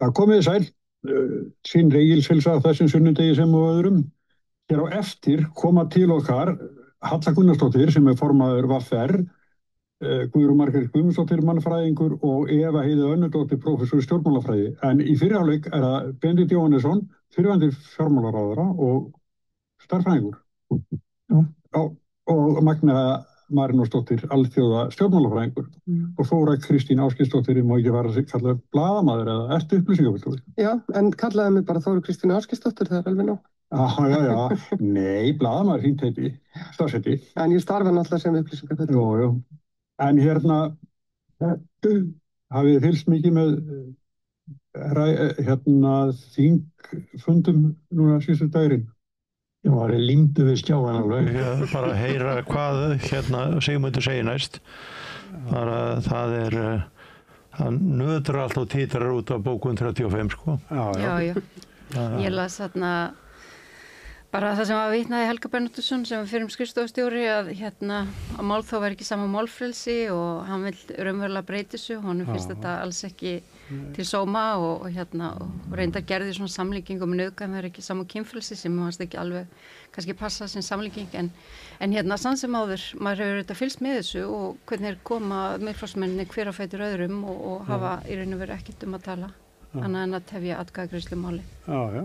Það komið sæl, sín Egilshilsa þessum sunnudegi sem og öðrum. Hér á eftir koma til okkar Halla Gunnarsdóttir sem formaður VR, Guðrún Margrét Guðmundsdóttir mannfræðingur og Eva Heiði Önnudóttir prófessor í stjórnmálafræði. En í fyrri hálfleik það Benedikt Jóhannesson, fyrrverandi fjármálaráðherra og stærðfræðingur. Og Magna Marinósdóttir, alþjóða stjórnmálafræðingur og Þóra Kristín Ásgeirsdóttir, má ekki vera að kalla blaðamaður eða ertu upplýsingafulltrúi? Já, en kallaði mig bara Þóra Kristín Ásgeirsdóttir, það alveg nóg. Já, nei, blaðamaður fínt heiti, starfsheiti. En ég starfa náttúrulega sem upplýsingafulltrúi. Jú. En hafið þið fylgst mikið með þingfundum núna síðustu daginn? Ég var límdu við skjáin alveg, bara að heyra hvað Sigmundur segir næst. Það nötrar allt og títrar út af bókun 35, sko. Já. Ég las bara það sem var vitnað í Helga Bernhardsson sem var fyrrum skrifstofustjóri að málþóf var ekki sama málfrelsi og hann vill raunverulega breyta þessu. Honum finnst þetta alls ekki til sóma og reynda gerði svona samlíking um nauðgan er ekki sama kynfrelsi sem fannst ekki alveg kannski passa sem samlíking en sann sem áður, maður hefur auðvitað fylgst með þessu og hvernig koma Miðflokksmennirnir hver á fætur öðrum og hafa í raun og veru ekkert að tala annað en að tefja atkvæðagreiðslu máli. Já.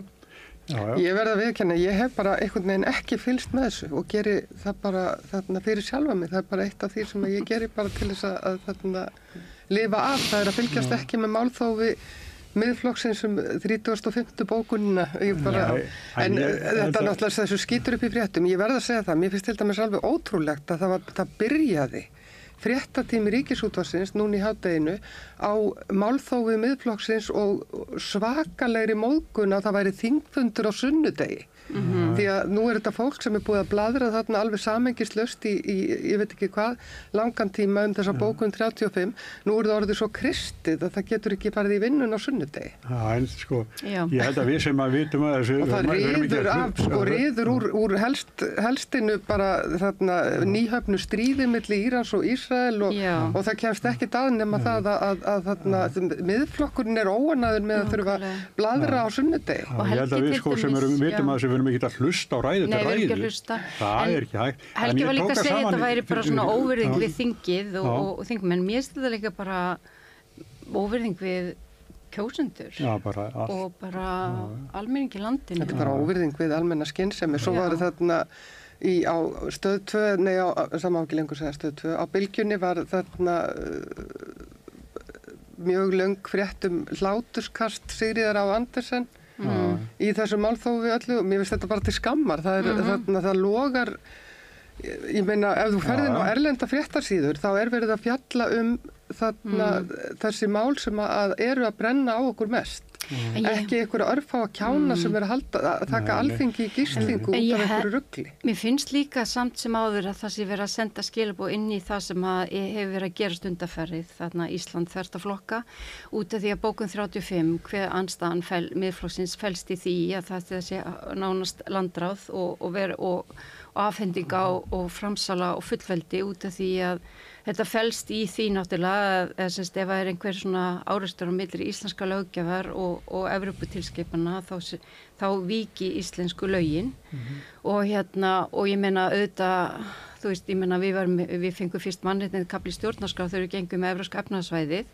Ég verð að viðurkenna, ég hef bara einhvern veginn ekki fylgst með þessu og geri það bara fyrir sjálfa mig. Það er bara eitt af því sem ég geri bara til þess að lifa af. Það er að fylgjast ekki með málþófi Miðflokksins 35. bókunina. En þetta náttúrulega þessu skýtur upp í fréttum. Ég verð að segja það, mér finnst til dæmis alveg ótrúlegt að það byrjaði fréttatími Ríkisútvarpsins núna í hádeginu á málþófi Miðflokksins og svakalegri móðgun að það væri þingfundur á sunnudegi. Því að nú er þetta fólk sem búið að blaðra þarna alveg samhengislaust í ég veit ekki hvað, langan tíma þessa bókun 35. Nú er það orðið svo kristið að það getur ekki farið í vinnun á sunnudegi. En sko, ég held að við sem að vitum að þessu... Og það riður úr helstinu bara þarna nýhöfnu stríði milli Írans og Ísrael og það kemst ekki að nema það að miðflokkurinn er óanæður með að þurfa að blaðra á sunnudegi. Og ég held að við sko sem vitum að þessu við erum ekki að hlusta á ræðu til ræðu. Nei, við erum ekki að hlusta. Það er ekki hægt. Helgi var líka að segja að þetta væri bara svona óvirðing við þingið og þingmenn. Mér finnst þetta líka bara óvirðing við kjósendur. Já, bara allt. Og bara almenningi í landinu. Þetta er bara óvirðing við almenna skynsemi. Svo var þarna á Stöð 2, það má ekki lengur segja Stöð 2, á Bylgjunni var þarna mjög löng frétt hláturskast Sigríðar Á Andersen í þessu málþófi öllu og mér finnst þetta bara til skammar. Það logar, ég meina ef þú ferð inn á erlenda fréttarsíður þá er verið að fjalla þessi mál sem eru að brenna á okkur mest. Ekki einhverja örfáa kjána sem er að taka alþingi í gíslingu út af einhverju rugli. Mér finnst líka samt sem áður að það sé verið að senda skilaboð inn í það sem hefur verið að gerast undanfarið, þarna Ísland þvert á flokka, út af því að bókun 35, hver andstaðan Miðflokksins felst í því að það sé nánast landráð og afhendinga og framsala og fullveldi út af því að þetta felst í því náttúrulega ef það er einhver svona árekstur á milli íslenska löggjafar og Evróputilskipana þá víki íslensku lögin og ég meina auðvitað þú veist, ég meina við fengum fyrst mannréttindakafli stjórnarskrá þegar við gengum með Evrópska efnahagssvæðið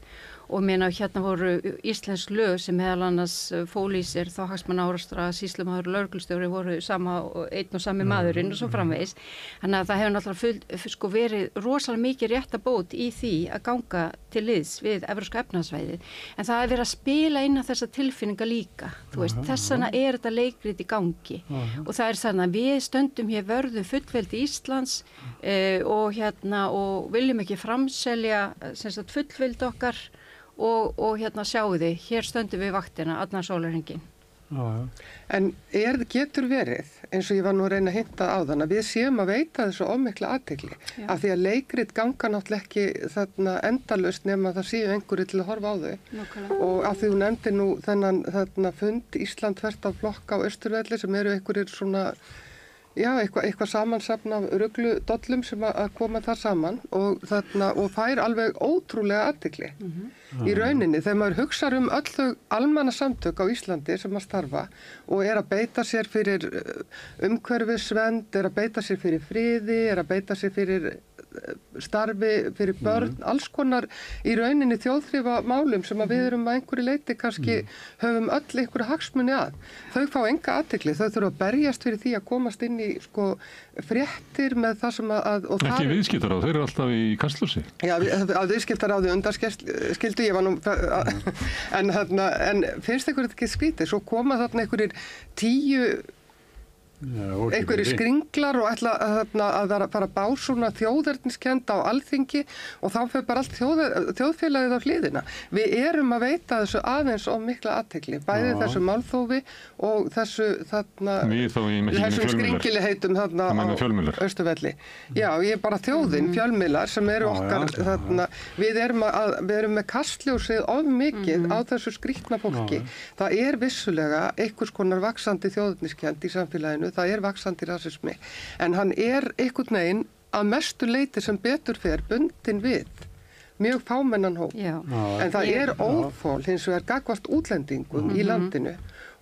og meina voru íslensk lög sem meðal annars fólu í sér þá hagsmunaárekstra, sýslumaður og lögreglustjóri voru einn og sami maðurinn og svo framvegis. Þannig að það hefur náttúrulega verið rosalega mikið réttabót í því að ganga til liðs við Evrópska efnahagssvæðið. En það er verið að spila inn á þessa tilfinninga líka. Þú veist, þess vegna er þetta leikrit í gangi. Og það er þannig að við stöndum hér vörðum fullveldi Íslands og viljum ekki framselja fullveldi okkar og sjáu þið, hér stöndum við vaktina allan sólarhringinn. En getur verið, eins og ég var nú að reyna að hinta á þann, að við séum að veita þessu ómikla athygli, af því að leikrit ganga náttúrulega ekki þarna endalaust nema það séu einhverju til að horfa á þau. Nákvæmlega. Og af því þú nefndi nú þennan fund Ísland þvert á flokka á Austurvelli sem eru einhverjir svona Já, eitthvað samansafn af rugludollum sem að koma þar saman og fær alveg ótrúlega athygli í rauninni. Þegar maður hugsar öll þau almannasamtök á Íslandi sem að starfa og að beita sér fyrir umhverfisvernd, að beita sér fyrir friði, að beita sér fyrir starfi fyrir börn, alls konar í rauninni þjóðþrifamálum sem að við erum að einhverju leyti kannski höfum öll einhverju hagsmuni að. Þau fá enga athygli, þau þurfa að berjast fyrir því að komast inn í fréttir með það sem að... Ekki viðskiptaráð, þeir eru alltaf í kastljósi. Já, að viðskiptaráði undanskildu, ég var nú... en finnst einhverju ekki skrítið, svo koma þarna einhverjir 10... einhverjir skringlar og ætla að fara að bá svona þjóðerniskennd á Alþingi og þá fyrir bara allt þjóðfélagið á hliðina. Við erum að veita þessu aðeins of mikla athygli, bæði þessu málþófi og þessum skringiliheitum þarna á Austurvelli. Já, ég er bara þjóðin, fjölmiðlar sem eru okkar við erum með kastljósið of mikið á þessu skrýtna fólki. Það er vissulega einhvers konar vaxandi þjóðerniskennd í samfélaginu. Það er vaxandi rasismi, en hann er einhvern veginn að mestu leyti sem betur fer bundin við mjög fámennan hóp. En það er óþol hins vegar gagnvart útlendingum í landinu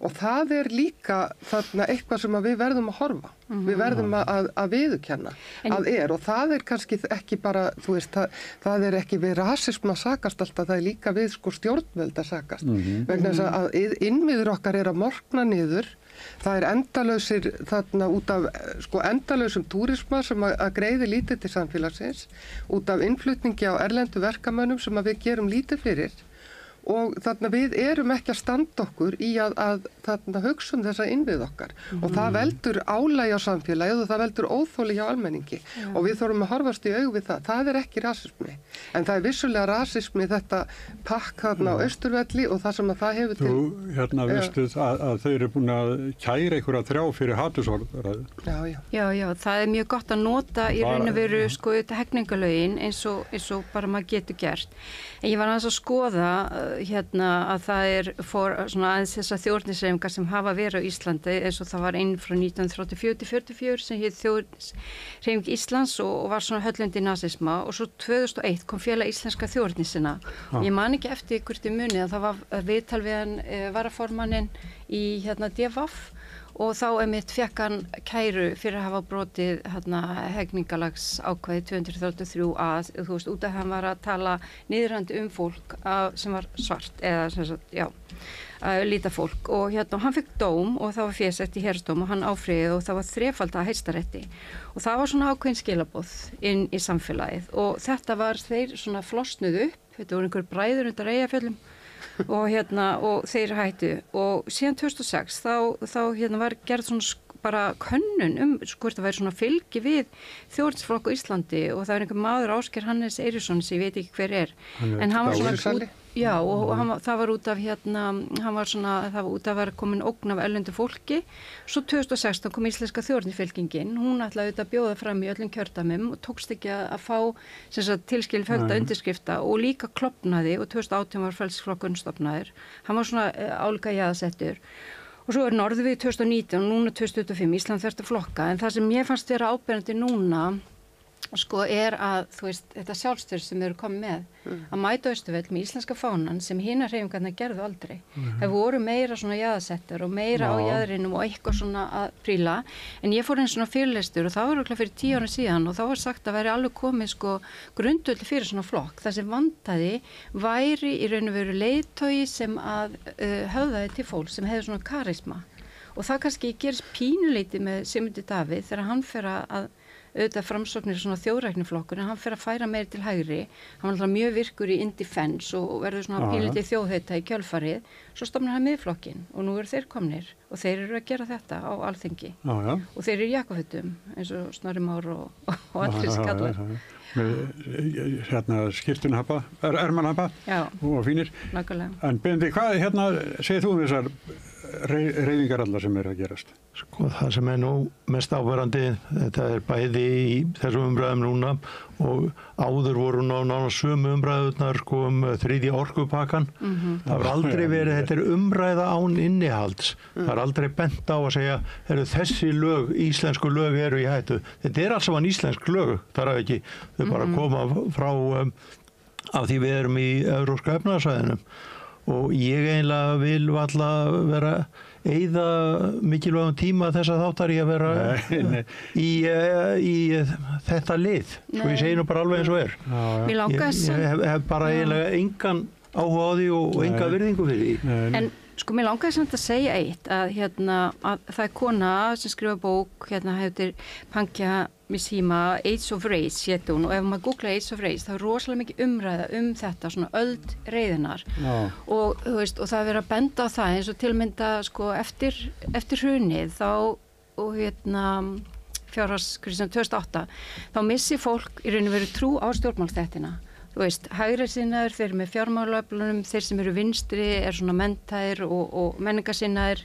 og það er líka þarna eitthvað sem við verðum að horfa. Við verðum að viðurkenna að og það er kannski ekki bara, þú veist, það er ekki við rasisma að sakast alltaf, það er líka við stjórnvöld að sakast. Vegna þess að innviður okkar að morkna niður. Það er endalausir þarna út af endalausum túrisma sem að greiði lítið til samfélagsins, út af innflutningi á erlendu verkamönnum sem að við gerum lítið fyrir og þarna við erum ekki að standa okkur í að þarna hugsa þessa innvið okkar og það veldur álagi á samfélagið og það veldur óþoli hjá almenningi og við þurfum að horfast í augu við það. Það er ekki rasismi, en það er vissulega rasismi þetta pakk þarna á Austurvelli og það sem að það hefur til... Þú vistu að þau eru búin að kæra einhverja 3 fyrir hatursorðræðu. Já, það er mjög gott að nota í raun og veru þetta hegningalögin eins og bara maður getur gert. En ég var aðeins að skoða að það er svona aðeins þessar þjóðernishreyfingar sem hafa verið á Íslandi eins og það var einn frá 1934-44 sem hét Þjóðernishreyfing Íslands og var svona höllandi nasisma og svo 2001 kom félag íslenska þjóðernisina. Ég man ekki eftir hvort í muni að það var viðtal við hann varaformanninn í DFF og þá einmitt fékk hann kæru fyrir að hafa brotið hegningarlags ákvæði 233a, þú veist, út af hann var að tala niðrandi fólk sem var svart eða sem sagt, líta fólk og hann fekk dóm og það var fésett í héraðsdóm og hann áfrýjaði og það var 3-falda Hæstarétti og það var svona ákveðin skilaboð inn í samfélagið og þetta var þeir svona flosnuð upp, þetta voru einhver bræður undir Eyjafjöllum og þeir hættu og síðan 2006 þá var gerð svona bara könnun hvort það væri svona fylgi við þjóðernisflokk á Íslandi og það var einhver maður Ásgeir Hannes Eiríksson sem ég veit ekki hver er en hann var svona það var út af það var út af að vera komin ógn af erlendu fólki. Svo 2016 kom íslenska þjóðernisfylkingin, hún ætlaði auðvitað að bjóða fram í öllum kjördæmum og tókst ekki að fá tilskil fjölda undirskrifta og líka klofnaði og 2018 var frelsisflokkurinn stofnaður. Hann var svona álíka jaðarsettur. Og svo er norður við 2019 og núna 2025 Ísland þvert að flokka en það sem ég fannst vera áberandi núna er að, þú veist, þetta sjálfstjórn sem eru komið með að mæta Austurvöll með íslenska fánan sem hinar hreyfingarnar gerðu aldrei. Það voru meira svona jaðarsettar og meira á jaðrinum og eitthvað svona að príla en ég fór einn svona fyrirlestur og það var örugglega fyrir 10 ára síðan og þá var sagt að væri alveg komið grundvöll fyrir svona flokk. Það sem vantaði væri í raun og veru leiðtogi sem að höfðaði til fólk sem hefði svona karisma og það kannski gerist pínuleiti með Sigmundi Davíð þegar hann fer að auðvitað framsóknir svona þjóðrækniflokkur en hann fer að færa meir til hægri hann var alltaf mjög virkur í Indefense og verður svona pínlítið þjóðheita í kjölfarið svo stofnar hann miðflokkin og nú eru þeir komnir og þeir eru að gera þetta á Alþingi og þeir eru í jakkafutum eins og Snorri Már og allir skallar skiptunhappa, ermanhappa og fínir. Nákvæmlega. En Benedikt, hvað segir þú um þessar reyfingar allar sem að gerast? Sko, það sem nú mest áberandi, þetta bæði í þessum umræðum núna og áður voru nánast sömu umræðurnar sko þriðja orkupakkan. Það var aldrei verið, þetta umræða án innihalds. Það er aldrei bent á að segja, þessi lög, íslensku lög eru í hættu. Þetta alls saman íslensk lög, það ekki, þau bara koma frá af því við erum í Evrópska efnahagssvæðinu. Og ég eiginlega vil alltaf vera eyða mikilvægum tíma þessa þáttar í að vera í þetta lið. Svo ég segi nú bara alveg eins og Ég hef bara eiginlega engan áhuga á því og enga virðingu fyrir því. En sko, mér langaði samt að segja eitt að það kona sem skrifa bók heitir Pankja Mishima, Age of Rage hétt hún, og ef maður googlar Age of Rage þá rosalega mikið umræða þetta svona öld reiðinnar og þú veist, og það verið að benda á það eins og tilmynda sko eftir hrunið þá og fjárhagskrísan 2008 þá missi fólk í rauninu verið trú á stjórnmálsþættina. Þú veist, hægri sinnaður, þeir eru með fjármálaöflunum, þeir sem eru vinstri svona menntaðir og menningarsinnaðir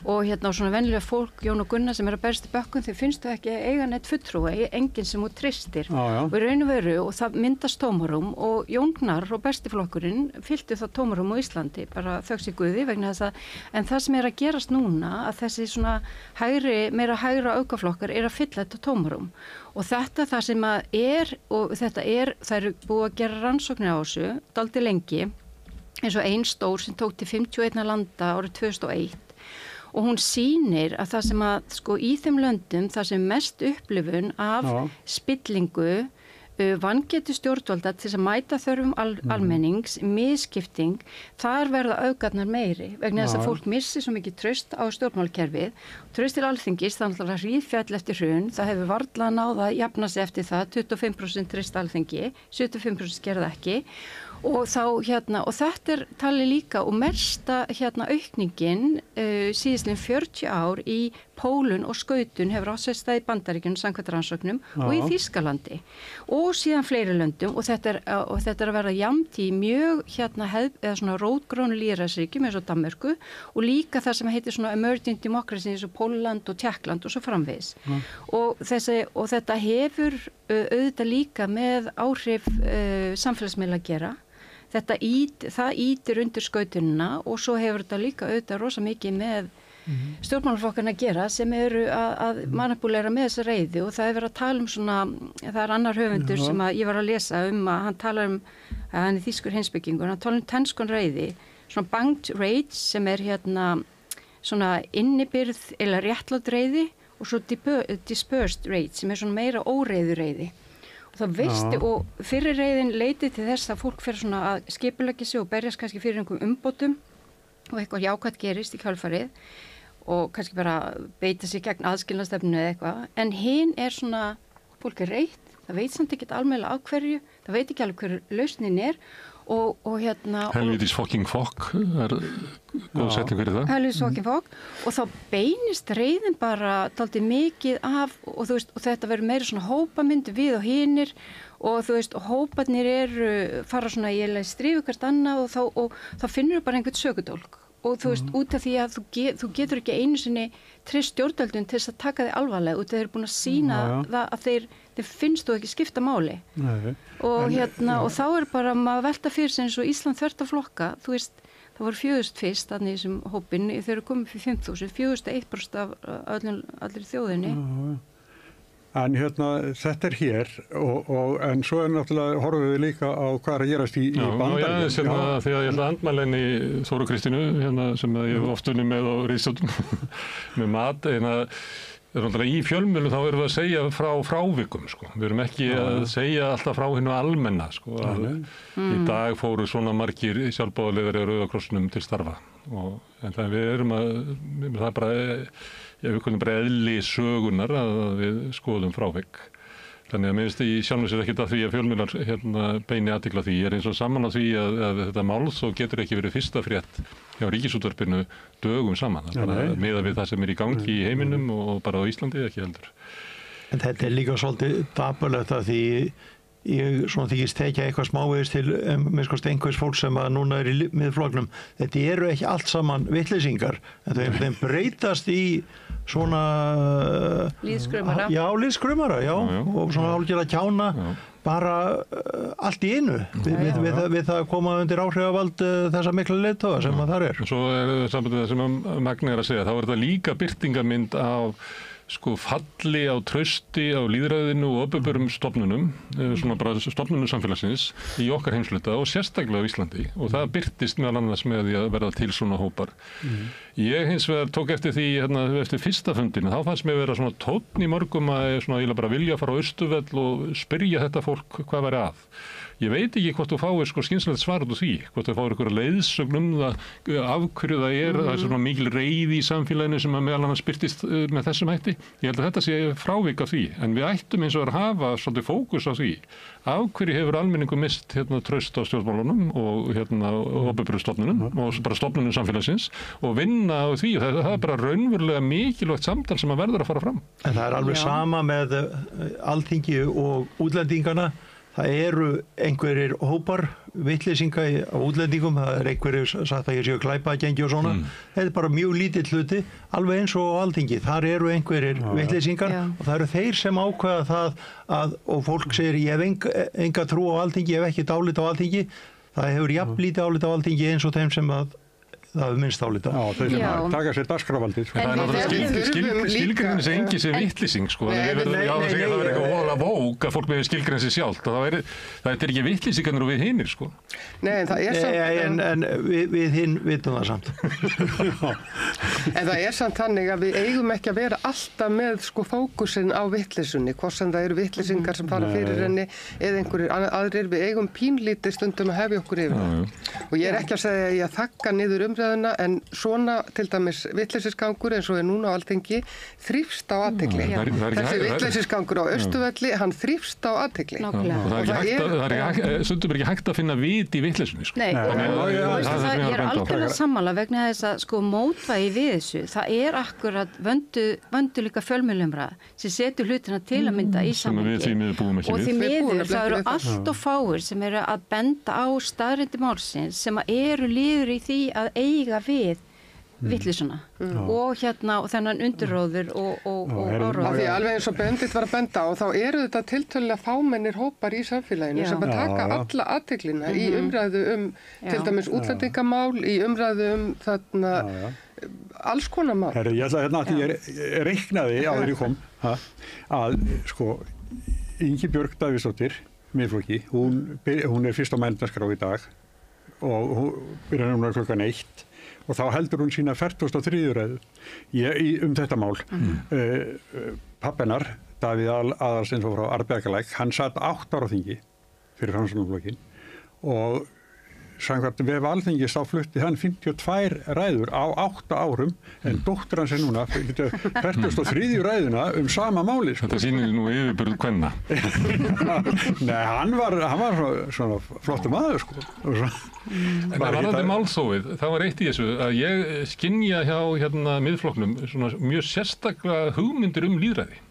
og svona venjulega fólk, Jón og Gunnar sem að berst í bökkum, þeir finnst þau ekki eiga neitt fulltrúa, enginn sem hún treystir og í raun og veru og það myndast tómarum og Jón Gnarr og bestiflokkurinn fyllti það tómarum á Íslandi, bara þökk sé Guði vegna þess en það sem að gerast núna að þessi svona meira hægra aukaflokkar að fylla þetta tómarum og þetta það sem að og þetta það eru búið að gera rannsóknir á þessu, dálítið lengi eins og ein stór sem tók til 51 landa árið 2001 og hún sýnir að það sem að sko í þeim löndum það sem mest upplifun af spillingu, vangeti stjórnvalda til að mæta þörfum almennings, misskipting, þar verða öfgarnar meiri vegna þess að fólk missi svo mikið traust á stjórnmálkerfið. Traust til Alþingis, það er alltaf hríðfjall eftir hrun, það hefur varla náð að jafna sig eftir það, 25% traust Alþingi, 75% gerða ekki. Og þá og þetta talið líka og mesta aukningin síðastliðin 40 ár í Pólun og Skautun hefur átt sér stað í Bandaríkjunum samkvæmt rannsóknum og í Þýskalandi og síðan fleiri löndum og þetta að vera jafnt í mjög eða svona rótgrónu lýðræðisríkjum eins og Danmörku og líka það sem heitir svona emerging democracy eins og Pólland og Tékkland og svo framvegis og þetta hefur auðvitað líka með áhrif samfélagsmiðla að gera. Það ítir undir skautunina og svo hefur þetta líka auðvitað rosa mikið með stjórnmálaflokkarnir að gera sem eru að manipulera með þessa reiði og það er verið að tala svona, það annar höfundur sem ég var að lesa að hann talar að hann er þýskur heimspekingur, hann talar tennskon reiði, svona banked rage sem er svona innibyrð eða réttlát reiði og svo dispersed rage sem er svona meira óreiður reiði. Og það veistu og fyrir reiðin leitið til þess að fólk fer svona að skipuleggja sig og berjast kannski fyrir einhverjum umbótum og eitthvað jákvætt gerist í kjálfarið og kannski bara beita sig gegn aðskilnaðstefnu eða eitthvað. En hinn svona, fólk reitt, það veit samt ekkert almennilega á hverju, það veit ekki alveg hverju lausnin og Helvítis fucking fuck er góð setning fyrir það. Helvítis fucking fuck og þá beinist reiðin bara dálítið mikið af og þú veist og þetta verður meira svona hópamynd við og hinir og þú veist og hóparnir fara svona í strífi hvert annað og þá finnur bara einhvern sökudólk og þú veist út af því að þú getur ekki einu sinni treyst stjórnvöldum til þess að taka þig alvarlega út af þeir eru búin að sýna það að þeir finnst þú ekki skipta máli og og þá bara maður velta fyrir sig eins og Ísland þvert að flokka þú veist það voru 4.000 fyrst þannig í þessum hópin þeir eru komið fyrir 5.000 4.1% af allir þjóðinni En þetta hér en svo náttúrulega horfum við líka á hvað að gerast í Bandaríkjunum. Þegar ég held að andmælenni Þóru Kristínu sem ég hef oft unnið með á ritstjórn með mat í fjölmiðlum þá erum við að segja frá frávikum sko. Við erum ekki að segja alltaf frá hinu almenna sko. Í dag fóru svona margir sjálfboðaliðar í Rauða krossinum til starfa en það við erum það er bara við kunum bara eðli sögunar að við skoðum frávik. Þannig að minnst í sjálfum sér ekkert að því að fjölmiðlar beini athygli á því. Ég er eins og saman á því að þetta mál þó getur ekki verið fyrsta frétt hjá Ríkisútvarpinu dögum saman. Miðað við það sem er í gangi í heiminum og bara á Íslandi ekki heldur. En þetta er líka svolítið dapurlegt að því ég svona þykist tekja eitthvað smávegis til einhvers fólk sem að núna í miðflokknum. Þetta eru ekki allt saman vitleysingar, en þeim breytast í svona Lýðskrumara. Já, lýðskrumara, já, og svona hálfgerða kjána bara allt í einu við það að koma undir áhrifavald þessa mikla leiðtoga sem að þar er. Svo sambandið það sem Magni að segja, þá þetta líka birtingarmynd af falli á trausti á lýðræðinu og opinberum stofnunum, svona bara stofnunum samfélagsins í okkar heimsluta og sérstaklega á Íslandi og það birtist meðal annars með því að verða til svona hópar. Ég hins vegar tók eftir því eftir fyrsta fundinu, þá fannst mér vera svona tónn í mörgum að ég bara vilja fara á Austurvöll og spyrja þetta fólk hvað væri að. Ég veit ekki hvort þú fáir skynsamlegt svar út úr því, hvort þú fáir einhverja leiðsögn það af hverju það er svona mikil reiði í samfélaginu sem að meðal annars birtist með þessum hætti. Ég held að þetta sé frávik af því, en við ættum eins og að hafa svolítið fókus á því. Af hverju hefur almenningu mist traust á stjórnmálunum og opinberum stofnunum og bara stofnunum samfélagsins og vinna á því. Það er bara raunverulega mikilvægt samtal sem að verður að fara fram. En það er alveg sama með Alþingi og útlendingana. Það eru einhverjir hópar vitleysinga á útlendingum, það er einhverjir sagt að ég séu glæpagengi og svona. Þetta er bara mjög lítill hluti, alveg eins og á Alþingi. Þar eru einhverjir vitleysingar og það eru þeir sem ákveða það og fólk segir ég hef enga trú á Alþingi, ég hef ekki dálit á Alþingi. Það hefur jafn lítið álit á Alþingi eins og þeim sem það hefur minnst álita. Já, þau sem að taka sér dagskrárvaldið. Það er náttúrulega skilgreinin sem engi sér vitleysing, það er eitthvað voðalega vók að fólk með skilgrein sér sjálft. Það er ekki vitleysingarnir og við hinir, Nei, það er samt... En við hinn vitum það samt. En það er samt þannig að við eigum ekki að vera alltaf með fókusinn á vitleysunni, hvort sem það eru vitleysingar sem fara fyrir henni eða einhverjir aðrir. Við eigum pínlítið stundum að hefja okkur yfir. Og ég er ekki að segja að ég þakka niður umræðuna, en svona til dæmis vitleysisgangur eins og er núna á Alþingi þrífst á athygli. Þessi vitleysisgangur á Austurvelli, hann þrífst á athygli. Það er stundum ekki hægt að finna vit í vitleysunni. Nei, ég er algjörlega sammála vegna þess að mótvægi við þessu, það er akkurat vöndu líka fjölmiðlumræða sem setur hlutina til að mynda í samhengi. Og því miður það eru allt og fáir sem eru að benda á staðreyndir málsins sem eru liður í því að eiga við vitleysuna og þennan undirróður og áróður. Því alveg eins og Bendit var að benda á, þá eru þetta tiltölulega fámennir hópar í samfélaginu sem að taka alla athyglina í umræðu til dæmis útlendingamál, í umræðu alls konar mál. Ég ætla að ég reiknaði áður ég kom að Ingibjörg Davíðsdóttir, Miðflokki, hún er fyrst á mælendaskrá í dag og hún byrjar núna klukkan 1 og þá heldur hún sína 43. ræðu þetta mál. Pappennar, Davíð Aðalsteins frá Arnbjargarlæk, hann satt 8 ára á þingi fyrir Framsóknarflokkinn og samkvæmt vef Alþingis þá flutti hann 52 ræður á 8 árum en dóttir hans er núna 43. ræðuna sama máli. Þetta sýnir nú yfirburð kvenna. Nei, hann var svona flottur maður En varðandi málþófið, það var eitt í þessu að ég skynja hjá miðflokknum svona mjög sérstaklega hugmyndir lýðræði.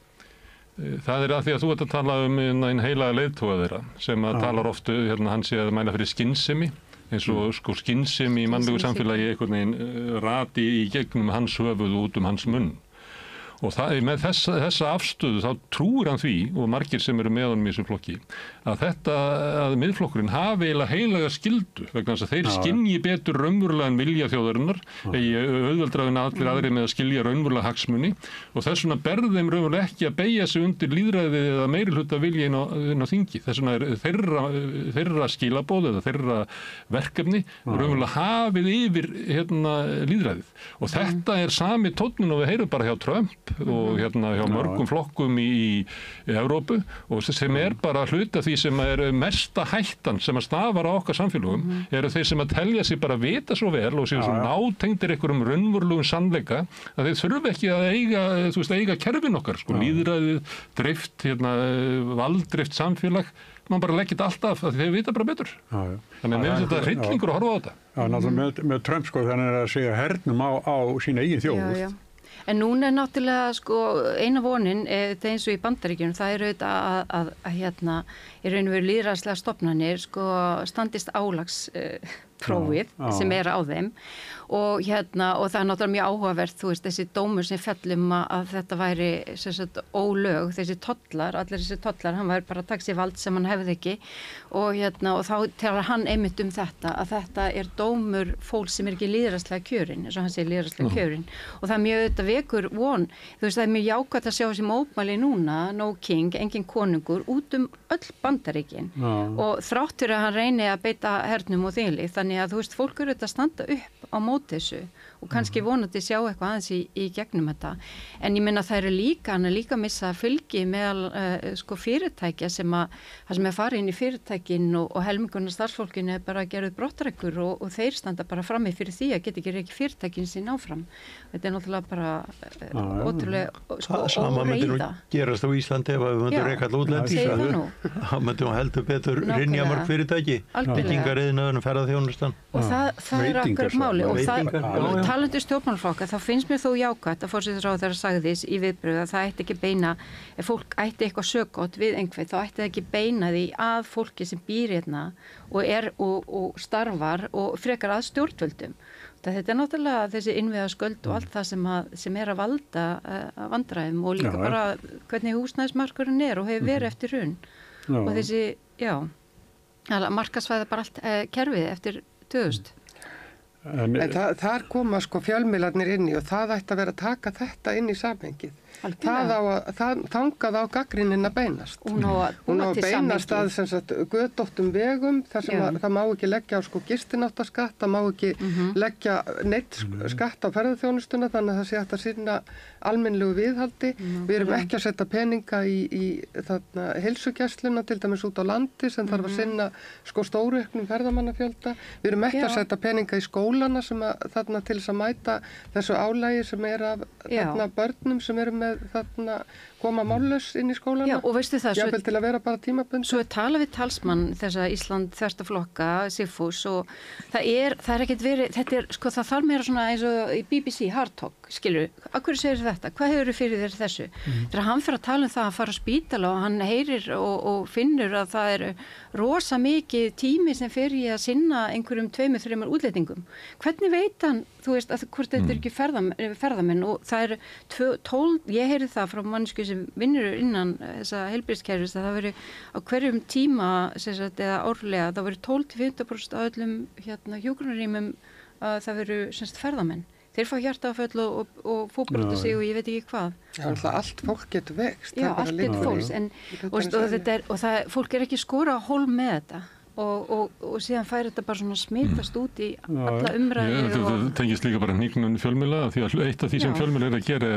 Það er að því að þú ert að tala einn heilaga leiðtoga þeirra sem að talar oftu, hann sé að mæla fyrir skynsemi eins og skynsemi í mannlegu samfélagi einhvern veginn rati í gegnum hans höfuð út hans munn. Og með þessa afstöðu þá trúir hann því, og margir sem eru með honum í þessu flokki, að miðflokkurinn hafi eiginlega heilaga skyldu vegna þess að þeir skynji betur raunverulegan vilja þjóðarinnar, eigi auðveldara en allir aðrir með að skilja raunverulega hagsmuni og þess vegna berði þeim raunverulega ekki að beygja sig undir lýðræði eða meirihluta vilja inn á þingi. Þess vegna er þeirra skilaboð eða þeirra verkefni raunverulega hafið yfir lýðræðið. Og þetta er sami tónninn og við heyrum bara hjá Trump og hjá mörgum flokkum í Evrópu og sem er bara hluta því sem er mesta hættan sem að stafar á okkar samfélögum eru þeir sem að telja sig bara vita svo vel og séu svo nátengdir einhverjum raunverulegum sannleika að þeir þurfi ekki að eiga kerfin okkar, lýðræðið, drift, valddrift samfélag, mann bara leggir þetta allt af að þeir vita bara betur. Þannig að með þetta hryllingur að horfa á þetta. Náttúrulega með Trump þannig að segja hernum á sína eigin þjóð. En núna náttúrulega sko eina vonin, þetta eins og í Bandaríkjunum, það auðvitað að hérna í raun og veru lýðræðislega stofnanir sko standist álagsprófið sem á þeim og hérna og það náttúrulega mjög áhugavert, þú veist, þessi dómur sem fellum að þetta væri sem sagt ólög, þessi tollar, allir þessi tollar, hann væri bara að taka sér vald sem hann hefði ekki og hérna og þá talar hann einmitt þetta, að þetta dómur fólks sem ekki lýðræðislega kjörin, eins og hann segir lýðræðislega kjörin og það mjög auðvitað vekur von, þú veist, það mjög jákvæmt að sjá þessi mótmæli núna, no king, engin konungur, út öll Bandaríkin og þrátt fyrir að hann reyni að beita hernum og þýli, þannig að þú veist, fólk auðvitað standa upp á móti þessu og kannski vonandi sjá eitthvað aðeins í gegnum þetta, en ég meina það hann líka að missa fylgi meðal sko fyrirtækja sem farið inn í fyrirtækin og helminguna starfsfólkinu bara gerðuð brottrekur og þeir standa bara frammi fyrir því að geta ekki rekið fyrirtækin sín áfram. Þetta náttúrulega bara ótrúlega sko sama myndi nú gerast á Íslandi ef við myndum reka útlendis þá myndum heldur betur hrynja mörg fyrirtæki, byggingariðnaðurinn, ferðaþjónustan og það akkurat máli og talandi stjórnmálaflokka, þá finnst mér þó jákvætt að forsætisráðherra sagði í viðbrögð að það ætti ekki beina, ef fólk ætti eitthvað sökótt við einhvern, þá ætti það ekki beina því að fólki sem býr hérna og starfar og frekar að stjórnvöldum. Þetta náttúrulega þessi innviðasköld og allt það sem að valda vandræðum og líka bara hvernig húsnæðismarkurinn og hefur verið eftir hrun og þessi, markasvæða bara allt kerfið eftir 2000. En þar koma sko fjölmiðlarnir inn í og það ætti að vera að taka þetta inn í samhengið. Þangað á gagnrýnin að beinast. Hún á að beinast að sem sagt götóttum vegum þar sem það má ekki leggja á sko gistináttaskatt, það má ekki leggja neitt skatt á ferðaþjónustuna þannig að það sé hægt að sinna almennilegu viðhaldi. Við erum ekki að setja peninga í þarna heilsugæsluna til dæmis út á landi sem þarf að sinna sko stórauknum ferðamannafjölda. Við erum ekki að setja peninga í skólana sem þarna til þess að mæta þessu álagi sem af þarna börnum sem eru með þarna koma mállaus inn í skólana. Já, og veistu það, jafnvel til að vera bara tímabundið. Svo tala við talsmann þessa Ísland þverstaflokka, Sigfús, og það er ekkert verið, sko það þarf meira svona eins og í BBC Hard Talk, skilur, af hverju segir þetta? Hvað hefur fyrir þér þessu? Þegar hann fyrir að tala það að fara á spítala og hann heyrir og finnur að það rosa mikið tími sem fyrir í að sinna einhverjum 2-3 útlendingum. Hvernig veit hann, þú veist, að hvort þetta ekki ferðamenn og það 12, ég heyri það frá mannsku sem vinnur innan þessa heilbrigðiskerfis að það veri á hverjum tíma eða árlega, það veri 12-15% af öllum hjúkrunarrýmum að það veru ferðamenn. Þeir fá hjartaáföll og fótbrota sig og ég veit ekki hvað. Já, allt fólk getur vext. Já, allt getur fólks og fólk ekki skora á hólm með þetta. Og síðan fær þetta bara svona smitast út í alla umræður. Það tengist líka bara hnígnun fjölmiðla því að eitt af því sem fjölmiðla að gera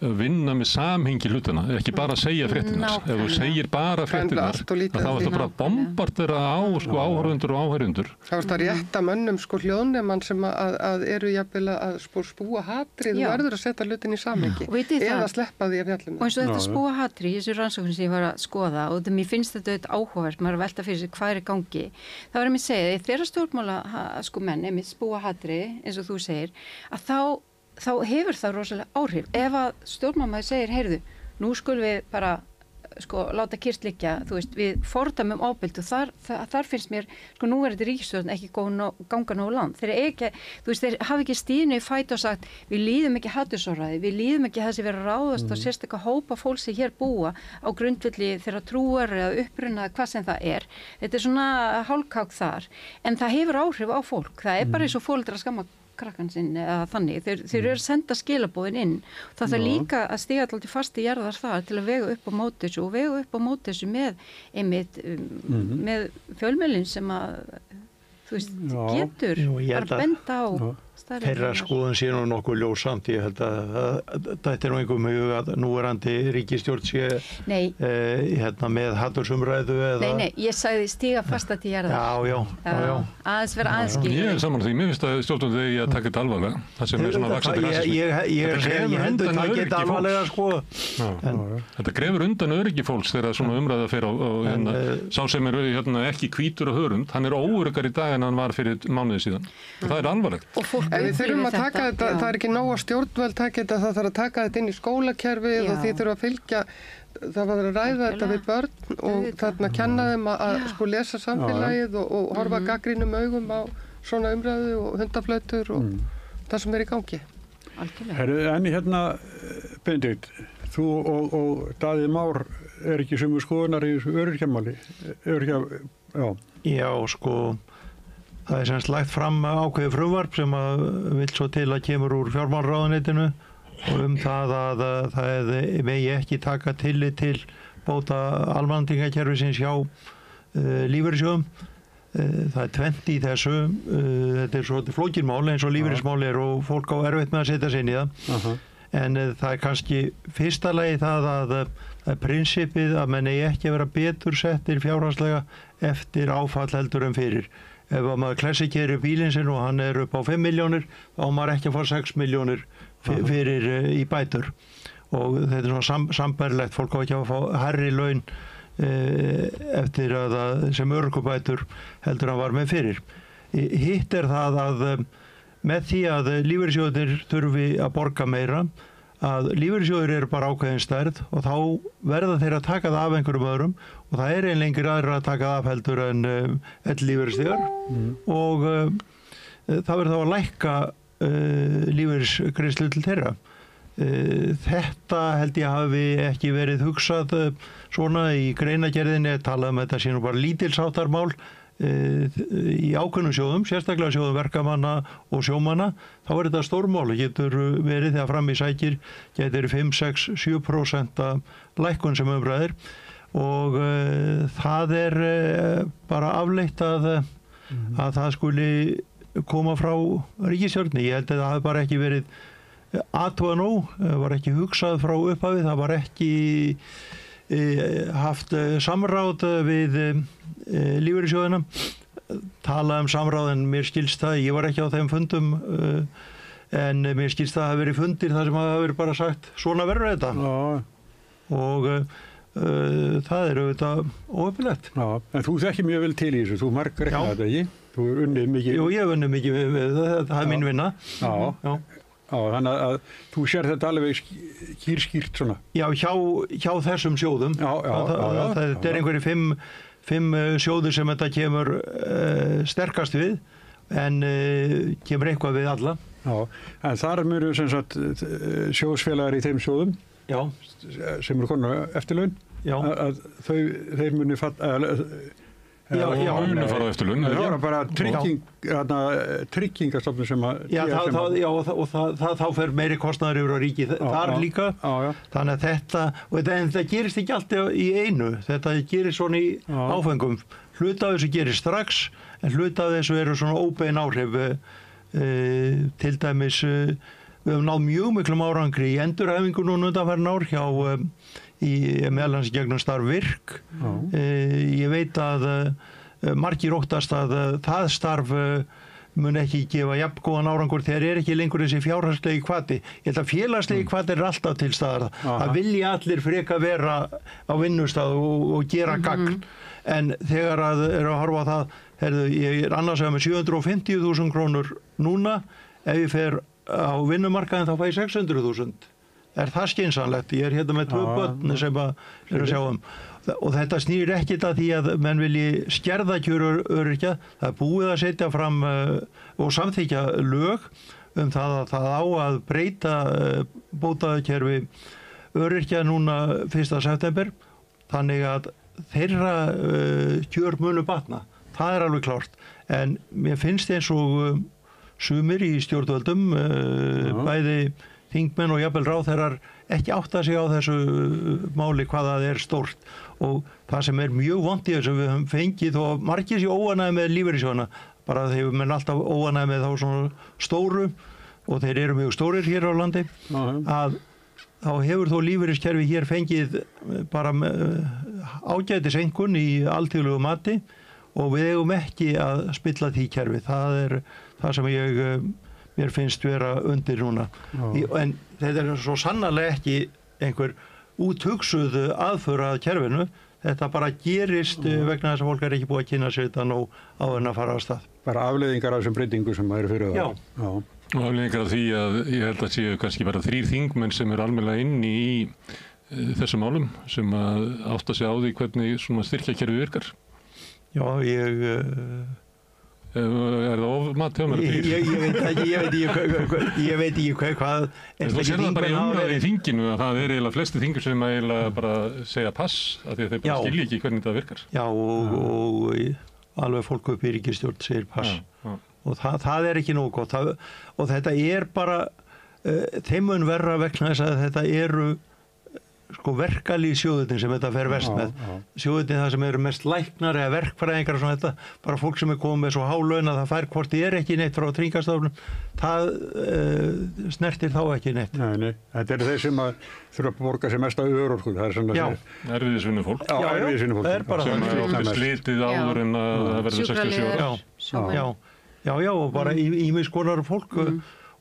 að vinna með samhengi hlutana, ekki bara að segja fréttinar. Ef þú segir bara fréttinar, þá er þetta bara bombardera á áhorfendur og áhorfendur. Það er það rétt að mönnum hljóðnemann sem að eru jafnvel að spúa hatrið og verður að setja hlutin í samhengi eða sleppa því að fjallum. Og eins og þetta spúa hatrið í þessu rannsókn sem ég var að skoða og mér finnst þetta áhugavert, maður að velta fyrir sig hvað í gangi. Það var að mér segja, þegar stjórnmála menn spúa hatrið, eins og þú segir, að þá hefur það rosalega áhrif. Ef að stjórnmámaður segir, heyrðu, nú skulum við bara láta kyrrt liggja, þú veist, við fordæmum ofbeldi og þar finnst mér, nú þetta ríkisstjórn ekki ganga nógu langt. Þeir hafa ekki stíðinu í fæti og sagt, við líðum ekki hatursorðræði, við líðum ekki þessi vera ráðast og sérstaklega hópa fólk sem hér búa á grundvelli þeirra trúar eða uppruna hvað sem það er. Þetta svona hálfkák þar, en það hefur áhrif á fólk. Það bara eins og foreldrar skamma krakkan sinn eða þannig. Þeir eru að senda skilabóðin inn. Það þarf líka að stiga alltaf fast í jarðar þar til að vega upp á móti þessu og vega upp á móti þessu með fjölmiðlun sem að þú veist, getur bara benda á þeirra skoðun sé nú nokkuð ljósamt. Ég held að þetta nú einhverjum hug að núverandi ríkisstjórn sé með hatursumræðu eða... Nei, ég sagði stiga fasta til jarðar. Já. Aðeins vera aðskilja. Ég saman því, mér finnst að stjórnum þegar ég að taka þetta alvarlega. Það sem svona vaxandi rasismi. Ég hendur það ekki alvarlega sko. Þetta grefur undan öryggi fólks þegar svona umræða fer á sá sem ekki hvítur og hörund, hann óöruggari í dag en hann var fyrir mánuði síðan. Það alvarlegt. fólk við þurfum að taka þetta, það er ekki nóg að stjórnvöld taka þetta, það þarf að taka þetta inn í skólakerfið og því þurfa að fylgja, það var að ræða þetta við börn og þarna kenna þeim að sko lesa samfélagið og horfa gagnrýnum augum á svona umræðu og hundaflautur og það sem er í gangi. En hérna, Benedikt, þú og Daði Már er ekki sömu skoðunar í öryrkjamáli? Já, sko, það er semst lagt fram ákveðið frumvarp sem að vill svo til að kemur úr fjármálaráðuneytinu og það að það megi ekki taka tillit til bóta almannatryggingakerfisins hjá lífeyrissjóðum. Það er tvennt í þessu, þetta er svo flókin mál eins og lífeyrismál er og fólk á erfitt með að setja sig inn í það. En það er kannski fyrsta lagi það að prinsipið að menn eigi ekki að vera betur settir fjárhagslega eftir áfall heldur en fyrir. Ef maður klassikeri bílinn sinn og hann er upp á 5 milljónir, þá maður ekki að fá 6 milljónir fyrir í bætur. Og þetta er svona sambærilegt, fólk á ekki að fá hærri laun eftir að sem örorkubætur heldur hann var með fyrir. Hitt er það að með því að lífeyrissjóðir þurfi að borga meira, að lífeyrissjóðir eru bara ákveðin stærð og þá verða þeir að taka það af einhverjum öðrum og það er einlengir aðra að taka það af heldur en lífeyrisþegar og það verður þá að lækka lífeyrisgreiðslur til þeirra. Þetta held ég hafi ekki verið hugsað svona í greinagerðinni, talað um þetta sé nú bara lítilsháttarmál í ákveðnum sjóðum, sérstaklega sjóðum verkamanna og sjómanna, þá er þetta stórmál og getur verið þegar fram í sækir getur 5, 6, 7% lækkun sem umræðir og það er bara afleitt að það skuli koma frá ríkisstjórninni. Ég held að það hafi bara ekki verið athugað nóg, var ekki hugsað frá upphafi, það var ekki haft samráð við lífeyrissjóðina, talað um samráð en mér skilst það, ég var ekki á þeim fundum en mér skilst það að hafa verið fundir þar sem hafa verið bara sagt svona verður þetta og það er auðvitað óöfnilegt. En þú þekkir mjög vel til í þessu, þú margar ekki þetta ekki? Þú er unnið mikið? Jú, ég hef unnið mikið við það er mín vinna. Já, þannig að þú sér þetta alveg skýrt svona. Já, hjá þessum sjóðum. Þetta er einhverjir 5 sjóður sem þetta kemur sterkast við, en kemur eitthvað við alla. Já, en þar mjög sem sagt sjóðsfélagar í þeim sjóðum, sem eru konar eftirlaun, að þeir muni munu fara á eftirlaun. Það er bara tryggingastofnun sem að... og þá fer meiri kostnaður yfir á ríki þar líka. Þannig að þetta gerist ekki alltaf í einu. Þetta gerist svona í áfengum. Hluta af þessu gerist strax, en hluta af þessu eru svona óbein áhrif. Til dæmis, við höfum náð mjög miklum árangri í endurhæfingu núna undanfarin ár hjá meðal annars gegnum starf virk. Ég veit að margir óttast að það starf mun ekki gefa jafngóðan árangur þegar er ekki lengur þessi fjárhagslegi hvati. Ég held að félagslegi hvati er alltaf til staðar. Það vilja allir freka vera á vinnustað og gera gagn. En þegar að eru að horfa á það, ég er annars vegar með 750.000 krónur núna, ef ég fer á vinnumarkaðin þá fæ ég 600.000. Er það skynsamlegt? Ég er hérna með 2 börn sem að sjá og þetta snýr ekkit að því að menn vilji skerða kjör öryrkja. Það er búið að setja fram og samþykja lög það að það á að breyta bótakerfi öryrkja núna 1. september þannig að þeirra kjör munu batna. Það er alveg klárt. En mér finnst eins og sumir í stjórnvöldum bæði þingmenn og jafnvel ráðherrar ekki átta sig á þessu máli hvað það er stórt og það sem er mjög vont í þessu við höfum fengið og margir sér óanægð með lífeyrissjóðina bara þeir menn alltaf óanægð með þá svona stóru og þeir eru mjög stórir hér á landi að þá hefur þó lífeyriskerfi hér fengið bara ágætiseinkunn í alþjóðlegu mati og við eigum ekki að spilla því kerfi. Það er það sem mér finnst vera undir núna. En þetta er svo sannarlega ekki einhver úthugsuð aðför að kerfinu. þetta bara gerist vegna þess að fólk ekki búið að kynna sér þetta nóg áður en að fara á stað. Bara afleiðingar af þessum breytingu sem það fyrir það. Já. Og afleiðingar af því að ég held að séu kannski bara 3 þingmenn sem almennilega inni í þessum málum sem að átta sig á því hvernig svona styrkjakerfi virkar. Já, Er það ofmat hjá mér að 3? Ég veit ekki hvað Þú sér það bara í umræðu í þinginu að það eiginlega flesti þingur sem eiginlega bara segja pass af því að þeir bara skilja ekki hvernig það virkar. Já, og alveg fólk upp í ríkisstjórn segir pass. Já. Og það ekki nógu gott. Og þetta bara þeim mun verra vegna þess að þetta eru verkalýð sjóðirnir sem þetta fer verst með. Sjóðirnir það sem eru mest læknar eða verkfræðingar og svona þetta, bara fólk sem komið með svo há laun að það fær hvort þið ekki neitt frá Tryggingastofnun, það snertir þá ekki neitt. Nei, þetta eru þeir sem að þurfa að borga sem mest að örorku. Það svona erfiðisvinnu fólk. Já, erfiðisvinnu fólk. Það bara sem oft slitið áður en að það verður 67 ára. Já, og bara ýmis konar fólk.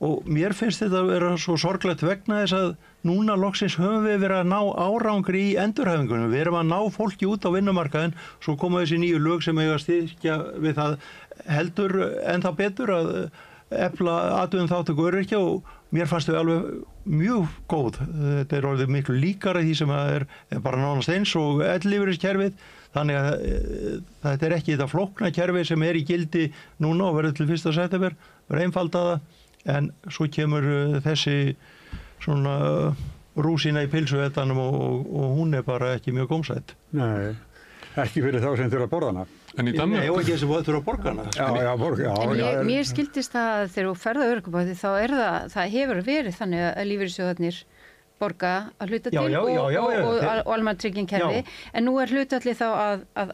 Og mér finnst þetta að vera svo sorglegt vegna þess að núna loksins höfum við verið að ná árangri í endurhæfingunum. Við erum að ná fólki út á vinnumarkaðinn, svo koma þessi nýju lög sem eiga að styrkja við það heldur en það betur að efla atvinnuþátttöku öryrkja og mér fannst þau alveg mjög góð. Þetta orðið miklu líkara því sem er bara nánast eins og ellilífeyriskerfið. Þannig að þetta ekki þetta flókna kerfi sem í gildi núna og verður til 1. september, verður einfaldaða. En svo kemur þessi svona rúsína í pilsuvetanum og hún bara ekki mjög gómsætt. Nei, ekki fyrir þá sem þurfa að borða hana. En í Danmörku... Nei, og ekki sem þurfa að borga hana. En mér skildist að þegar þú ferð á örorkubæti þá það hefur verið þannig að lífeyrissjóðarnir borga að hluta til og almannatryggingakerfi, en nú hlutfallið þá að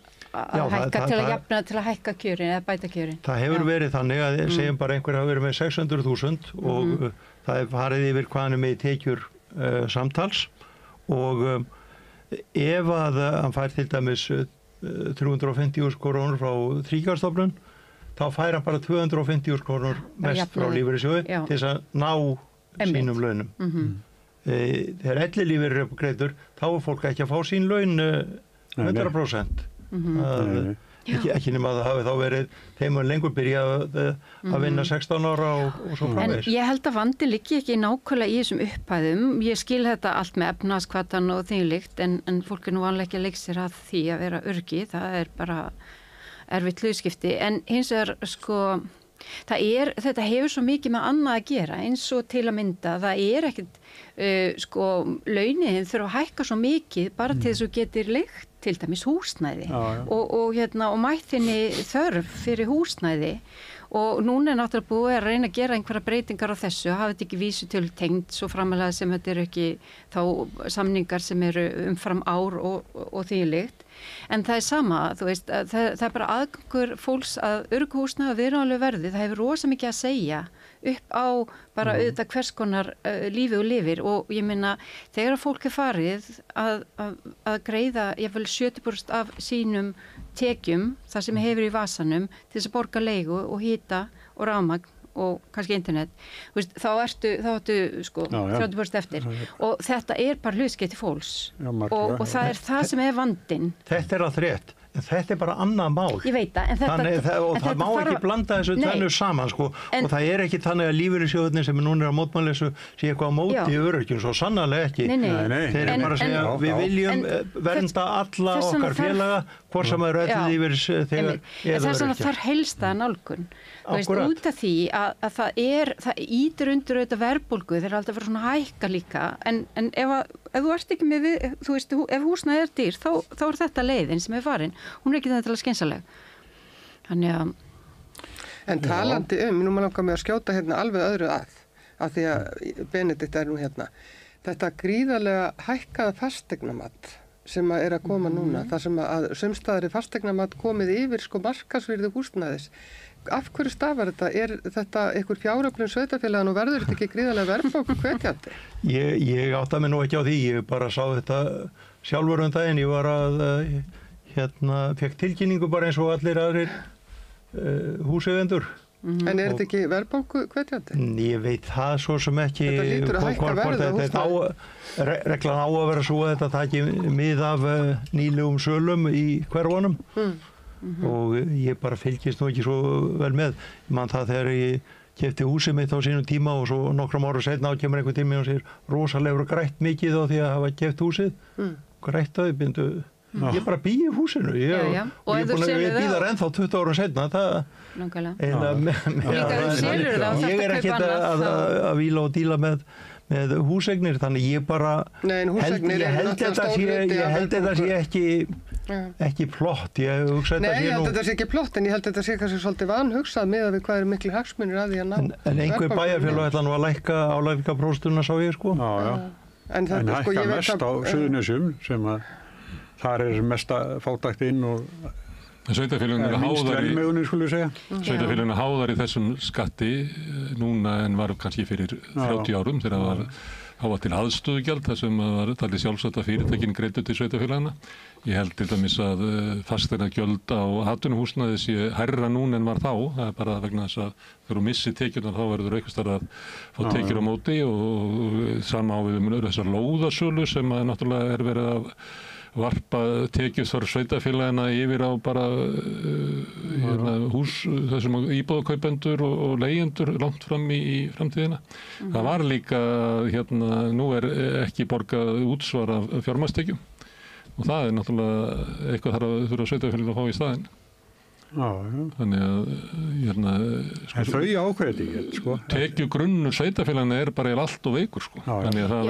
hækka til að jafna, til að hækka kjörin eða bæta kjörin. Það hefur verið þannig að segjum bara einhver hafa verið með 600.000 og það farið yfir hvað hann með tekjur samtals og ef að hann fær til dæmis 350.000 krónur frá Tryggingastofnun þá fær hann bara 250.000 krónur mest frá lífeyrissjóði til þess að ná sínum launum. Þegar ellilífeyrir er greiddur þá fólk ekki að fá sín laun 100%. Ekki nema að það hafi þá verið þeim lengur byrjað að vinna 16 ára og svo framvegis. En ég held að vandi liggi ekki nákvæmlega í þessum upphæðum. Ég skil þetta allt með efnahagshvatan og þvíumlíkt en fólk nú vanlega ekki að leika sér að því að vera örgi. Það bara erfitt hlutskipti. En hins vegar þetta hefur svo mikið með annað að gera eins og til að mynda. Það ekkert, launin þurfa að hækka svo mikið bara til þess að getur leigt til dæmis húsnæði og mættinni þörf fyrir húsnæði og núna náttúrulega búið að reyna að gera einhverja breytingar á þessu, hafa þetta ekki vísitölu tengd svo framalega sem þetta ekki þá samningar sem eru umfram ár og þvíumlíkt. En það sama, þú veist, það bara aðgangur fólks að örugghúsnæði og viðráðanlegu verði, það hefur rosa mikið að segja upp á bara auðvitað hvers konar lífi og lifir og ég meina þegar fólk farið að greiða jafnvel 70% af sínum tekjum, það sem hefur í vasanum til þess að borga leigu og hita og rafmagn og kannski internet, veist, þá áttu 30% eftir og þetta bara hlutskipti fólks og það það sem vandinn. Þetta allt rétt. En þetta bara annað mál. Ég veit það. Það má ekki blanda þessu tvennu saman og það ekki þannig að lífeyrissjóðirnir sem núna á mótmælissu sé eitthvað á móti öryrkjum, svo sannarlega ekki. Nei. Þeir bara að segja við viljum vernda alla okkar félaga hvort sem eru ellilífeyris þegar eða þess að það heilstæða nálgun. Út af því að það ítir undir auðvitað verðbólgu þeir alltaf vera svona hækka líka en ef þú ert ekki með þú veist, ef húsnæði dýr þá þetta leiðin sem farin. Hún ekki þetta til að skynsaleg. Þannig að... En talandi nú maður langar mig að skjóta hérna alveg öðru af því að Benedikt nú hérna. Þetta gríðarlega hækkaða fasteignamat sem að koma núna, þar sem að sumstaðar fasteignamat komið yfir markaðsvirði húsnæðis. Af hverju stafar þetta? Er þetta einhver fjáröflun sveitarfélagann og verður þetta ekki gríðarlega verðbólgu hvetjandi? Ég átta mig nú ekki á því, ég bara sá þetta sjálfur daginn, ég var að fekk tilkynningu bara eins og allir aðrir húseigendur En er þetta ekki verðbólgu hvetjandi? Ég veit það svo sem ekki. Þetta lítur að hækka verð á húsnæði. Reglan á að vera svo að þetta taki mið af nýlegum sölum í hverfunum og ég bara fylgist nú ekki svo vel með. Man það þegar ég keypti húsið mitt á sínum tíma og svo nokkrum ára seinna á kemur einhvern tími og segir rosalegur og grætt mikið á því að hafa keypt húsið. Grætt á því bindu. Ég bara bý í húsinu og ég býðar ennþá 20 ára seinna ég ekki að víla og díla með húseignir þannig ég bara held þetta sé ekki plott ég held þetta sé ekki plott en ég held þetta sé kannski svolítið vanhugsað með að við hvað eru miklu hagsmunir að því að ná en einhver bæjarfélag ætla nú að lækka álagningarprósentuna sá ég sko en hækka mest á Suðurnesjum sem að þar mesta fátækt inn og minnst velmegunin skulum við segja. Sveitarfélaginu háðar í þessum skatti núna en var kannski fyrir 30 árum þegar það var til aðstöðugjald þar sem var talið sjálfsagt að fyrirtækin greiddu til sveitarfélagina. Ég held til dæmis að fasteignagjöld á atvinnuhúsnæði sé hærra núna en var þá. Það bara vegna þess að þegar þú missir tekjurnar þá verður eitthvað starf að fá tekjur á móti og sama á við þessar lóðasölu sem að náttúrulega verið að varpa tekjusþörf sveitarfélagina yfir á bara hús þessum íbúðakaupendur og leigjendur langt fram í framtíðina. Það var líka nú ekki borgað útsvar af fjármagnstekjum og það náttúrulega eitthvað þurfa sveitarfélagin að fá í staðinn. Þannig að þau ákveði sko. Tekjugrunnur sveitarfélagina bara allt og veikur sko. Þannig að það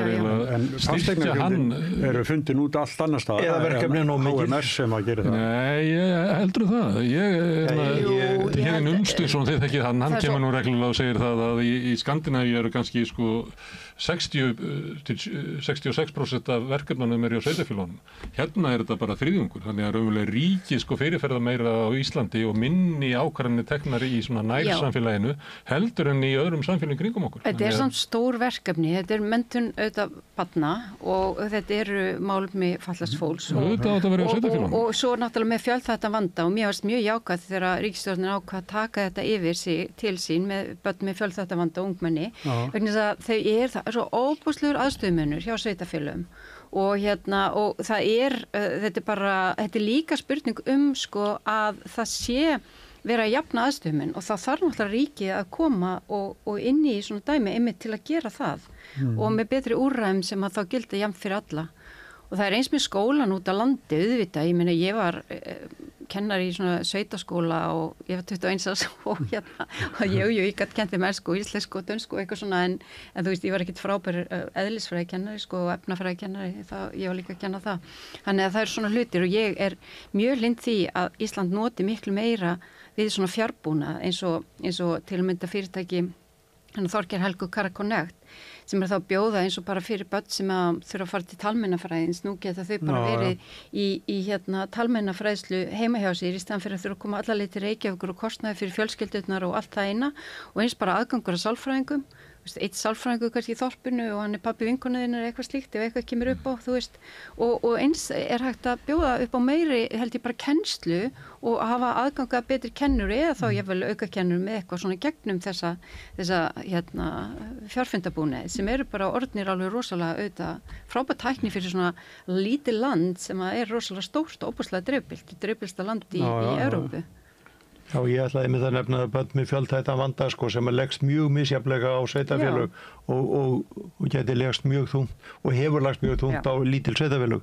en fasteignagjöldin eru fundin út allt annar stað eða verkefnin og HMS sem að gera það. Nei, ég heldur það. Hér Unstinsson þið þekkið hann kemur nú reglulega og segir það að í Skandinavíu eru kannski sko 66% af verkefnunum eru á sveitarfélögunum. Hérna þetta bara þriðjungur, þannig að raunverulega ríkið sko fyrirferða meira á Íslandi og minni ákvarðanir teknar í svona nærsamfélaginu heldur en í öðrum samfélagum kringum okkur. Þetta samt stór verkefni, þetta menntun auðvitað barna og þetta eru málefni fatlaðs fólks og svo náttúrulega með fjölþættan vanda og mér varst mjög jákvæð þegar ríkisstjórnin ákvað að taka þetta yfir til sín með börn með fjölþættan vanda og ungmenni vegna þess að þau svo óbúslegur aðstöðumunur hjá sveitarfélögum og það þetta er líka spurning sko að það sé vera að jafna aðstöðumun og það þarf náttúrulega ríkið að koma og inn í svona dæmi einmitt til að gera það og með betri úrræðum sem að þá gilda jafnt fyrir alla og það eins með skólan út á landi auðvitað, ég meina ég var kennari í svona sveitaskóla og ég var 21 árs og ég gat kennti mennsku og íslensku og dönsku og eitthvað svona en þú veist ég var ekkit frábær eðlisfræði kennari sko og efnafræði kennari ég var líka að kenna það. Þannig að það eru svona hlutir og ég mjög hlynd því að Ísland noti miklu meira við svona fjárbúnað eins og til að mynda fyrirtæki Þorgeir Helgu Connect sem þá bjóða eins og bara fyrir börn sem að þurfa að fara til talmeinafræðins nú geta þau bara verið í talmeinafræðslu heima hjá sér í staðan fyrir að þurfa að koma alla leið til Reykjavíkur og kostnaði fyrir fjölskyldurnar og allt það eina og eins bara aðgangur að sálfræðingum eitt sálfræðingur kannski í þorpinu og hann pabbi vinkonunnar eða eitthvað slíkt ef eitthvað kemur upp á þú veist og eins hægt að bjóða upp á meiri held ég bara kennslu og hafa aðganga betri kennuri eða þá jafnvel auka kennur með eitthvað svona gegnum þessa fjárfundabúnaði sem eru bara orðnir alveg rosalega auðvitað frábært tækni fyrir svona lítið land sem að rosalega stórt og óbúslega dreifbylsta land í Evrópu. Já, ég ætlaði með það nefna að börn með fjölþættan vanda sko, sem leggst mjög misjafnlega á sveitarfélög og geti leggst mjög þungt og hefur lagst mjög þungt á lítil sveitarfélög.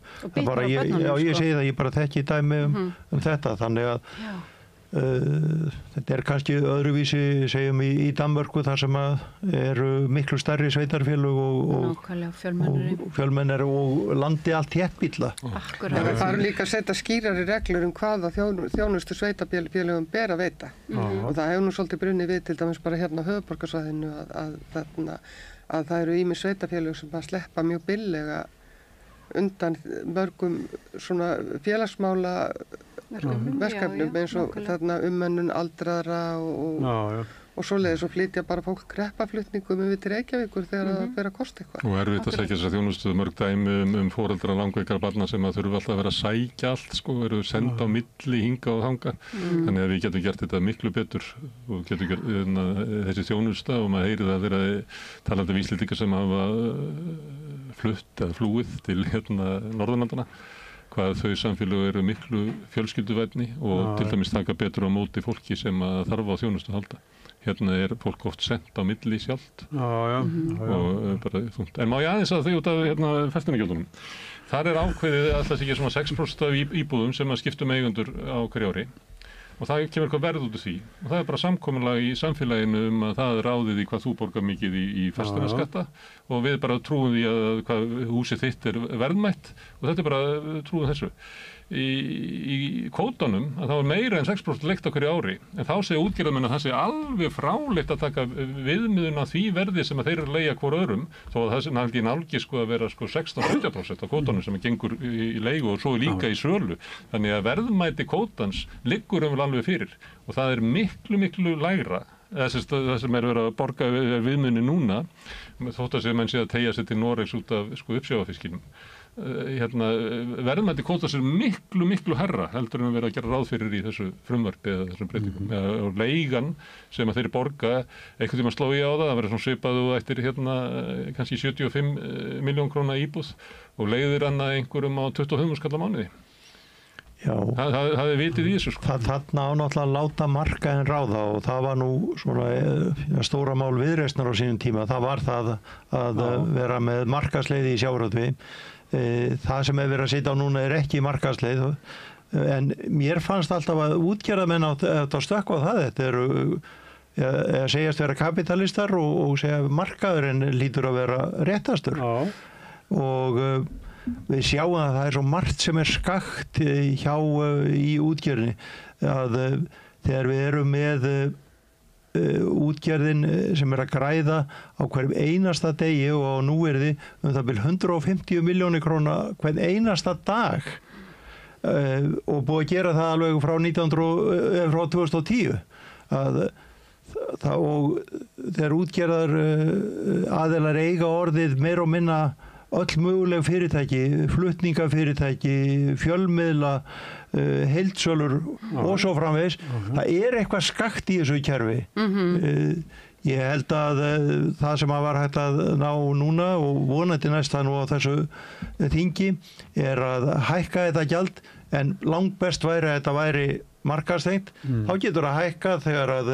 Ég segi það, ég bara þekki dæmi um þetta, þannig að þetta kannski öðruvísi segjum í Danmörku þar sem eru miklu stærri sveitarfélög og fjölmennari og landi allt þéttbýlla. Það þarf líka að setja skýrari reglur hvaða þjónustu sveitarfélögum ber að veita og það hefur nú svolítið brunnið við til dæmis bara hérna á höfuðborgarsvæðinu að það eru ýmis sveitarfélög sem að sleppa mjög billega undan mörgum svona félagsmála verkefnum eins og þarna umönnun aldraðra og svoleiðis og flytja bara fólk kreppaflutningum yfir til Reykjavíkur þegar það ber að kosta eitthvað. Og erfitt að sækja þess að þjónustu mörg dæmi foreldra langveikra barna sem að þurfa alltaf að vera að sækja allt sko, eru senda á milli hinga og þanga. Þannig að við getum gert þetta miklu betur og getum gert þessi þjónusta og maður heyrir það þeirra talandi Íslendingar sem hafa flutt eða flúið til Norðurlandana hvað þau samfélög eru miklu fjölskylduvænni og til dæmis taka betur á móti fólki sem að þarf á þjónustu að halda. Hérna fólk oft sendt á milli sjálft og bara þungt. En má ég aðeins að þau út af festeinagjöldunum. Þar ákveðið alltaf ekki svona 6% af íbúðum sem að skiptum eigendur á hverju ári og það kemur eitthvað verð út af því og það bara samkomulag í samfélaginu að það ráðið í hvað þú borgar mikið í fasteignaskatta og við bara trúum því að hvað húsið þitt verðmætt og þetta bara trúum þessu. Í kvótanum að það var meira en 6% leikt á hverju ári en þá segja útgerðarmenn að það sé alveg fráleitt að taka viðmiðun á því verði sem að þeir eru að leigja hvor öðrum þó að það er ekki nálgi sko að vera sko 16-17% á kvótanum sem gengur í leigu og svo líka í sölu þannig að verðmæti kvótans liggur alveg fyrir og það er miklu lægra það sem verið að borga viðmiðunni núna þótt að menn sé að teygja sér til Noregs út af sko uppsjávarfiskinum verðmæti kvótans er miklu herra heldur en að vera að gera ráð fyrir í þessu frumvarpi eða þessum breytingum og leigan sem að þeir borga einhvern tímann sló ég á það verður svona svipað og eftir kannski 75 milljón króna íbúð og leiðir hann að einhverjum á 25 skall á mánuði. Já. Það er vitið í þessu sko. Þarna á náttúrulega að láta markaðinn ráða og það var nú svona stóra mál Viðreisnar á sínum tíma. Það var það að vera með markaðsleiði í sjávarútvegi. Það sem hefur verið að sitja á núna er ekki markaðsleið en mér fannst alltaf að útgerðarmenn átt að stökkva það. Þetta eru að segjast vera kapitalistar og segja að markaðurinn lítur að vera réttastur. Og við sjáum að það er svo margt sem er skakt í útgerðinni að þegar við erum með útgerðin sem er að græða á hverjum einasta degi og á núvirði það byrja 150 milljónir króna hvern einasta dag og búið að gera það alveg frá 2010 og þegar útgerðar aðilar eiga orðið meira og minna öll möguleg fyrirtæki, flutningafyrirtæki, fjölmiðla, heildsölur og svo framvegis. Það er eitthvað skakt í þessu kerfi. Ég held að það sem var hægt að ná núna og vonandi næsta nú á þessu þingi er að hækka þetta gjald en langbest væri að þetta væri markaðstengt. Þá getur að hækka þegar að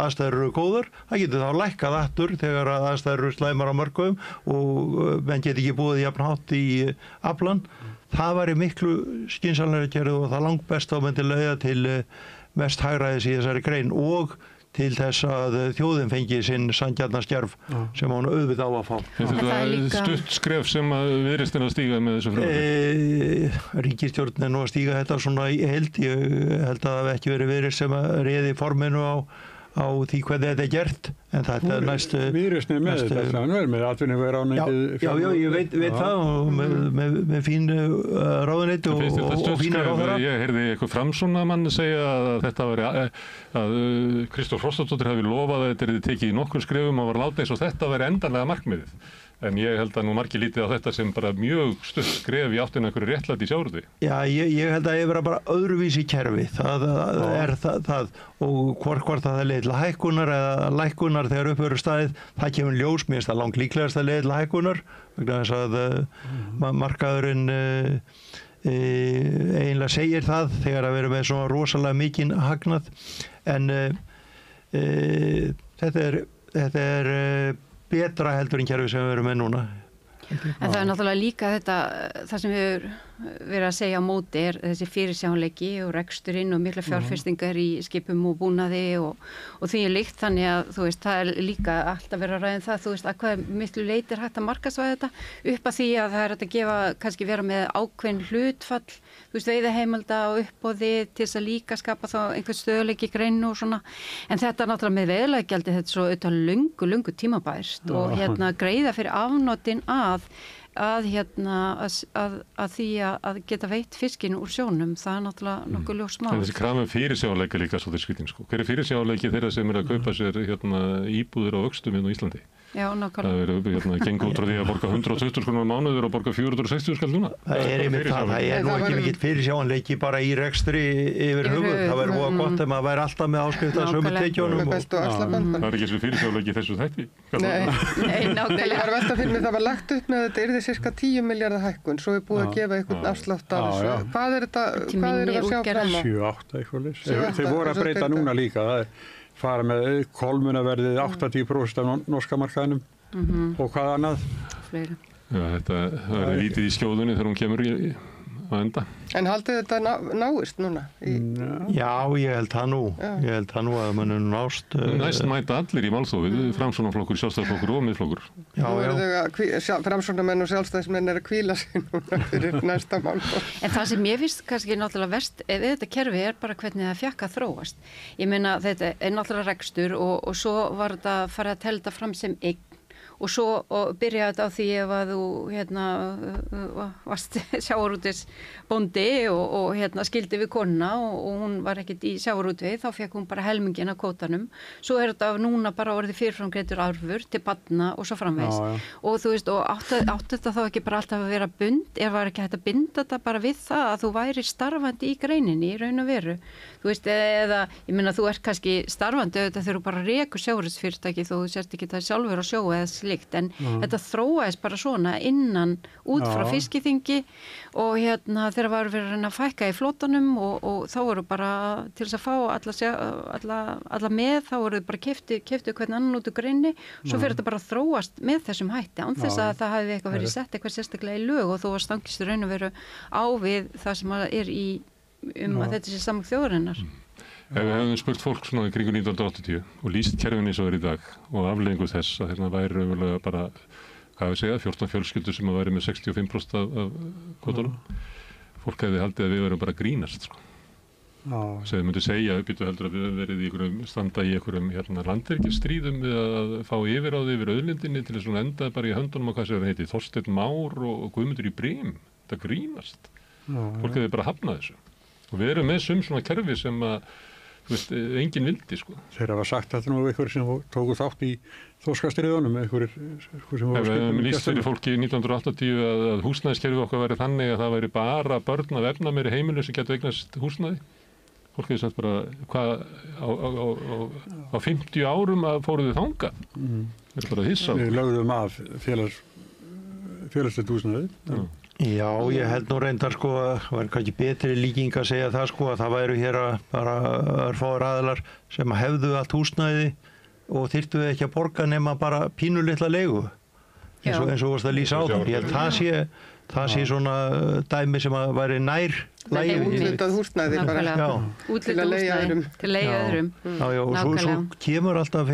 aðstæður eru góðar. Það getur þá lækkað aftur þegar að aðstæður eru slæmar á mörkuðum og menn get ekki búið jafn hátt í aflan. Það væri miklu skynsamlega kerfið og það langbest þá myndi leiða til mest hagræðis í þessari grein og til þess að þjóðin fengi sinn sanngjarna skerf sem hún auðvitað á að fá. Þetta er stutt skref sem að Viðreistin að stíga með þessu frumvarpi? Ríkisstjórnin nú að stíga þetta svona í heild. Ég held að það hafi ekki verið Viðreistin sem að réði forminu á því hvernig þetta er gert en þetta er næstu Viðreistin með þetta þannig verður með atvinnuvegaráðuneytið Já, ég veit það og með fín ráðuneyti og fína ráðherra. Ég heyrði eitthvað framsóknarmann segja að þetta væri að Kristóf Frostadóttir hafi lofað að þetta yrði tekið í nokkur skrefum og var látið eins og þetta væri endanlega markmiðið. En ég held að nú margir lítið á þetta sem bara mjög stutt skref í áttina einhverju réttlæti í sjávarútvegi. Já, ég held að ég vera bara öðruvísi kerfi. Það er það og hvort það er leið til hækkunar eða lækkunar þegar upp eru staðið, það kemur ljós, mér finnst það langt líklegast að leið til hækkunar vegna þess að markaðurinn eiginlega segir það þegar að vera með svona rosalega mikinn hagnað en þetta er betra heldur en kerfi sem við erum með núna. En það er náttúrulega líka það sem við verið að segja á móti er þessi fyrirsjáanleiki og reksturinn og mikla fjárfestingar í skipum og búnaði og því er líkt þannig að þú veist, það er líka alltaf verið að ræða það, þú veist, að hvað miklu leyti er hægt að markaðsvæða þetta upp að því að það er hægt að gefa, kannski vera með ákveðin hlutfall, þú veist, veiðiheimilda og uppboði til þess að líka skapa þá einhvern stöðuleiki í greinu og svona, en þetta er náttúrulega með veiðilagjaldi, þetta er svo auðvitað löngu tímabært og greiða fyrir afnotin að því að geta veitt fiskinn úr sjónum, það náttúrulega nokkuð ljós mál. En þessi krafa fyrirsjáanleika líka svolítið skrítin, sko. Hver fyrirsjáanleiki þeirra sem að kaupa sér íbúðir á vöxtum á Íslandi? Já, nákvæmlega. Það gengur út frá því að borga 120 krónur á mánuður og borga 460 skall núna. Það einmitt það nú ekki mikill fyrirsjáanleiki bara í rekstri yfir höfuð. Það væri voða gott ef maður væri alltaf með áskrift að sömu tekjunum. Það ekki þessu fyrirsjáanleiki þessu þætti. Nei, nákvæmlega. Ég var að velta fyrir mig, það var lagt upp með þetta yrði sirka 10 milljarða hækkun, svo er búið að gefa einhvern afslátt af þessu. Hvað er að sjá fram á? 7-8 eitthvað. Þeir voru að breyta núna líka. Fara með kolmunaverðið 80% af norska markaðinum og hvað annað. Fleiri. Já, þetta verður lítið í skjóðunni þegar hún kemur að enda. En haldið þetta náist núna? Já, ég held það nú. Ég held það nú að mönnum nást. Næst mæta allir í málþófið, Framsóknarflokkur, Sjálfstæðisflokkur og Miðflokkur. Framsóknarmenn og sjálfstæðismenn að hvíla sig núna fyrir næsta málþóf. En það sem ég finnst kannski náttúrulega verst við þetta kerfi bara hvernig það fékk að þróast. Ég meina þetta náttúrulega rekstur og svo var þetta farið að telja þetta fram sem eign. Og svo byrjaði þetta á því ef að þú varst sjávarútvegsbóndi og skildi við konuna og hún var ekkert í sjávarútvegi, þá fekk hún bara helminginn af kvótanum. Svo þetta núna bara orðið fyrirframgreiddur arfur til barna og svo framvegis. Og þú veist, og átti þetta þá ekki bara alltaf að vera var ekki hægt að binda þetta bara við það að þú væri starfandi í greininni í raun og veru. Þú veist, eða, ég meina, þú ert kannski starfandi auðvitað þegar þú bara rekur sjávarútvegsfyrirtæki þó þú sért ekki það sjálfur að sjóa eða slikt, en þetta þróaðist bara svona innan út frá fiskiþingi og þegar var verið að reyna að fækka í flótanum og þá voru bara til þess að fá alla með, þá voru bara keyptu hvern annan út úr greinni, svo fyrir þetta bara að þróast með þessum hætti, án þess að það hafi eitthvað verið sett eitthvað sérstaklega í lög og þú var stangist raun og veru á við það sem er að þetta sé samlag þjóðarinnar. Ef við hefum spurt fólk svona í kringu 1980 og lýst kerfinni svo er í dag og afleiðingu þess að hérna væri raunverulega bara, hvað við segja, 14 fjölskyldur sem að væri með 65% af kvótunum. Fólk hefði haldið að við verum bara að grínast, sko. Sem þið myndi segja, býtu heldur að við hefum verið í standa í einhverjum landhelgisstríðum við að fá yfirráð yfir auðlindinni til þess að enda bara í höndunum á hvað sem heiti Þorsteinn Már og Guðmundur í Brím. Þetta grínast. Fólk hefði bara hafnað þessu. Og við erum með svona kerfi sem að, þú veist, enginn vildi, sko. Þeir hafa sagt þetta nú einhverjir sem tóku þátt í þorskastríðunum, einhverjir sem voru skipum. Lýst fyrir fólki 1980 að húsnæðiskerfi okkar væri þannig að það væri bara börn af efnameiri heimilu sem getur eignast húsnæði. Fólk hefði sagt bara, hvað, á 50 árum að fóruðu þangað. Þeir eru bara að hissa. Við lögðum af félagslegt húsnæði. Já, ég held nú reyndar sko að var kannski betri líking að segja það sko að það væru hér bara örfáir aðilar sem hefðu allt húsnæði og þyrftu ekki að borga nema bara pínulitla leigu eins og varst að lýsa á því. Ég held það sé svona dæmi sem að væri nær lægi. Útlitað húsnæði bara til að leigja öðrum. Já, og svo kemur alltaf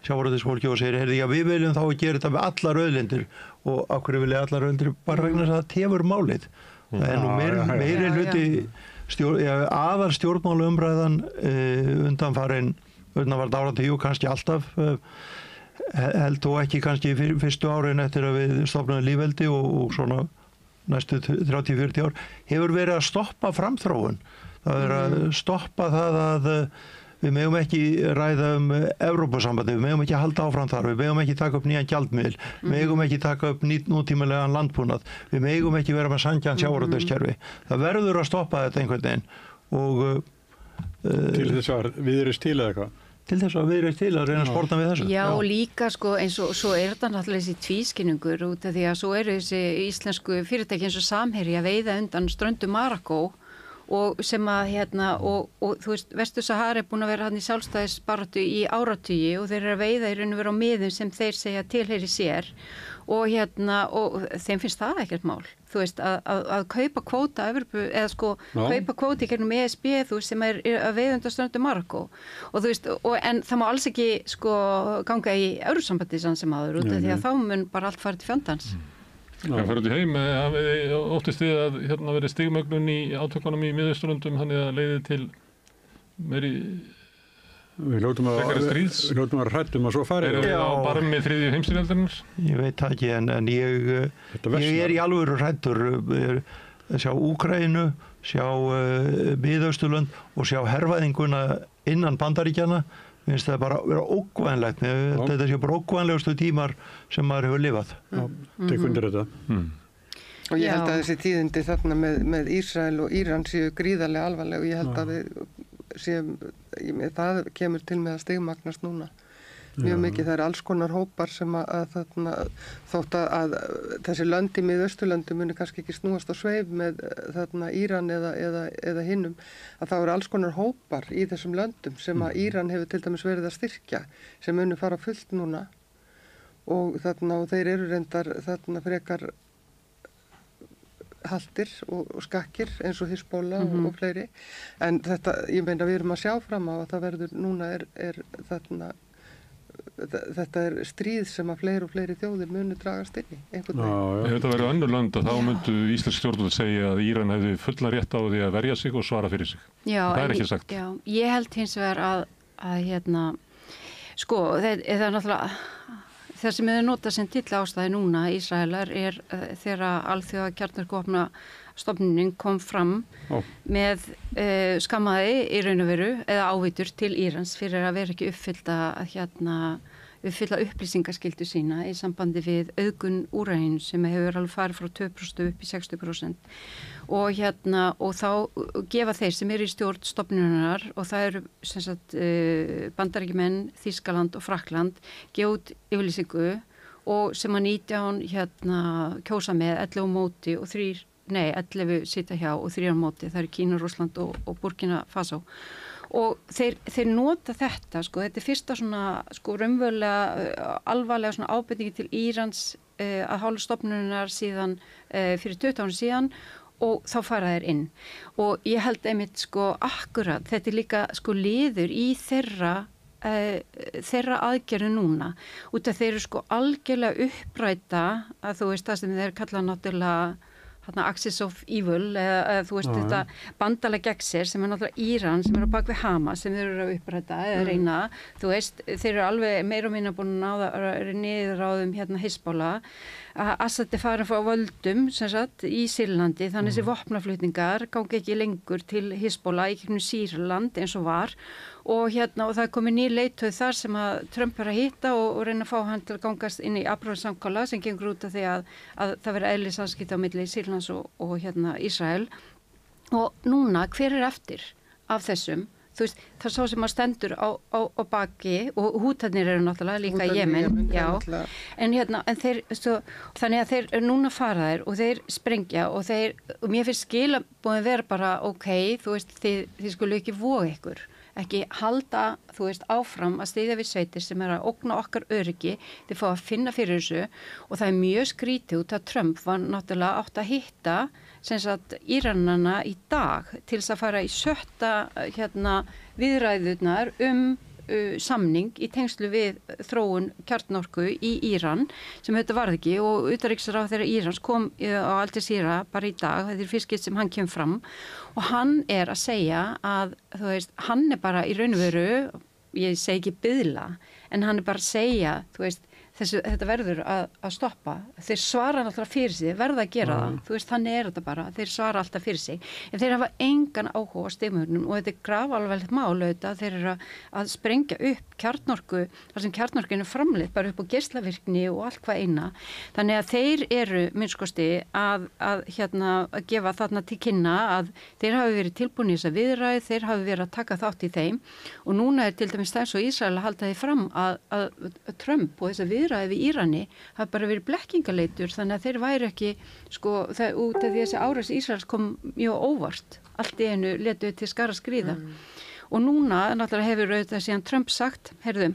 sjávarútvegsfólki og segir, heyrðu, já, við viljum þá að gera þetta með allar auðlindir og af hverju vilja allar auðlindir bara vegna þess að það tefur málið. Það er nú meiri hluti aðal stjórnmálaumræðan undanfarinn áratugi og kannski alltaf held þó ekki kannski fyrstu árin eftir að við stofnaðum lýðveldi og svona næstu 30-40 ár hefur verið að stoppa framþróun. Það er að stoppa það að við megum ekki ræða Evrópusambandið, við megum ekki halda áfram þar, við megum ekki taka upp nýjan gjaldmiðil, við megum ekki taka upp nútímalegan landbúnað, við megum ekki vera með sanngjarnt sjávarútvegskerfi. Það verður að stoppa þetta einhvern veginn og til þess að viðrist til eða eitthvað. Til þess að við erum til að reyna að sporta við þessu. Já, og líka sko eins og svo er þetta náttúrulega þessi tvískinningur út af því að svo eru þessi íslensku fyrirtæki eins og Samherji að veiða undan ströndu Marokkó og sem að og þú veist, Vestur-Sahara er búin að vera hann í sjálfstæðisbaráttu í áratugi og þeir eru að veiða í raun og vera á miðum sem þeir segja tilheyri sér og og þeim finnst það ekkert mál. Þú veist, að kaupa kvóta eða sko kaupa kvóti gegnum ESB, þú veist, sem er að veiða undan ströndu Marokkó og þú veist, en það má alls ekki sko ganga í Evrópusambandið sem áður út af því að þá mun bara allt fara til fjandans. En fyrir út í heim, óttist þið að verið stigmögnun í átökunum í Miðausturlöndum, þannig að leiði til meiri Við hljótum að hrættum að svo fari. Erum við á barmi þriðju heimsstyrjaldarinnar? Ég veit það ekki, en ég í alvöru hrættur að sjá Úkraínu, sjá Miðausturlönd og sjá hervæðinguna innan Bandaríkjanna. Mér finnst það bara vera ókvæðanlegt. Þetta sé bara ókvæðanlegustu tímar sem maður hefur lifað. Já, tek undir þetta. Og ég held að þessi tíðindi þarna með Ísrael og Íran séu gríðarlega alvarleg og ég held að það kemur til með að stigmagnast núna mjög mikið. Það alls konar hópar sem að þarna, þótt að þessi lönd í Miðausturlöndum muni kannski ekki snúast á sveif með þarna Íran eða hinnum, að það alls konar hópar í þessum löndum sem að Íran hefur til dæmis verið að styrkja sem muni fara fullt núna og þeir eru reyndar þarna frekar haltir og skakkir eins og Hizbollah og fleiri, en ég meina við erum að sjá fram á að það verður núna þetta stríð sem að fleiri og fleiri þjóðir muni dragast inn í einhvern veginn. Ef þetta verður önnur lönd þá myndu íslensk stjórnvöld segja að Íran hefði fulla rétt á því að verja sig og svara fyrir sig. Já, það ekki sagt. Já, ég held hins vegar að sko, það er náttúrulega það sem við notað sem tillaástæði núna Ísraelar þegar alþjóða kjarnorkuvopnastofnunin kom fram með skammaði í raun og veru eða ávítur til Írans fyrir að vera ekki uppfylla upplýsingaskyldu sína í sambandi við auðgun úrræðin sem hefur alveg farið frá 2% upp í 60%. Og þá gefa þeir sem eru í stjórn stofnunarinnar og það eru sem sagt Bandaríkjamenn, Þýskaland og Frakkland gefa út yfirlýsingu og sem að 19 kjósa með 11 móti og 11 sitja hjá og 3 móti. Það eru Kína, Rússland og Burkina Faso. Og þeir nota þetta, sko, þetta fyrsta svona, sko, raunverulega alvarlega svona ábendingi til Írans að hálfu stofnunarinnar síðan fyrir 20 árum síðan og þá fara þeir inn. Og ég held einmitt, sko, akkurat, þetta líka, sko, liður í þeirra aðgerðu núna. Út af þeir eru, sko, algjörlega uppræta að þú veist það sem þeir kalla náttúrulega Axis of Evil eða þú veist þetta bandalega gegn sér sem náttúrulega Íran sem á bak við Hamas sem þeir eru að uppræta eða reyna, þú veist, þeir eru alveg meira og minna búin að niður á þeim Hizbollah. Assad farin frá völdum sem sagt í Sýrlandi, þannig þessi vopnaflutningar gangi ekki lengur til Hizbollah í gegnum Sýrland eins og var og og það komið nýr leiðtogi þar sem að Trump að hitta og reyna að fá hann til að gangast inn í Abraham-samkomulag sem gengur út af því að það verið eðlis samskipti á milli Sýrlands og Ísrael. Og núna, hver eftir af þessum? Þú veist, það er svo sem að stendur á baki og hútarnir eru náttúrulega líka í Jemen, já, en þeir, þannig að þeir núna fara þeir og þeir sprengja og mér finnst skilabóðin vera bara, þú veist, þið skulu ekki voga ykkur, ekki halda, þú veist, áfram að styðja við sveitir sem að ógna okkar öryggi, þið fá að finna fyrir þessu og það mjög skrítið út að Trump var náttúrulega átt að hitta sem sagt Íranana í dag til þess að fara í 7. viðræðurnar samning í tengslu við þróun kjarnorku í Íran sem þetta varð ekki og utanríkisráðherra Írans kom á Al Jazeera bara í dag, þetta fyrst sem hann kemur fram og hann að segja að þú veist, hann bara í raun og veru, ég segi ekki biðla, en hann bara að segja, þú veist, þetta verður að stoppa. Þeir svara alltaf fyrir sig, verða að gera það. Þú veist, þannig þetta bara. Þeir svara alltaf fyrir sig. En þeir hafa engan áhuga á stigmögnum og þetta grafalvarlegt mál auðvitað. Þeir eru að sprengja upp kjarnorku, þar sem kjarnorkinu framleitt bara upp á geislavirkni og allt hvað eina. Þannig að þeir eru, minnskosti, að gefa þarna til kynna að þeir hafi verið tilbúin í þessa viðræð, þeir hafi verið að taka þátt í þeim og núna til dæmis þess og Ísrael að halda því fram að Trump og þessa viðræði við Írani hafa bara verið blekkingaleitur þannig að þeir væri ekki út af því þessi árás Ísraels kom mjög óvart allt í einu letu til skara skríða og núna náttúrulega hefur auðvitað síðan Trump sagt, heyrðu,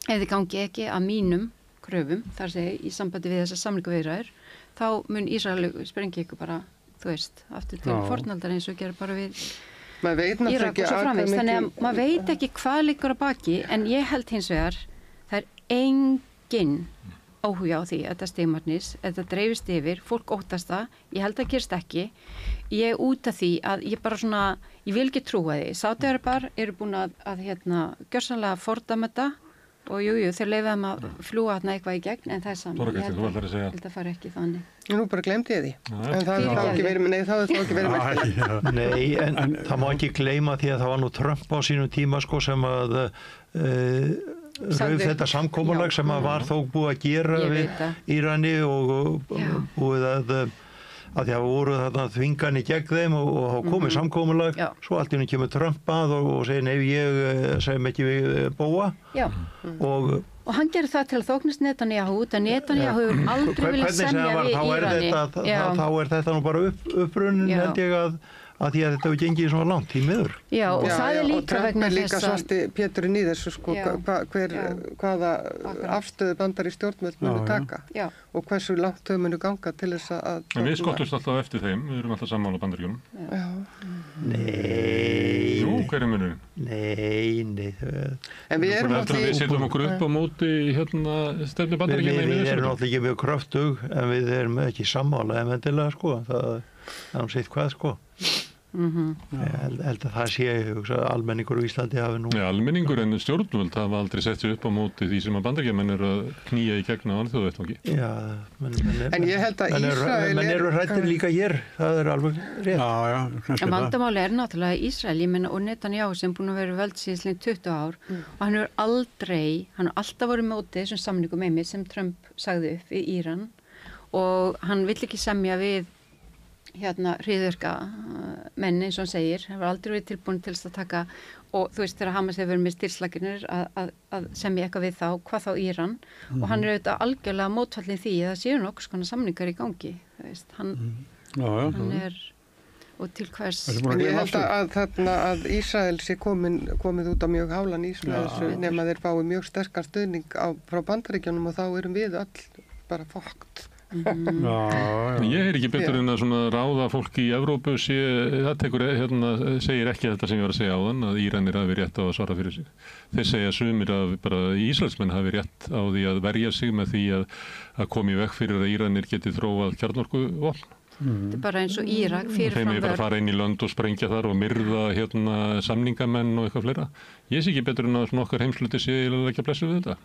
ef þið gangi ekki að mínum kröfum, þar segi í sambandi við þessar samningaviðræður, þá mun Ísrael sprengja ykkur bara, þú veist, aftur til fornaldar eins og gera bara við Írak og svo framvegis, þannig að maður veit ekki hvað liggur að baki, en ég held hins vegar það engin áhuga á því að þetta stigmagnist, þetta dreifist yfir, fólk óttast það, ég held að gerst ekki ég út af því að ég bara svona, ég vil ekki trúa því. Sádi-Arabar eru búin að gjörsamlega fordæma þetta og jú, þeir leifaðum að fljúga þarna eitthvað í gegn en það saman. Ég held að fara ekki þannig. Nú bara glemdi ég því. En það hefði þá ekki verið merkilegt. Nei, en það má ekki gleyma því að það var nú Trump á sínum tíma sko sem að rauf þetta samkomulag sem að var þó búið að gera við Írani og búið að því að voru þarna þvingan í gegn þeim og þá komið samkomulag, svo allt í henni kemur Trump að og segir nei, ég segjum ekki við bóa. Og hann gerir það til að þóknast Netanyahu út að Netanyahu hefur aldrei viljað semja við Írani. Þá er þetta nú bara upprunin held ég að því að þetta hefur gengið svona langt í miður. Já, og það er líka vegna þess að... líka svarti Péturinn í þessu, sko, hvaða afstöðu bandar í stjórnvöld munu taka og hversu langt þau munu ganga til þess að... En við skottumst alltaf eftir þeim, við erum alltaf sammála Bandaríkjunum. Nei. Jú, hver er munurinn? Nei. En við erum alltaf... Við setjum okkur upp á móti stefnu Bandaríkjunum. Við erum alltaf ekki mjög kröftug, en við erum ekki sammála eventulega, sko. Það er sitt hvað, sko. Ég held að það sé almenningur í Íslandi hafi nú almenningur en stjórnvöld hafa aldrei sett sig upp á móti því sem að Bandaríkjamenn eru að knýja í gegn á alþjóðavettvangi. En ég held að Ísrael menn eru hræddir líka hér, það er alveg rétt. En vandamáli er náttúrulega Ísrael, ég meina og Netanyahu sem búin að vera völd síðan 20 ár og hann hefur alltaf verið móti þessum samningum einmitt sem Trump sagði upp í Íran og hann vill ekki semja við hryðjuverka menn eins og hann segir, hann var aldrei verið tilbúin til að taka og þú veist þegar Hamas hefur verið með styrslaginir að semja eitthvað við þá, hvað þá Íran og hann er auðvitað algjörlega mótfallin því að það séu nokkuð svona samningar í gangi, þú veist, hann er og til hvers. En ég held að Ísrael sé komið út á mjög hálan Ísrael nema þeir fái mjög sterkan stuðning frá Bandaríkjunum og þá erum við öll bara fókt. Ég er ekki betur en að svona ráða fólk í Evrópu það segir ekki þetta sem ég var að segja áðan að Íranir hafi rétt á að svara fyrir sig. Þeir segja sumir að bara Ísraelsmenn hafi rétt á því að verja sig með því að koma í veg fyrir að Íranir geti þróað kjarnorkuvopn. Þetta er bara eins og Írak fyrirfram þeim er bara að fara inn í lönd og sprengja þar og myrða samningamenn og eitthvað fleira. Ég sé ekki betur en að okkar heimsluti sé ekki að blessu við þetta.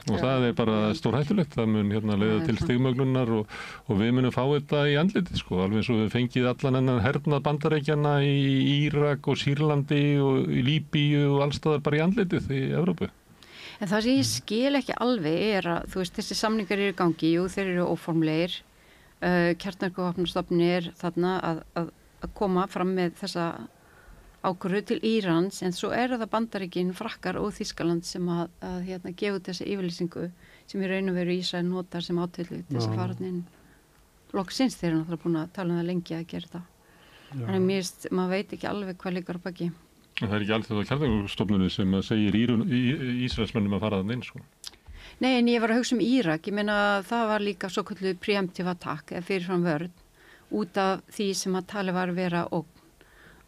Og það er bara stórhættulegt, það mun leiða til stigmöglunar og við munum fá þetta í andliti sko, alveg eins og við fengið allan enn hernað Bandaríkjanna í Írak og Sýrlandi og í Líbíu og allstaðar bara í andlitið í Evrópu. En það sem ég skil ekki alveg er að þú veist þessi samningar eru í gangi, jú þeir eru óformlegir, kjarnorkuvopnastofnun þarna að koma fram með þessa ákvörðu til Írans en svo það Bandaríkin, Frakkar og Þýskaland sem að gefa út þessa yfirlýsingu sem í raun og veru Ísrael notar sem átölu til þess að fara inn loksins þeir eru náttúrulega búin að tala það lengi að gera þetta. Þannig maður veit ekki alveg hvað liggur á baki. Það er ekki alltaf kjarnorkustofnunin sem segir Ísraelsmönnum að fara þannig inn sko. Nei, en ég var að hugsa Írak, ég meina það var líka svo kalluð preemptive attack eða fyrirfram vörn út af því sem að tali var að vera og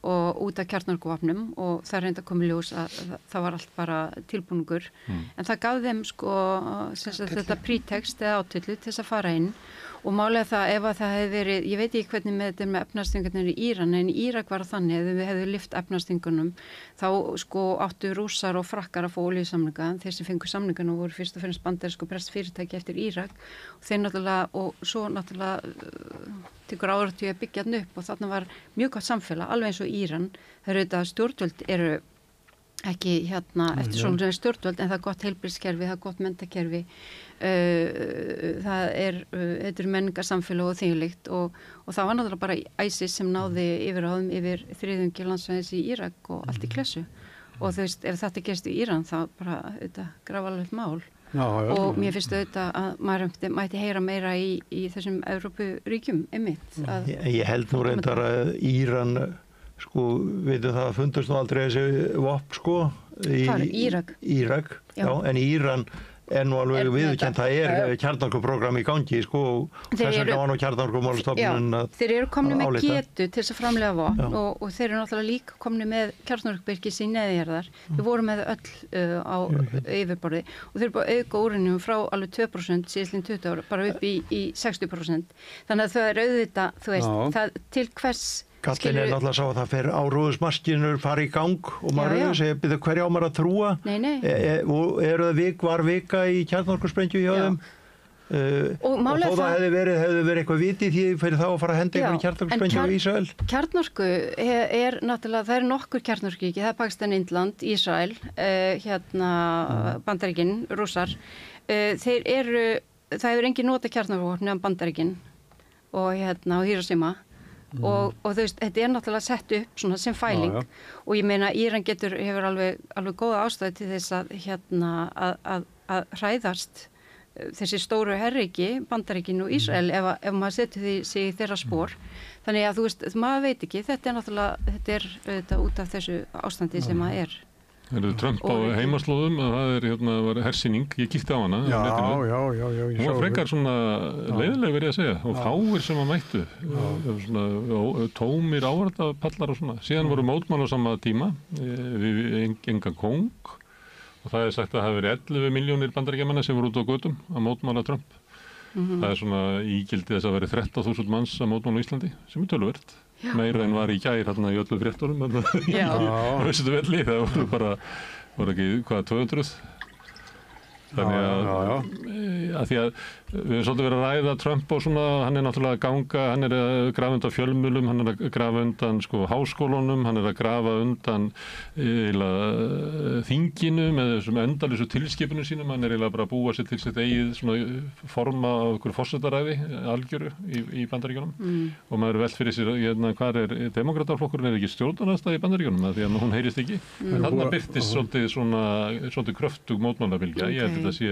út af kjarnorkuvopnum og það reynda komið ljós að það var allt bara tilbúningur en það gaf þeim sko þetta pretext eða átölu til þess að fara inn og málega það ef að það hefði verið, ég veit ekki hvernig með þetta með efnastingarnir í Íran en í Írak var þannig að við hefðu lyft efnastingunum þá sko áttu Rússar og Frakkar að fá olíusamninga þeir sem fengu samningana voru fyrst og fremst bandarísku prestfyrirtæki eftir Írak og þeir náttúrulega og svo náttúrulega tekur áratugi að byggja hann upp og þarna var mjög gott samfélag, alveg eins og Íran. Það eru auðvitað stjórnvöld eru ekki eftir svona stjórnvöld en það er gott heilbrigðiskerfi, það er gott menntakerfi, þetta er menningarsamfélag og þýðilegt og það var náttúrulega bara ISIS sem náði yfirráðum yfir þriðjungi landsvæðis í Írak og allt í klessu og þú veist, ef þetta gerst í Íran þá bara auðvitað grafalegt mál. Og mér finnst auðvitað að maður mætti heyra meira í þessum Evrópuríkjum einmitt. Ég held nú reyndar að Íran sko, veitum það fundust nú aldrei þessi vopn sko Írak. Já, en Íran er nú alveg viðurkennt, það kjarnorkuprogram í gangi, sko, og þess vegna var nú kjarnorkumálastofnun að þeir eru komni með getu til þess að framleiða vopn og þeir eru náttúrulega líka komni með kjarnorkubyrki sín neðjarðar. Þeir voru með öll á yfirborði og þeir eru bara auka úrunum frá alveg 2% síðastliðin 20 ára, bara upp í 60%. Þannig að þau eru auðvitað, þú veist, það til hvers Gallin er náttúrulega sá að það fer áróðusmaskinur fara í gang og maður segir, byrðu hverja á maður að trúa? Nei. Var vika í kjarnorkusprengju hjá þeim? Og þó það hefði verið eitthvað viti því fyrir þá að fara að henda einhverjum kjarnorkusprengju í Ísrael? Kjarnorku er náttúrulega, það eru nokkur kjarnorkuríki, það er Pakistan, Indland, Ísrael, Bandaríkin, Rússar. Það hefur engin nota kjarnorkuvopn nema Bandaríkin og Hiroshima. Og þú veist, þetta er náttúrulega sett upp svona sem fæling og ég meina Íran hefur alveg góða ástæðu til þess að hræðast þessi stóru herriki, Bandaríkin og Ísrael ef maður setur sig í þeirra spor. Þannig að þú veist, maður veit ekki, þetta er auðvitað út af þessu ástandi sem maður er. Það eru Trump á heimaslóðum að það var hersýning, ég kíkti á hana. Já. Hún var frekar svona leiðileg verið að segja og fáir sem að mættu. Svona tómir áhverðapallar og svona. Síðan voru mótmæli á sama tíma við enga kóng og það er sagt að það hafi verið 11 milljónir bandaríkjamanna sem voru út á götum að mótmæla Trump. Það er svona ígildi þess að verið 13.000 manns að mótmæla á Íslandi sem töluvert. Meira en var í gær hérna í öllu fréttunum á Vesturvelli, það voru ekki hvað 200. Þannig að því að við höfum svolítið verið að ræða Trump og svona, hann er náttúrulega að ganga, hann er að grafa undan fjölmiðlum, hann er að grafa undan háskólunum, hann er að grafa undan þinginu með þessum endalausu tilskipunum sínum, hann er eiginlega bara að búa sér til sitt eigið svona forma af einhverju forsetaræði, algjöru í Bandaríkjunum og maður velt fyrir sér, hvað er demókrataflokkurinn er ekki stjórnarandstaða í Bandaríkjunum því að hún heyrist ekki, en þarna birtist svolítið kröftug mótmælabylgja, ég held að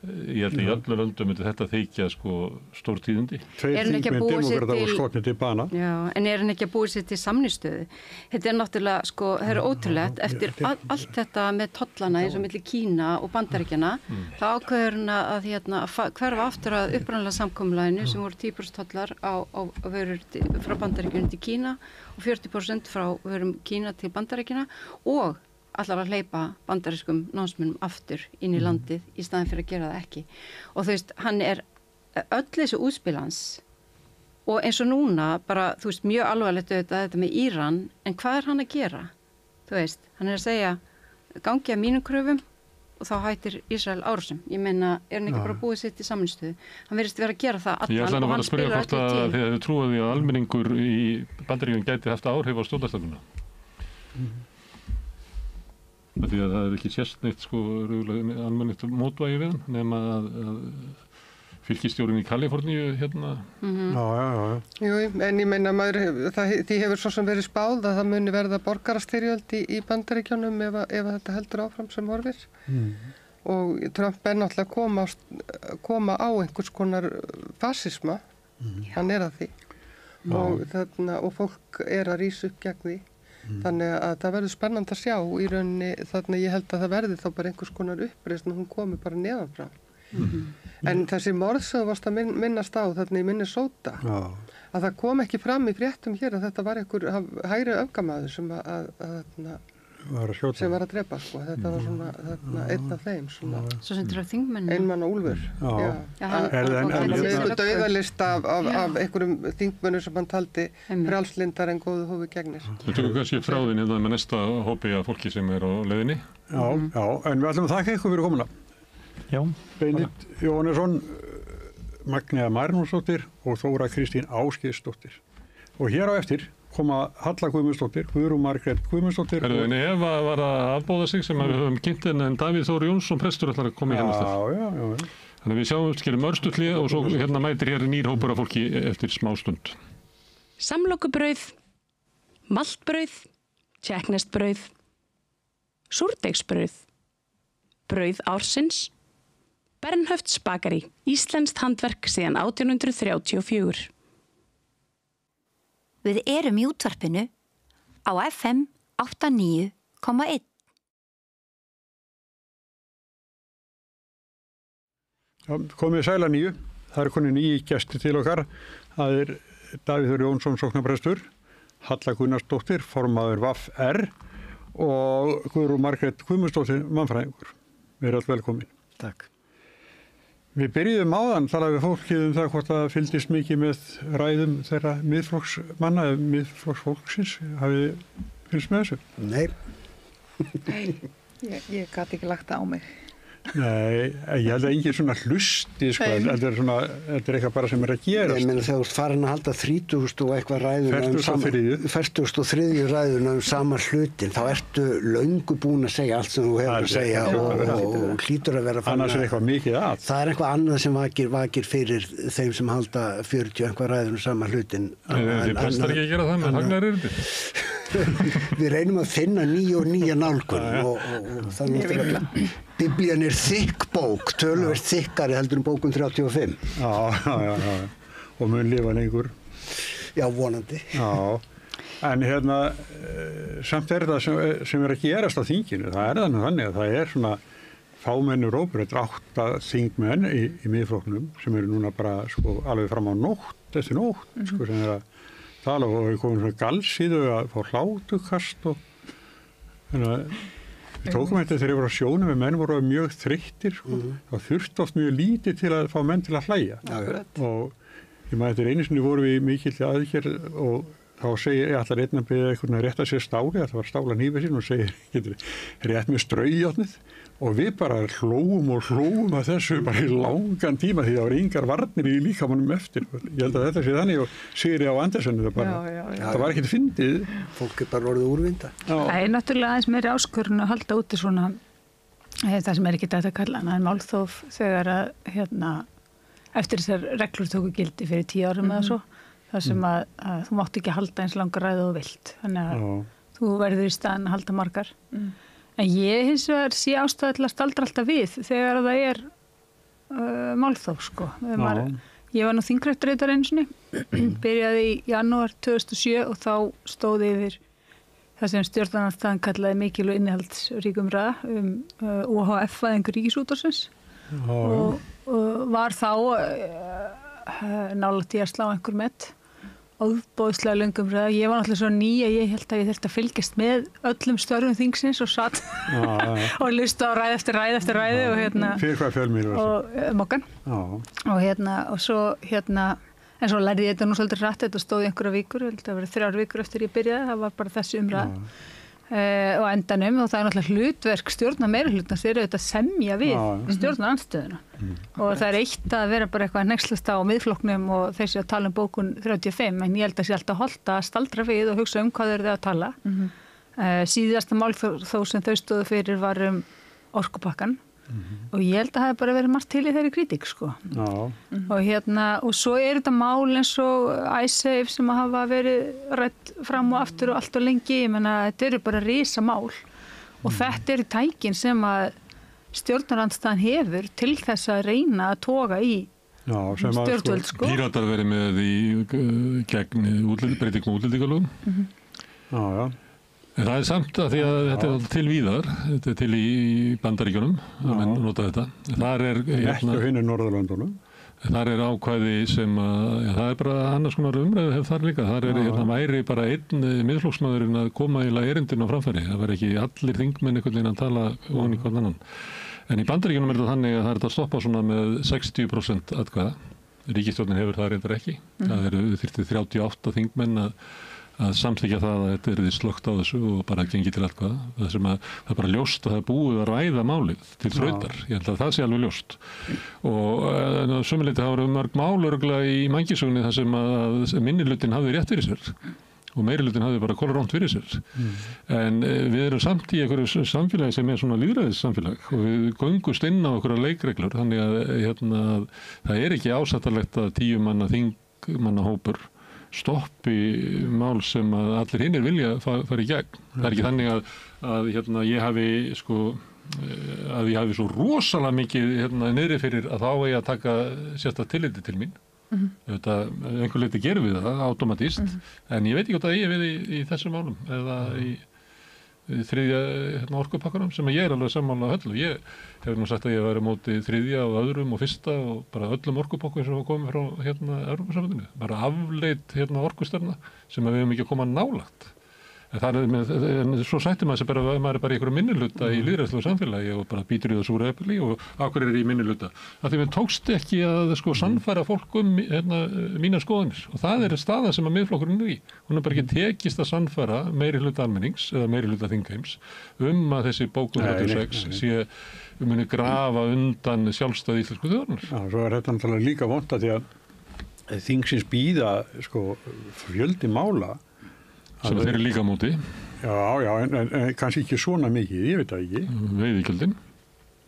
í öllu löndum myndi þetta þykja stórtíðindi. Tveir þingmenn demókrata voru skotnir til bana. Já, en er hann ekki að búið sér til samningsstöðu? Þetta er náttúrulega, það er ótrúlegt, eftir allt þetta með tollana eins og milli Kína og Bandaríkjanna, þá ákveður hann að hverfa aftur að upprunalega samkomulaginu sem voru 10% tollar á vörur frá Bandaríkjunum til Kína og 40% frá vörum Kína til Bandaríkjanna og allar að hleypa bandarískum námsmönnum aftur inn í landið í staðin fyrir að gera það ekki. Og þú veist, hann er öll þessu útspil hans og eins og núna bara, þú veist, mjög alvarlegt auðvitað þetta með Íran, en hvað er hann að gera? Þú veist, hann er að segja gangi að mínum kröfum og þá hættir Ísrael árásum. Ég meina, er hann ekki bara búið sér til samningsstöðu? Hann verðist vera að gera það allan. Ég ætla að spyrja hvort að þið trúið því að almenningur í Bandaríkjunum gæti haft áhrif á stjórnarstefnuna. Því að það er ekki sérst neitt almennilegt mótvægi við hann nema að fylkisstjórinn í Kaliforníu hérna. Jú, en ég meina því hefur svo sem verið spáð að það muni verða borgarastyrjöld í Bandaríkjunum ef þetta heldur áfram sem horfir. Og Trump er náttúrulega að koma á einhvers konar fasisma, hann er að því og fólk er að rísa upp gegn því. Þannig að það verður spennandi að sjá í rauninni, þannig að ég held að það verði þá bara einhvers konar uppreisn og hún komi bara neðan frá. En þessi morð sem þú varst að minnast á þarna í Minnesota, að það kom ekki fram í fréttum hér að þetta var einhver hægri öfgamaður sem var að drepa, þetta var svona einn af þeim svo sem til að þingmenn einmann og úlfur hann með eitthvað dauðalista af einhverjum þingmennum sem hann taldi frjálslindar en góðu hófi gegnir. Við tökum kannski fráðin hérna með næsta hópi af fólki sem er á leiðinni. Já, en við ætlum að þakka ykkur fyrir komuna. Benedikt Jóhannesson, Magnea Marinósdóttir og Þóra Kristín Ásgeirsdóttir. Og hér á eftir koma Halla Guðmundsdóttir, Guðrún Margrét Guðmundsdóttir. En Eva var að afbóða sig sem við höfum kynnt en Davíð Þór Jónsson prestur ætlar að koma í hennar stað. Já. Þannig við sjáum skilum örstutlið og svo mætir hér nýr hópur af fólki eftir smástund. Samlokubrauð, maltbrauð, tékkneskt-brauð, súrdeigsbrauð, brauð ársins, Bernhöfts bakari, íslenskt handverk síðan 1834. Við erum í útvarpinu á FM 89,1. Komið sæla nýju. Það eru konið nýji gestir til okkar. Það er Davíð Jónsson, sóknarprestur, Halla Gunnarsdóttir, formaður VAFR og Guðrún Margrét Guðmundsdóttir, mannfræðingur. Við erum öll velkomin. Takk. Við byrjuðum áðan, talaði við fólkið það hvort það fylgdist mikið með ræðum þeirra miðflokksmanna eða miðflokksfólksins. Hafið þið fylgst með þessu? Nei. Nei, ég gat ekki lagt það á mig. Nei, ég held að enginn svona hlusti, sko, þetta er eitthvað bara sem að gerast. Ég meina þegar þú ert farin að halda 30 og eitthvað ræðuna 43. ræðuna sama hlutin, þá ertu löngu búin að segja allt sem þú hefur að segja og hlýtur að vera annars er eitthvað mikið að. Það er eitthvað annað sem vakir fyrir þeim sem halda 40 eitthvað ræðuna sama hlutin. Þið prestar ekki að gera það með hagnaðaririndi? Við reynum að finna nýja nálgun og þannig að Biblían er þykk bók, töluvert þykkari heldur bókum 35. Já. Og mun lifa lengur. Já, vonandi. Já, en samt er það sem er að gerast á þinginu. Það er þannig að það er svona fámennur hópur, þetta er 8 þingmenn í miðflokknum sem eru núna bara sko alveg fram á nótt eftir nótt, sko, sem er að tala og við komum svona galsíðu að fá hlátukast og við tókum þetta þegar ég var á sjónum við menn voru mjög þreyttir sko. Það þurfti oft mjög lítið til að fá menn til að hlæja og ég maður þetta einu sinni voru við mikill aðgerð og þá segir ég ætlar einn að byrja einhvern að rétta sér stáli, það var stála hnífið sín og segir getur rétt með straujárnið og við bara hlóum að þessu bara í langan tíma því það var yngar varnir í líkamannum eftir. Ég held að þetta sé þannig og Sigri á Andersenu það var ekkert fyndið. Fólk er bara orðið úrvinda. Það er náttúrulega aðeins meiri áskorun að halda úti svona það sem er ekki þetta að kalla en málþóf þegar að eftir þessar reglur tóku gildi fyrir 10 árum eða svo þar sem að þú mátt ekki halda eins langar ræðu og vilt. Þannig að þú verður í staðan að halda margar. En ég hins vegar sé ástæðu til að staldra alltaf við þegar það er málþóf, sko. Ég var nú þingrættarritar einu sinni, byrjaði í janúar 2007 og þá stóð yfir það sem stjórnarandstaðan kallaði mikil og innihaldsrík umræða OHF-væðingu Ríkisútvarpsins og var þá nálægt í að slá einhver met. Óbóðslega löngum ræða. Ég var náttúrulega svo ný að ég held að ég þurfti að fylgjast með öllum störfum þingsins og satt og hlusta á ræði eftir ræði og Fyrir hvað fjölmiðil var það? Og Mokkan. Og svo en svo lærði ég þetta nú svolítið rætt, þetta stóð í einhverja vikur, þetta var 3 vikur eftir ég byrjaði, það var bara þessi umræða. Og endanum og það er náttúrulega hlutverk stjórnar meirihlutans þeir eru þetta að semja við stjórnarandstöðuna og það er eitt að vera bara eitthvað hneykslast á miðflokknum og þeir séu að tala bókun 35 en ég held að sé alltaf hollt að staldra við og hugsa hvað þeir eru að tala síðasta mál þó sem þau stóðu fyrir var orkupakkan og ég held að það hefði bara verið margt til í þeirri kritík sko og svo er þetta mál eins og Icesave sem að hafa verið rætt fram og aftur og allt og lengi ég menna þetta eru bara risamál og þetta eru tækin sem að stjórnarandstaðan hefur til þess að reyna að toga í stjórnvöld sko Píratar verið með gegn breytingum útlendingalögum Já En það er samt að því að þetta er til víðar, þetta er til í Bandaríkjunum, að menn nota þetta. Þar er ekki á hinni Norðurlöndunum. Þar er ákvæði sem að, það er bara annars konar umræðu hef þar líka. Þar er væri bara einn miðflokksmaðurinn að koma í erindinu á framfæri. Það væri ekki allir þingmenn einhvern veginn að tala ofan í hvern annan. En í Bandaríkjunum er þetta þannig að það er þetta að stoppa svona með 60% atkvæða. Ríkisstjórnin hefur það reyndar ekki. Það eru þyrfti 38 þingmenn að samþykkja það að þetta er slögt á þessu og bara gengi til atkvæða. Það sem að það er bara ljóst að það er búið að ræða málið til þrautar. Ég held að það sé alveg ljóst. Og sömuleyti hafa verið mörg mál örugglega í mannkynssögunni þar sem að minnihlutinn hafði rétt fyrir sér og meirihlutinn hafði bara kolrangt fyrir sér. En við erum samt í einhverju samfélagi sem er svona lýðræðissamfélag og við göngumst inn á einhverja leikreglur þannig að það er ekki ásættanlegt að 10 manna þingmannahópur stoppi mál sem að allir hinnir vilja fara í gegn. Það er ekki þannig að ég hafi svo rosalega mikið niðri fyrir að þá eigi að taka sérstakt tilliti til mín. Einhver leyti gerum við það automatískt en ég veit ekki hvort að ég við í þessum málum eða þriðja orkupakkanum sem ég alveg sammála öllu. Ég hef nú sagt að ég væri á móti þriðja og öðrum og fyrsta og bara öllum orkupakkum sem hafa komið frá Evrópusambandinu. Bara afleitt orkustefna sem við höfum ekki að koma nálægt. En svo sættir maður er bara í einhverju minnihluta í lýðræðslegu samfélagi og bara býtur í það súra epli og akkur í minnihluta. Því við tókst ekki að sannfæra fólk mínar skoðanir og það staða sem að Miðflokkurinn í. Hún bara ekki tekist að sannfæra meirihluta almennings eða meirihluta þingheims að þessi bókun 36 sé muni grafa undan sjálfstæði íslensku þjóðarinnar. Já, svo þetta náttúrulega líka vont að því að þingsins bíða fjöldi mála sem þeir eru líka á móti. Já, en kannski ekki svona mikið, ég veit það ekki. Veiðigjöldin.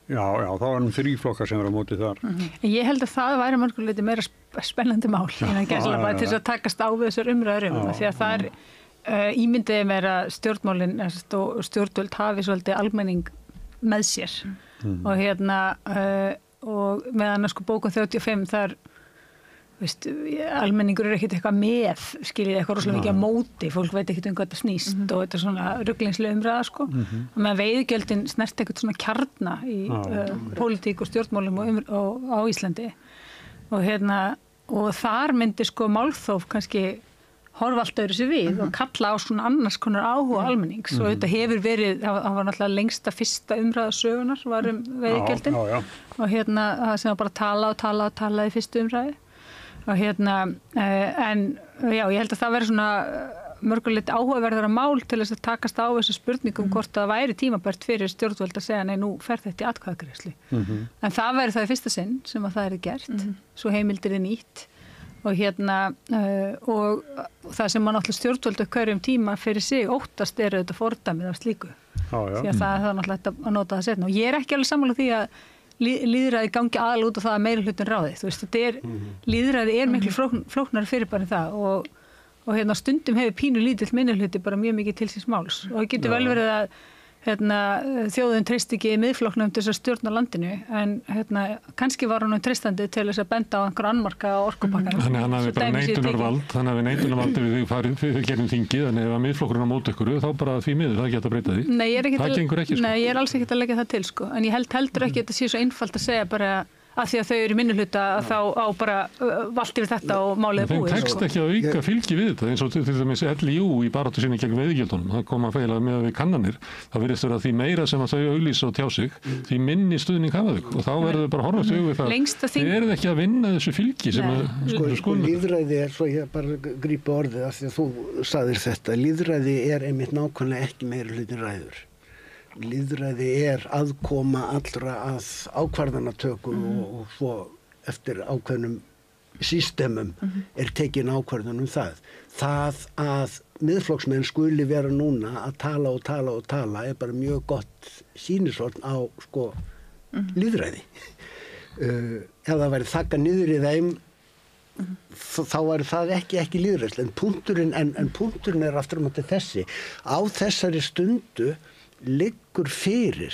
Já, þá erum 3 flokkar sem eru á móti þar. Ég held að það væri mörgur leiti meira spennandi mál innan gæsla til þess að takast á við þessar umræður því að það ímyndiði mér að stjórnmálin og stjórnvöld hafi svolítið almenning með sér og meðan bókun 35 þar almenningur ekkert eitthvað með skiljið eitthvað rosalega mikið á móti fólk veit ekkert hvað þetta snýst og þetta svona ruglingslega umræða og meðan veiðigjöldin snert eitthvað svona kjarna í pólitík og stjórnmálum og á Íslandi og þar myndi málþóf kannski horfa allt öðru sér við og kalla á svona annars konar áhuga almennings og þetta hefur verið, það var náttúrulega lengsta fyrsta umræða sögunar var veiðigjöldin og það sem var bara tala í fyrstu umræði og en já, ég held að það veri svona mörgulegt áhugaverðara mál til þess að takast á þessu spurningum hvort það væri tímabært fyrir stjórnvöld að segja nei, nú fer þetta í atkvæðagreiðslu. En það væri það í fyrsta sinn sem að það gert, svo heimildir nýtt og og það sem man náttúrulega stjórnvöld hverjum tíma fyrir sig óttast þetta fordæmið af slíku. Því að það náttúrulega að nota það setna og ég ekki alveg sammála því að lýðræði gangi aðal út á það að meirihlutin ráði. Þú veist, lýðræði miklu flóknari fyrirbæri það og stundum hefur pínu lítill minnihluti bara mjög mikið til síns máls og það getur vel verið að þjóðin treyst ekki miðflokknum til þess að stjórna landinu en kannski var hann treystandi til þess að benda á einhver annmarka á orkupakkanum. Þannig hann hafi bara neitunarvald við gerum þingið en ef að miðflokkurinn á móti ykkur þá bara því miður, það geta breyta því. Það gengur ekki. Nei, ég alls ekki að leggja það til en ég heldur ekki að þetta sé svo einfalt að segja bara að því að þau eru í minnihluta þá á bara vallt yfir þetta og málið búið. Þeim tekst ekki að auka fylgi við þetta eins og til dæmis LÍU í baráttu sinni gegn veiðigjöldunum. Það kom að feila með við kannanir. Það virðist vera því meira sem að þau auglýsa og tjá sig, því minni stuðning hafa þau og þá verður bara horfast við það. Þið eruð ekki að vinna þessu fylgi sem að lýðræði svo ég bara grípi orðið af því að þú sagðir þetta. Lýðræði einmitt nákvæmlega ekki meirihlutin ræður. Lýðræði aðkoma allra að ákvarðanatöku og svo eftir ákveðnum systemum tekin ákvarðan það. Það að miðflokksmenn skuli vera núna að tala bara mjög gott sýnishorn á lýðræði. Ef það væri þakka niður í þeim þá væri það ekki lýðræðslega en punkturinn aftur á móti þessi. Á þessari stundu liggur fyrir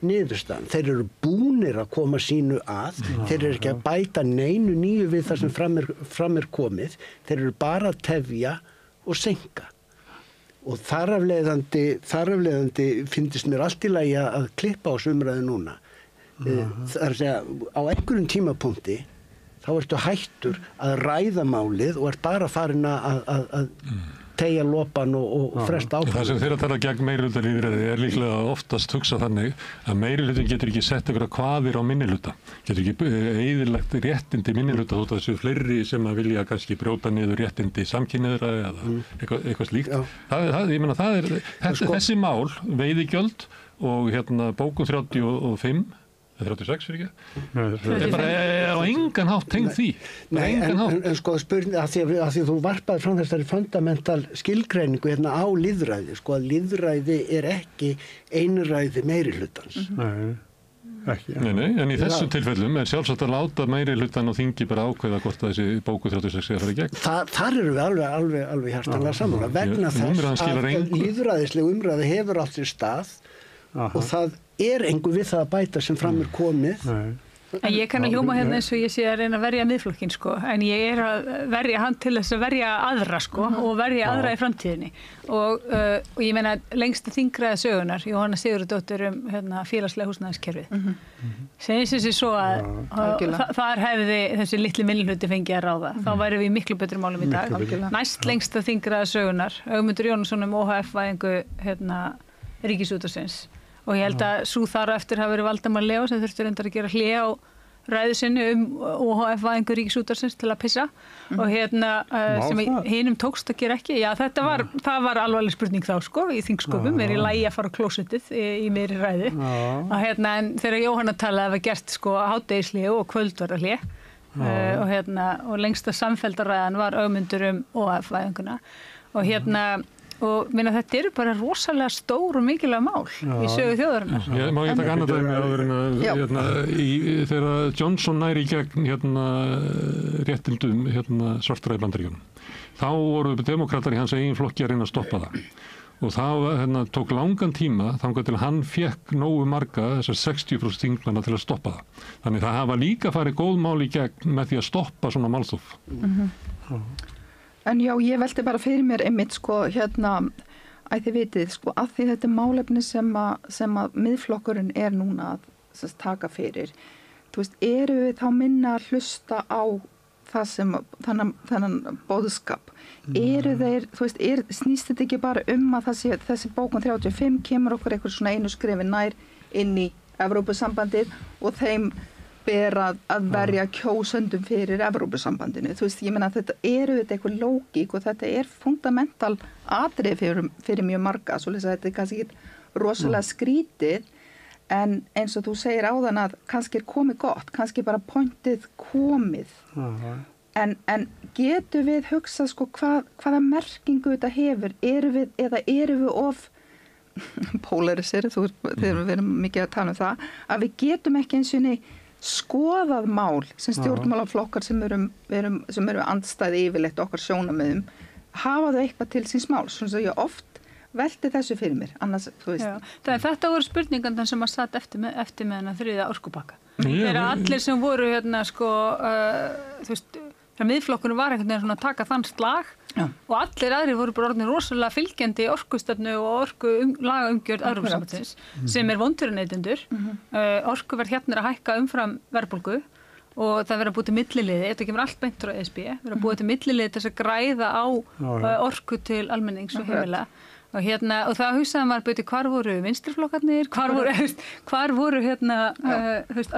niðurstaðan. Þeir eru búnir að koma sínu að, þeir eru ekki að bæta neinu nýju við það sem fram komið, þeir eru bara að tefja og seinka. Og þar af leiðandi finnst mér allt í lagi að klippa á umræðu núna. Það er að segja, á einhverjum tímapunkti þá ertu hættur að ræða málið og ert bara farin að tegja lopan og fresta ákvæmum. Það sem þeir að tala gegn meirihlutalýðræði líklega oftast hugsa þannig að meirihlutin getur ekki sett einhverja kvaðir á minnihluta. Getur ekki eyðilagt réttindi minnihluta þótt að þessu fleiri sem að vilja kannski brjóta niður réttindi samkynhneigðra eða eitthvað slíkt. Ég meina þessi mál, veiðigjöld og bókun 35 36 fyrir ekki. Það er bara á engan hátt tengd því. Nei, en spurning að því þú varpaði frá þessari fundamental skilgreiningu á lýðræði. Lýðræði ekki einræði meirihlutans. Nei, ekki. Nei, en í þessu tilfellum sjálfsagt að láta meirihlutan og þingi bara ákveða hvort þessi bóku 36 að fara í gegn. Þar eru við alveg hjartanlega saman. Vegna þess að lýðræðisleg umræði hefur átt sér stað og það engu við það að bæta sem fram komið En ég kann að hljóma hérna eins og ég sé að reyna að verja miðflokkinn sko, en ég að verja hann til þess að verja aðra sko og verja aðra í framtíðinni og ég meina lengsta þingraða sögunar, Jóhanna Sigurðardóttir félagslega húsnæðiskerfið. Segir þessi svo að þar hefði þessi litli minnihluti fengið að ráða, þá væri við í miklu betri málum í dag. Næst lengsta þingraða sögunar, Ögmundur Jónasson OHF-væðingu Ríkisútvarpsins. Og ég held að svo þar eftir hafi verið Valdimar Leó sem þurfti reyndar að gera hlé á ræðu sinni OHF-væðingu Ríkisútvarpsins til að pissa og sem hinum tókst að gera ekki. Já, það var alvarleg spurning þá sko í þingsköpum, er í lagi að fara á klósettið í meiri ræðu. En þegar Jóhanna talaði var gert sko hádegishlé og kvöldvarðarhlé og lengsta samfelldaræðan var Ögmundur OHF-væðinguna og minna þetta eru bara rosalega stór og mikilvæg mál í sögu þjóðarinnar. Má ég taka annað dæmi áður en þegar Johnson næri í gegn réttindum svartra í Bandaríkjunum. Þá voru demokratar í hans eigin flokki að reyna að stoppa það. Og það tók langan tíma þangað til hann fekk nógu marga þessar 60% þingmanna til að stoppa það. Þannig það hafa líka farið góð mál í gegn með því að stoppa svona málþóf. En já, ég velti bara fyrir mér einmitt sko að þið vitið sko að því þetta málefni sem að miðflokkurinn er núna að taka fyrir. Þú veist, eru við þá minna að hlusta á það sem þennan boðskap? Eru þeir, þú veist, snýst þetta ekki bara að þessi bókun 35 kemur okkur eitthvað svona einu skrefi nær inn í Evrópusambandið og þeim ber að verja kjósendum fyrir Evrópusambandinu. Þú veist, ég meina að þetta eitthvað lógík og þetta fundamental atriði fyrir mjög marga, svoleiðis að þetta kannski ekki rosalega skrítið, en eins og þú segir áðan að kannski komið gott, kannski bara pointið komið. En getum við hugsað sko hvaða merkingu þetta hefur? Eru við of polarisir, þegar við erum mikið að tala það, að við getum ekki eins og skoðað mál sem stjórnmálaflokkar sem eru andstæði yfirleitt okkar sjónarmiðum hafa þau eitthvað til síns máls, svona að ég oft velti þessu fyrir mér, annars, þú veist. Þetta voru spurningarnar sem að satt eftir með þennan þriðja orkupakka. Þegar allir sem voru þú veist, þegar miðflokkurinn var einhvern veginn svona að taka þann slag og allir aðrir voru bara orðnir rosalega fylgjandi orkustefnu og lagaumgjörð Evrópusambandsins sem er vond fyrir neytendur. Orkuverð er að hækka umfram verðbólgu og það verður að búið til milliliði, þetta kemur allt beint frá ESB, verður að búið til milliliði til þess að græða á orku til almennings og heimila. Og það hugsaði maður betur hvar voru vinstriflokkarnir, hvar voru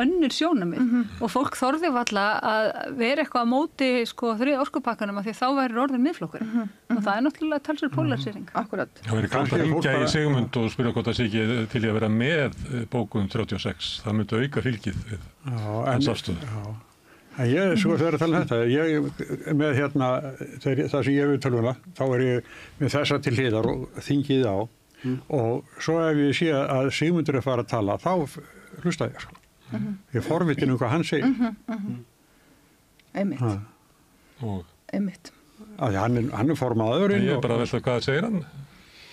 önnur sjónarmið og fólk þorði valla að vera eitthvað á móti sko þriðja orkupakkanum af því þá væri orðin miðflokkur og það er náttúrulega talsverð polarisering. Akkurat. Það verður kalt að hringja í Sigmund og spyrja hvort það sé ekki til að vera með bókun 36, það myndi auka fylgið hans afstöðu. En ég, svo þegar að tala þetta, ég með það sem ég við tölvuna, þá ég með þessa til hliðar og þingið á og svo ef ég sé að Sigmundur fara að tala, þá hlusta ég sko. Ég forvitin hvað hann segir. Einmitt. Hann formaðurinn. Ég bara velta hvað segir hann.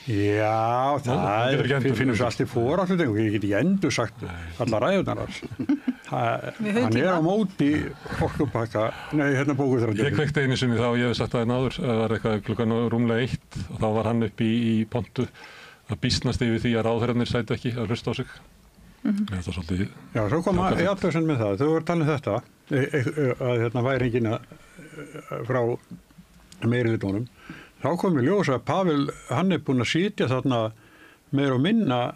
Já, það finnum svo allt í fóralluteng og ég get ekki endur sagt alla ræðunar hann á móti orkupakka, bóku 30. Ég kveikti einu sinni þá, ég hef sagt það einn áður, það var eitthvað klukkan rúmlega 1 og þá var hann upp í pontu að býsnast yfir því að ráðherrarnir sæti ekki að hlusta á sig. Þetta er svolítið... Já, svo kom ég alltaf sem með það, þau voru talið þetta að væringina frá meirihlutunum. Þá kom við ljós að Pavel, hann búinn að sitja þarna meira og minna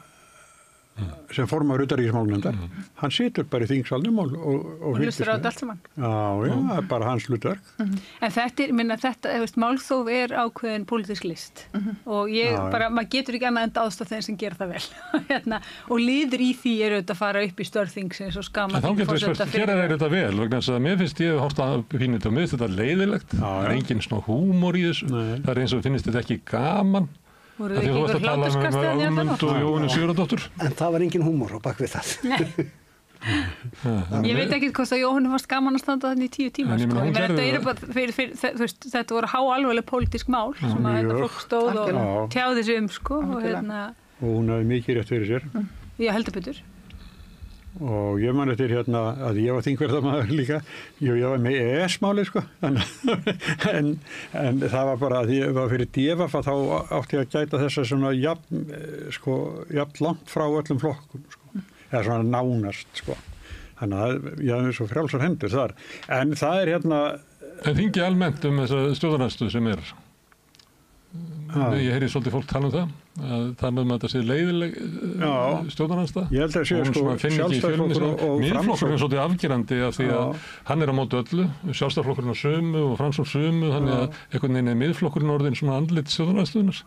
sem formaður utanríkismálanefndar. Hann situr bara í þingsalnum og hlustar á þetta allt saman. Já, bara hans hlutverk. En þetta, málþóf er ákveðin pólitísk list og maður getur ekki annað en aðstoð þeim sem gera það vel. Og liður í því auðvitað að fara upp í störf þingsins og skama þá getur við spurt, gera þeir þetta vel, vegna þess að mér finnst ég hórt að pínit og mér finnst þetta leiðilegt, það er engin svona húmor í þessu, það er eins og finnst þetta ekki gaman. Voru þið ekki ykkur hláturskastið að Ögmund og Jóhannu Sigurðardóttur? En það var engin húmor á bak við það. Ég veit ekki hvort að Jóhannu fannst gaman að standa þarna í 10 tíma. Þetta voru háalvarleg pólitísk mál sem að þetta fólk stóð og tjáði sig og hún hafði mikið rétt fyrir sér. Já, heldur betur. og ég man eftir að ég var þingverðamaður líka, ég var með EES-máli sko, en það var bara að ég var fyrir DFF þá átti ég að gæta þess að svona jafn langt frá öllum flokkum sko, eða svona nánast sko, þannig að ég hafði svo frjálsar hendur þar, en það En þingi almennt þessa stjórnarandstöðu sem ég heyri svolítið fólk tala það, að tala að þetta sé leiðileg stjórnarandstaða. Ég held að sé sko Sjálfstæðisflokkur og Miðflokkurinn er svolítið afgerandi af því að hann er á móti öllu, Sjálfstæðisflokkurinn á sömu og Framsókn sömu, þannig að einhvern veginn er Miðflokkurinn orðinn svona andlit stjórnarandstöðunar.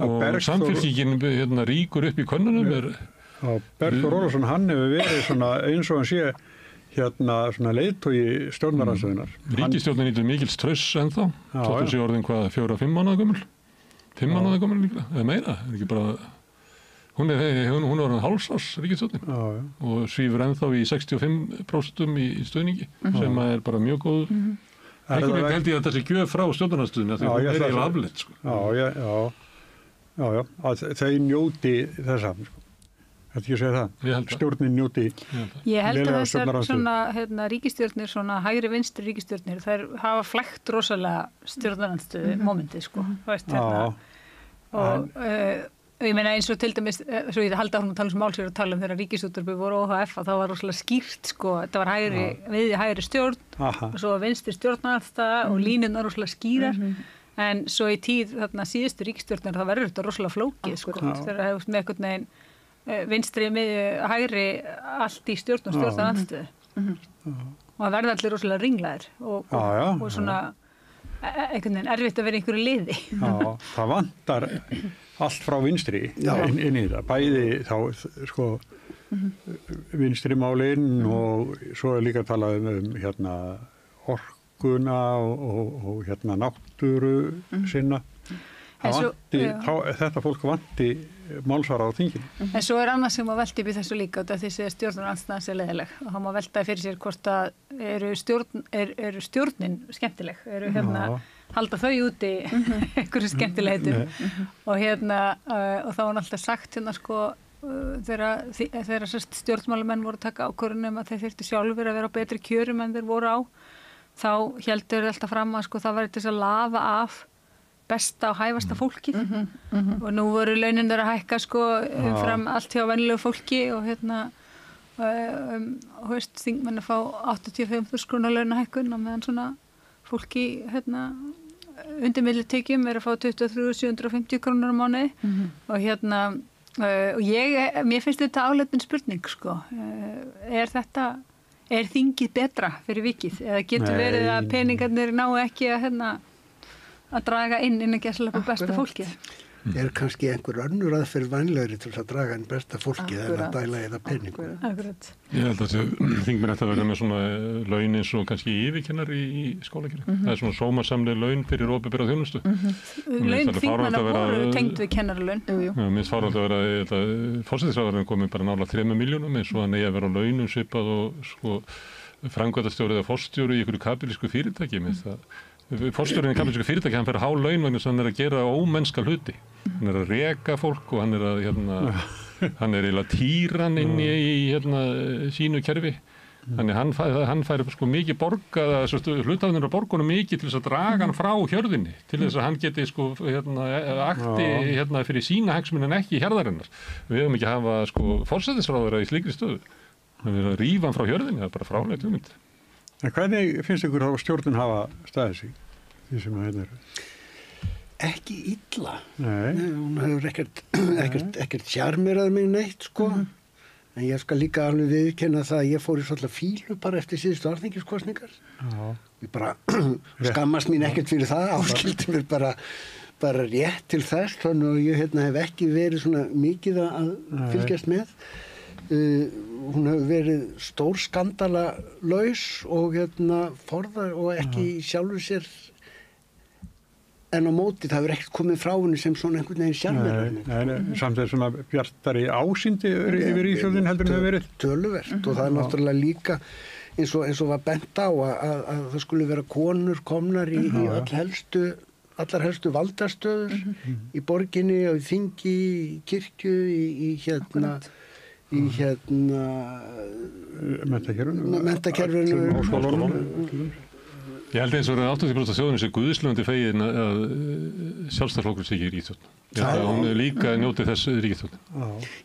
Og Samfylkingin ríkur upp í könnunum. Bergþór Ólason, hann hefur verið svona eins og hann sé svona leiðtogi stjórnarandstöðunar. Ríkisstjórnin nýtur mikils trausts ennþá, þóttu sé orðin 4-5 mánaða gömul. 5 mánaða gömul líka, eða meira, ekki bara, hún er orðin hálfsás ríkisstjórnin og svífur ennþá í 65% í stuðningi, sem er bara mjög góð. Einhvern veginn held ég að þessi gjöf frá stjórnarandstöðunni, því hún er eiginlega afleitt, sko. Já, að þau njóti þessa, sko. Þetta ekki að segja það? Stjórnin njóti. Ég held að þessar svona ríkisstjórnir, svona hægri vinstri ríkisstjórnir, þær hafa flækt rosalega stjórnarandstöðu momentið, sko. Og ég meina eins og til dæmis, svo ég haldi áfram að tala um málsverð og tala þegar ríkisútvarpið voru OHF, að það var rosalega skýrt, sko. Þetta var hægri stjórn, og svo vinstri stjórnarandstaða og línurnar rosalega skýrar. En svo í tíð síðustu ríkisstjórnir, það verður þetta rosalega flókið, sko. Þegar hefur með einhvern veginn vinstri, hægri, allt í stjórn og stjórnarandstöðu. Og það verða allir rosalega ringlaðir og svona einhvern veginn erfitt að vera einhverju liði. Já, það vantar allt frá vinstri inn í það. Bæði þá, sko, vinstri málinn og svo er líka talað orkuna og náttúru sinna. Þetta fólk vanti málsvara á þinginu. En svo er annað sem má velta upp í þessu líka, þetta þessi stjórnarandstaðan sé leiðileg og það má velta fyrir sér hvort að eru stjórnin skemmtileg, halda þau úti einhverju skemmtilegheitum og og þá var alltaf sagt sko þegar stjórnmálamenn voru að taka ákvörðun að þeir þyrftu sjálfur að vera á betri kjörum en þeir voru á, þá heldur alltaf fram að sko það var til að lafa af besta og hæfasta fólkið og nú voru launin þeirra að hækka sko fram allt hjá venjulegu fólki og þingmenn að fá 85.000 króna launahækkun og meðan svona fólki undir millitekjum er að fá 23.750 krónur á mánuði og mér finnst þetta áleitin spurning sko, er þingið betra fyrir vikið eða getur verið að peningarnir ná ekki að draga inn að gæsla upp besta fólkið. Er kannski einhver önnur aðferð vænlegri til að draga inn besta fólkið en að dæla eða peningum? Akkurat. Ég held að þingmenn ætti að vera með svona laun eins og kannski yfirkennari í skólakerfi. Það er svona sómasamleg laun fyrir opinbera þjónustu. Laun þingmenn voru tengd við kennaralaun. Mér finnst fáránlegt að vera, forsætisráðherrann komið bara nálægt 3 milljónum eins og hann eigi að vera á launum svipað og sko framkvæmdastjóri eða forstjóri í einhverju kapítalísku fyrirtæki með það. Forstjórinn í kapítalísku fyrirtæki, hann fer há laun vegna þess að hann er að gera ómennska hluti. Hann er að reka fólk og hann er að hann er eiginlega týran inn í sínu kerfi. Þannig hann fær sko mikið borgað, hluthafarnir á borgunum mikið til þess að draga hann frá hjörðinni, til þess að hann geti sko akti fyrir sína hagsmuni en ekki hjarðarinnar. Við höfum ekki að hafa sko forsætisráðherra í slíkri stöðu. Það er að rífa hann frá hjörðinni, það er bara fráleitt hugmynd. En hvernig finnst ykkur að stjórnin hafa staðið sig, því sem að eru? Ekki illa. Nei. Hún hefur ekkert sjarmerað mig neitt, sko. En ég skal líka alveg viðurkenna það að ég fór í svolítið fílu bara eftir síðustu alþingiskosningar. Ég bara skammast mín ekkert fyrir það, áskildi mér bara rétt til þess, þannig að ég hef ekki verið svona mikið að fylgjast með. Hún hefur verið stór skandala laus og forðar og ekki sjálfur sér en á móti það hefur ekkert komið frá henni sem svona einhvern veginn sjálfur. Samt er svona bjartari ásýndi yfir ríkisstjórnin heldur en það verið töluvert og það er náttúrulega líka eins og var bent á að það skulle vera konur komnar í allar helstu valdastöður í borginni og í þingi, í kirkju, í í menntakerfinu. Ég held eins og að 80% af þjóðinni sé guðslöndi fegin að sjálfstæðisflokkurinn sé ekki í ríkisstjórn. Ég held að hún líka njóti þess ríkisstjórn.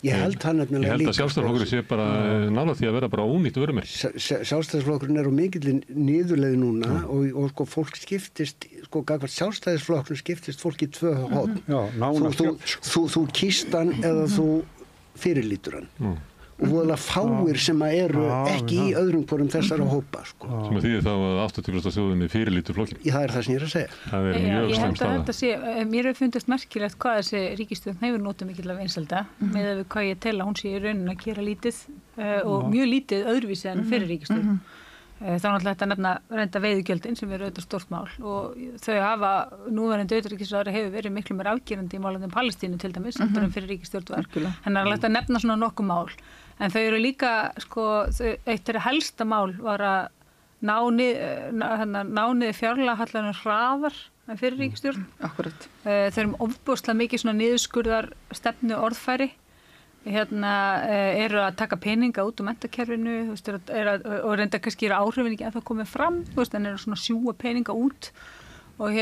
Ég held að sjálfstæðisflokkurinn sé bara nálægt því að vera bara ónýtt vörumerki. Sjálfstæðisflokkurinn á mikilli niðurleið núna og sko fólk skiptist, sko gagvart sjálfstæðisflokkurinn skiptist fólk í tvö horn. Þú kýst hann eða þú fyrirlítur hann. Og voðalega fáir sem eru ekki í öðrum hvorum þessara hópa sko. Sem að þýðir þá að 80% af þjóðinni fyrirlítur flokkinn. Það er það sem ég er að segja. Það er mjög slæm staða. Mér hefur fundist merkilegt hvað þessi ríkisstjórn hefur notið mikill af einselda með að við hvað ég tel að hún sé í rauninni að gera lítið og mjög lítið öðruvísi en fyrir ríkisstjórn. Þá náttúrulega þetta nefna reynda veiðigjöldin sem eru auðvitað stórt mál og þau hafa núverandi utanríkisráðherra hefur verið miklu meira afgerandi í málefnum Palestínu til dæmis heldur en fyrir ríkisstjórn var. Hennar er alveg að nefna svona nokkuð mál. En þau eru líka, sko, eitt þeirra helsta mál var að ná niður fjárlagahallanum hraðar en fyrir ríkisstjórn. Akkurat. Þau eru ofboðslega mikið svona niðurskurðar stefnu orðfæri. Eru að taka peninga út úr menntakerfinu, og reynda kannski eru áhrifin ekki ennþá komið fram, en eru svona sjúga peninga út. Og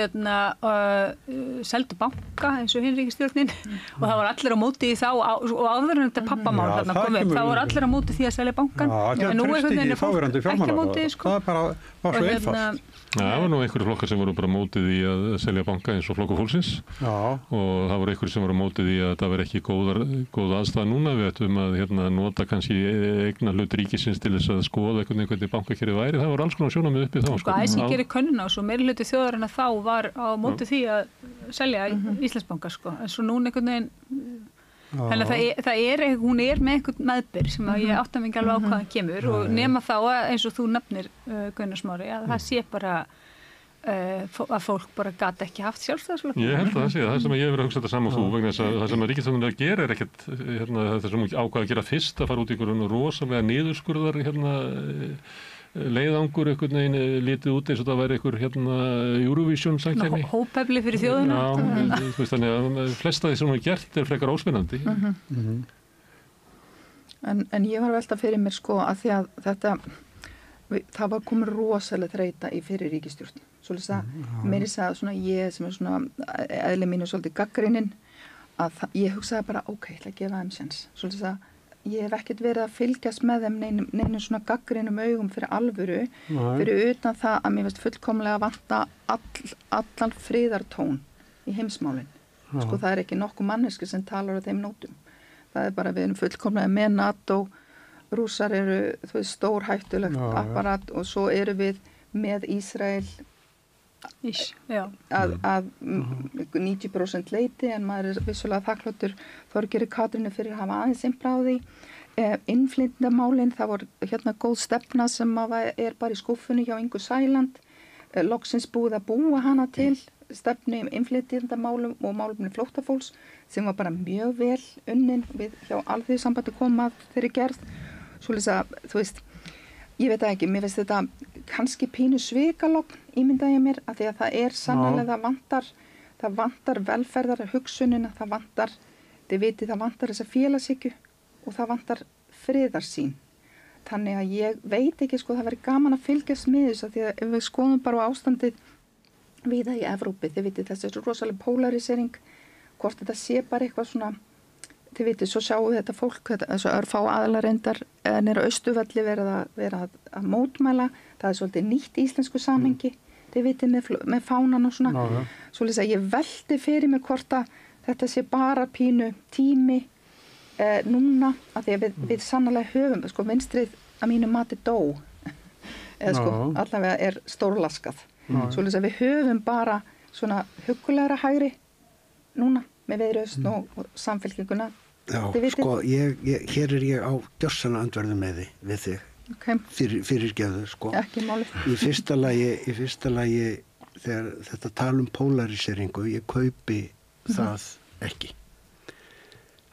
seldu banka eins og hinn ríkisstjórnin og það var allir á móti í þá og áður en þetta pappamál þarna komið, þá var allir á móti því að selja bankan en nú einhvern veginn fólk ekki á móti sko. Það bara var svo einfalt. Það var nú einhverju flokkar sem voru bara mótið í að selja banka eins og Flokkur fólksins og það voru einhverju sem voru mótið í að það veri ekki góð aðstæða núna. Við ættum að nota kannski eigna hlut ríkisins til þess að skoða hvernig bankakerfið væri. Það voru alls konar sjónarmið uppi þá. Sko æsing gerir könnun á svo meirihluti þjóðarinnar þá var á móti því að selja Íslandsbanka sko. En svo núna einhvern veginn þannig að hún er með einhvern meðbyr sem að ég átta mig ekki alveg á hvaðan kemur og nema þá að eins og þú nefnir Gunnar Smári að það sé bara að fólk bara gat ekki haft sjálfstæðisflokk. Ég held að það sé það sem ég hefur að hugsa þetta saman þú vegna þess að það sem að ríkisstjórnin að gera er ekkert þetta sem ákvað að gera fyrst að fara út í einhverjum rosalega niðurskurðar leiðangur einhvern veginn litið út eins og það væri einhver Eurovision samkeppni. Hópefli fyrir þjóðina. Já, þannig að flesta því sem hún har gert er frekar óspennandi. En ég var að velta fyrir mér sko að því að það var komin rosalega þreyta í fyrir ríkisstjórn. Svolítið að mér er það svona ég sem er svona eðli mínu svolítið gagnrýnin að ég hugsaði bara ok, ég ætla að gefa þeim séns. Svolítið að ég hef ekkert verið að fylgjast með þeim neinum svona gaggrínum augum fyrir alvöru, fyrir utan það að mér veist fullkomlega vanta allan friðartón í heimsmálin. Sko það er ekki nokkuð manneski sem talar á þeim nótum. Það er bara við erum fullkomlega með NATO, Rússar eru stór hættulegt apparat og svo eru við með Ísrael að 90% leiti en maður er vissulega þakkláttur Þorgeiri Katrínu fyrir að hafa aðeins innbláð því. Innflytjendamálin, það var góð stefna sem er bara í skúffunni hjá Ingu Sæland, loksins búið að búa hana til stefnu innflytjendamálum og málumni flóttafólks sem var bara mjög vel unnin við hjá Alþýðusambandi komað þeirri gerð. Svoleiðis að, þú veist, ég veit ekki, mér finnst þetta kannski pínu svikalogn ímynda ég mér að því að það er sannlega það vantar velferðar hugsunina, það vantar þessa félagshyggju og það vantar friðarsýn. Þannig að ég veit ekki sko það væri gaman að fylgjast með þess að því að ef við skoðum bara á ástandið víða í Evrópu, þið vitið þessi rosalega polarisering, hvort þetta sé bara eitthvað svona, þið vitið, svo sjáum við þetta fólk, þessu örfá aðlarendar nýra Austurvelli vera að mótmæla, það er svolítið nýtt í íslensku samhengi, þið vitið með fánan og svona, svolítið að ég velti fyrir mér hvort að þetta sé bara pínu tími núna, að því að við sannlega höfum, sko vinstrið að mínu mati dó, eða sko allavega er stórlaskað, svolítið að við höfum bara svona huggulegra hægri núna með Viðreisn og Samfylkinguna. Já, sko, hér er ég á gjörsana andverðu með þig, fyrirgeðu, sko. Ekki málið. Í fyrsta lagi, þegar þetta tala polariseringu, ég kaupi það ekki.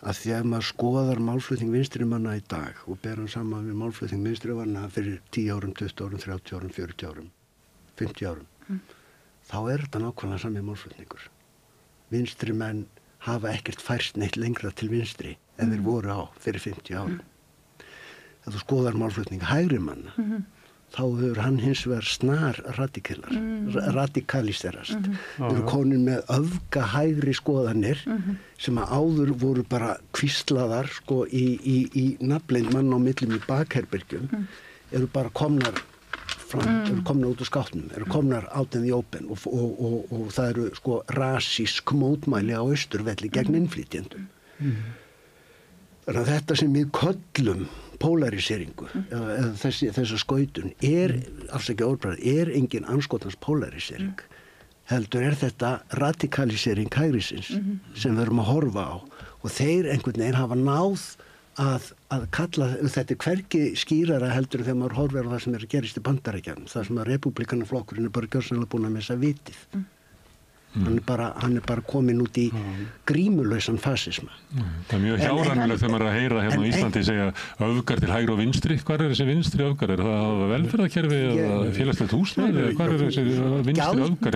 Að því að maður skoðar málflutning vinstrimanna í dag og ber hann saman við málflutning vinstrimanna fyrir 10 árum, 20 árum, 30 árum, 40 árum, 50 árum, þá er þetta nákvæmlega sami málflutningur. Vinstrimenn hafa ekkert færst neitt lengra til vinstri en þeir voru á fyrir 50 árum. ef þú skoðar málflutning hægri manna, þá hefur hann hins vegar snar radikaliserast. Við erum konin með öfgahægri skoðanir sem að áður voru bara hvíslaðar sko í nafnleind manna á millum í bakherbergjum, eru bara komnar fram, eru komnar út úr skápnum, eru komnar out in the open og það eru sko rasísk mótmæli á Austurvelli gegn innflytjendum. Þannig að þetta sem við köllum polariseringu eða þessa skautun afsakið orðbragð, engin andskotans polarisering. Heldur þetta radikalisering hægrisins sem við erum að horfa á og þeir einhvern veginn hafa náð að kalla þetta hvergi skýrara heldur þegar maður horfir á það sem að gerist í Bandaríkjunum, það sem að repúblikanaflokkurinn bara gjörsamlega búin að missa vitið. Hann er bara komin út í grímulausan fasisma. Það mjög hjárannilegt þegar maður að heyra hérna á Íslandi segja öfgar til hægri og vinstri. Hvar þessi vinstri öfgar? Það velferðarkerfi eða félagslegt húsnæði? Hvar þessi vinstri öfgar?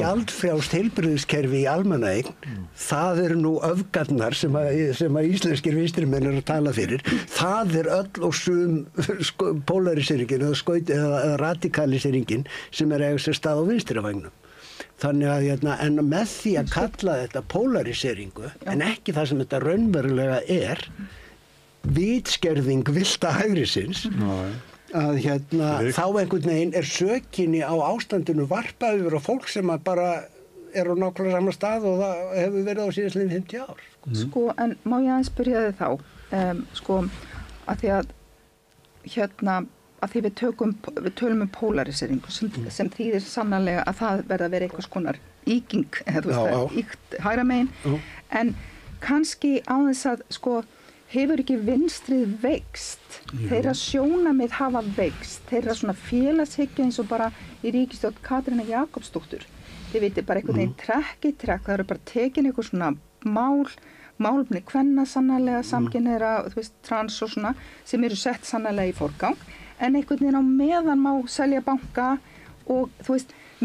Gjaldfrjálst heilbrigðiskerfi í almannaeign, það eru nú öfgarnar sem að íslenskir vinstrimenn eru að tala fyrir. Það öll og sum polariseringen eða radikaliseringin sem eiga sér stað á vinstrivægnum. Þannig að en með því að kalla þetta polariseringu, en ekki það sem þetta raunverulega vitskerðing villta hægrisins, að þá einhvern veginn sökinni á ástandinu varpað yfir á fólk sem að bara á nákvæmlega sama stað og það hefur verið á síðastliðin 50 ár. Sko, en má ég aðeins spyrja þig þá, að því að að því við tölum polariseringu sem þýðir sannarlega að það verða að vera einhvers konar íking, íkt hægra megin, en kannski á þess að hefur ekki vinstrið veikst, þeirra sjónamið hafa veikst, þeirra svona félagshyggja eins og bara í ríkisstjórn Katrínar Jakobsdóttur, þið veitir bara einhvern veginn trekk í trekk, það eru bara tekin einhver svona málefni kvenna sannarlega, samkynhneigðra, trans og svona, sem eru sett sannarlega í forgang, en einhvern veginn á meðan má selja banka og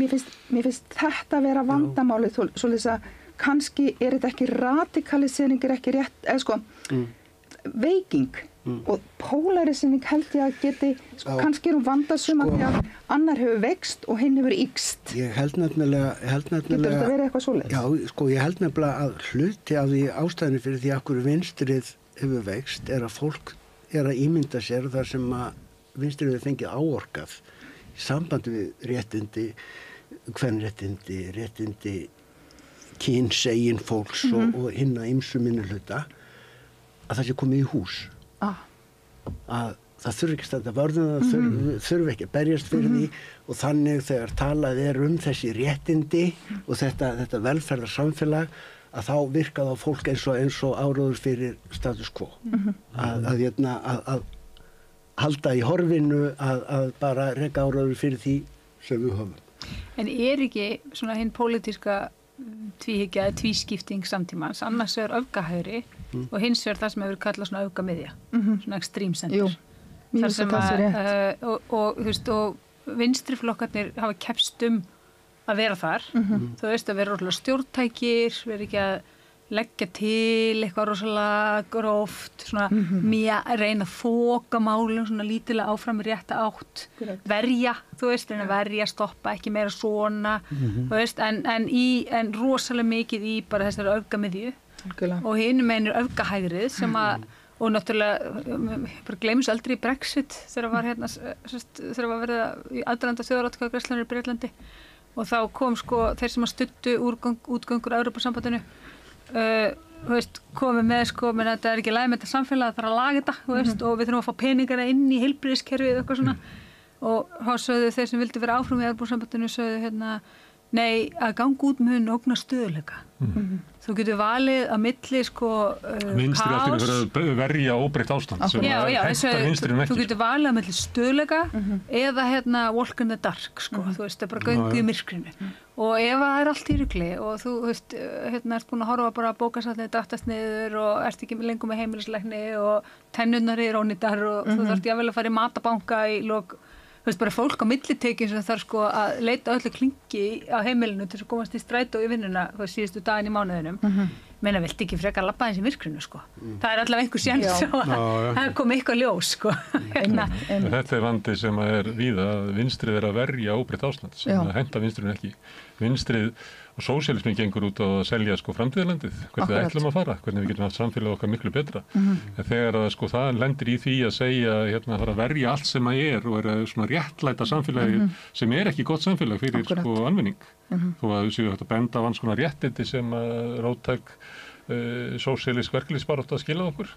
mér finnst þetta vera vandamálið, svoleiðis að kannski þetta ekki radikalisering ekki rétt, eða veiking og polarisering held ég að geti, kannski hún vandasum að því að annar hefur veikst og hinn hefur ykst. Ég held nefnilega getur þetta verið eitthvað svoleiðis? Já, ég held nefnilega að hluti af því ástæðinu fyrir því að hverju vinstrið hefur veikst að fólk að ímynda sér þar sem að vinstrið hefur fengið áorkað í sambandi við réttindi, réttindi kynsegin fólks og hinna ýmsu minnihluta, að það sé komið í hús. Að það þurfi ekki að standa vörðum, það þurfi ekki að berjast fyrir því og þannig þegar talað þessi réttindi og þetta velferðarsamfélag að þá virka þá fólk eins og áróður fyrir status quo. Að halda í horfinu að bara reka áróður fyrir því sem við höfum. En ekki svona hinn pólitíska tvíhyggja, tvískipting samtímans, annars öfgahægri og hins vegar það sem hefur kallað svona öfgamiðja, svona extreme center. Þar sem og vinstriflokkarnir hafa keppst að vera þar, að vera rosalega stjórntækir, vera ekki að leggja til eitthvað rosalega gróft, svona reyna að þoka málum, svona lítilega áfram í rétta átt, verja, reyna verja, stoppa, ekki meira svona, en rosalega mikið í bara þessari öfgamiðju og hinum megin öfgahægrið sem að, og náttúrulega, bara gleymum aldrei í Brexit þegar var þegar var verið í aðdraganda þjóðaratkvæðagreiðslunnar í Bretlandi og þá kom þeir sem að studdu útgöngur Evrópusambandinu komið með þetta ekki læg með þetta samfélag, það þarf að laga þetta og við þurfum að fá peningana inn í heilbrigðiskerfið eitthvað svona og þá sögðu þeir sem vildi vera áfram í Evrópusambandinu sögðu nei, að ganga út mun ógna stöðuleika. Þú getur valið að milli vinstri allir fyrir að verja óbreytt ástand sem hentar vinstrinu ekki. Þú getur valið að milli stöðuleika eða walk in the dark, þú veist, það er bara göngu í myrkrinu. Og ef það allt í rugli og þú veist, ert búin að horfa bara að bókasafnið drattast niður og ert ekki lengur með heimilislækni og tennurnar eru ónýtar og þú þarft jafnvel að fara í matabanka í lok. Þú veist, bara fólk á millitekjum sem þarf að leita öllu klingi á heimilinu til að komast í strætó í vinnuna síðustu daginn í mánuðinum. meina, viltu ekki frekar labba eins í myrkrinu, sko. Það allavega einhver séns það kom eitthvað ljós, sko. Þetta vandi sem er víða að vinstrið að verja óbreytt ástand, sem að henta vinstrinu ekki. Vinstrið og sósíalismin gengur út á að selja sko framtíðarlandið, hvernig við ætlum að fara, hvernig við getum haft samfélag okkar miklu betra. En þegar að sko það lendir í því að segja fara að verja allt sem að og svona réttlæta samfélagi sem ekki gott samfélag fyrir sko almenning. Þó að séu hægt að benda á hans konar réttindi sem að róttæk sósíalísk verkalýðsbarátta að skila okkur.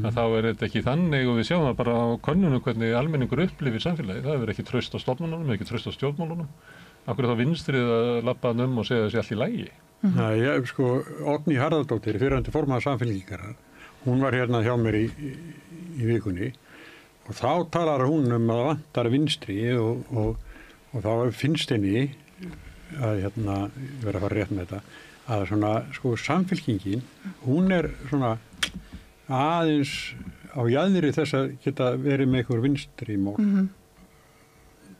Að þá þetta ekki þannig og við sjáum það bara á könnunum hvernig almenningur upplifir samfélagi. Það ekki traust á stofnunum, ekki traust á stjórnmálunum. Akkur þá vinstrið að labba og segja þessi allt í lagi? Nei, sko, Oddný Harðardóttir, fyrrverandi formaður Samfylkingarinnar, hún var hérna hjá mér í vikunni og þá talar hún að það vantar vinstri og þá finnst henni að vera að fara rétt með þetta, að svona, sko, Samfylkingin, hún svona aðeins á jaðri þess að geta verið með einhver vinstri mál.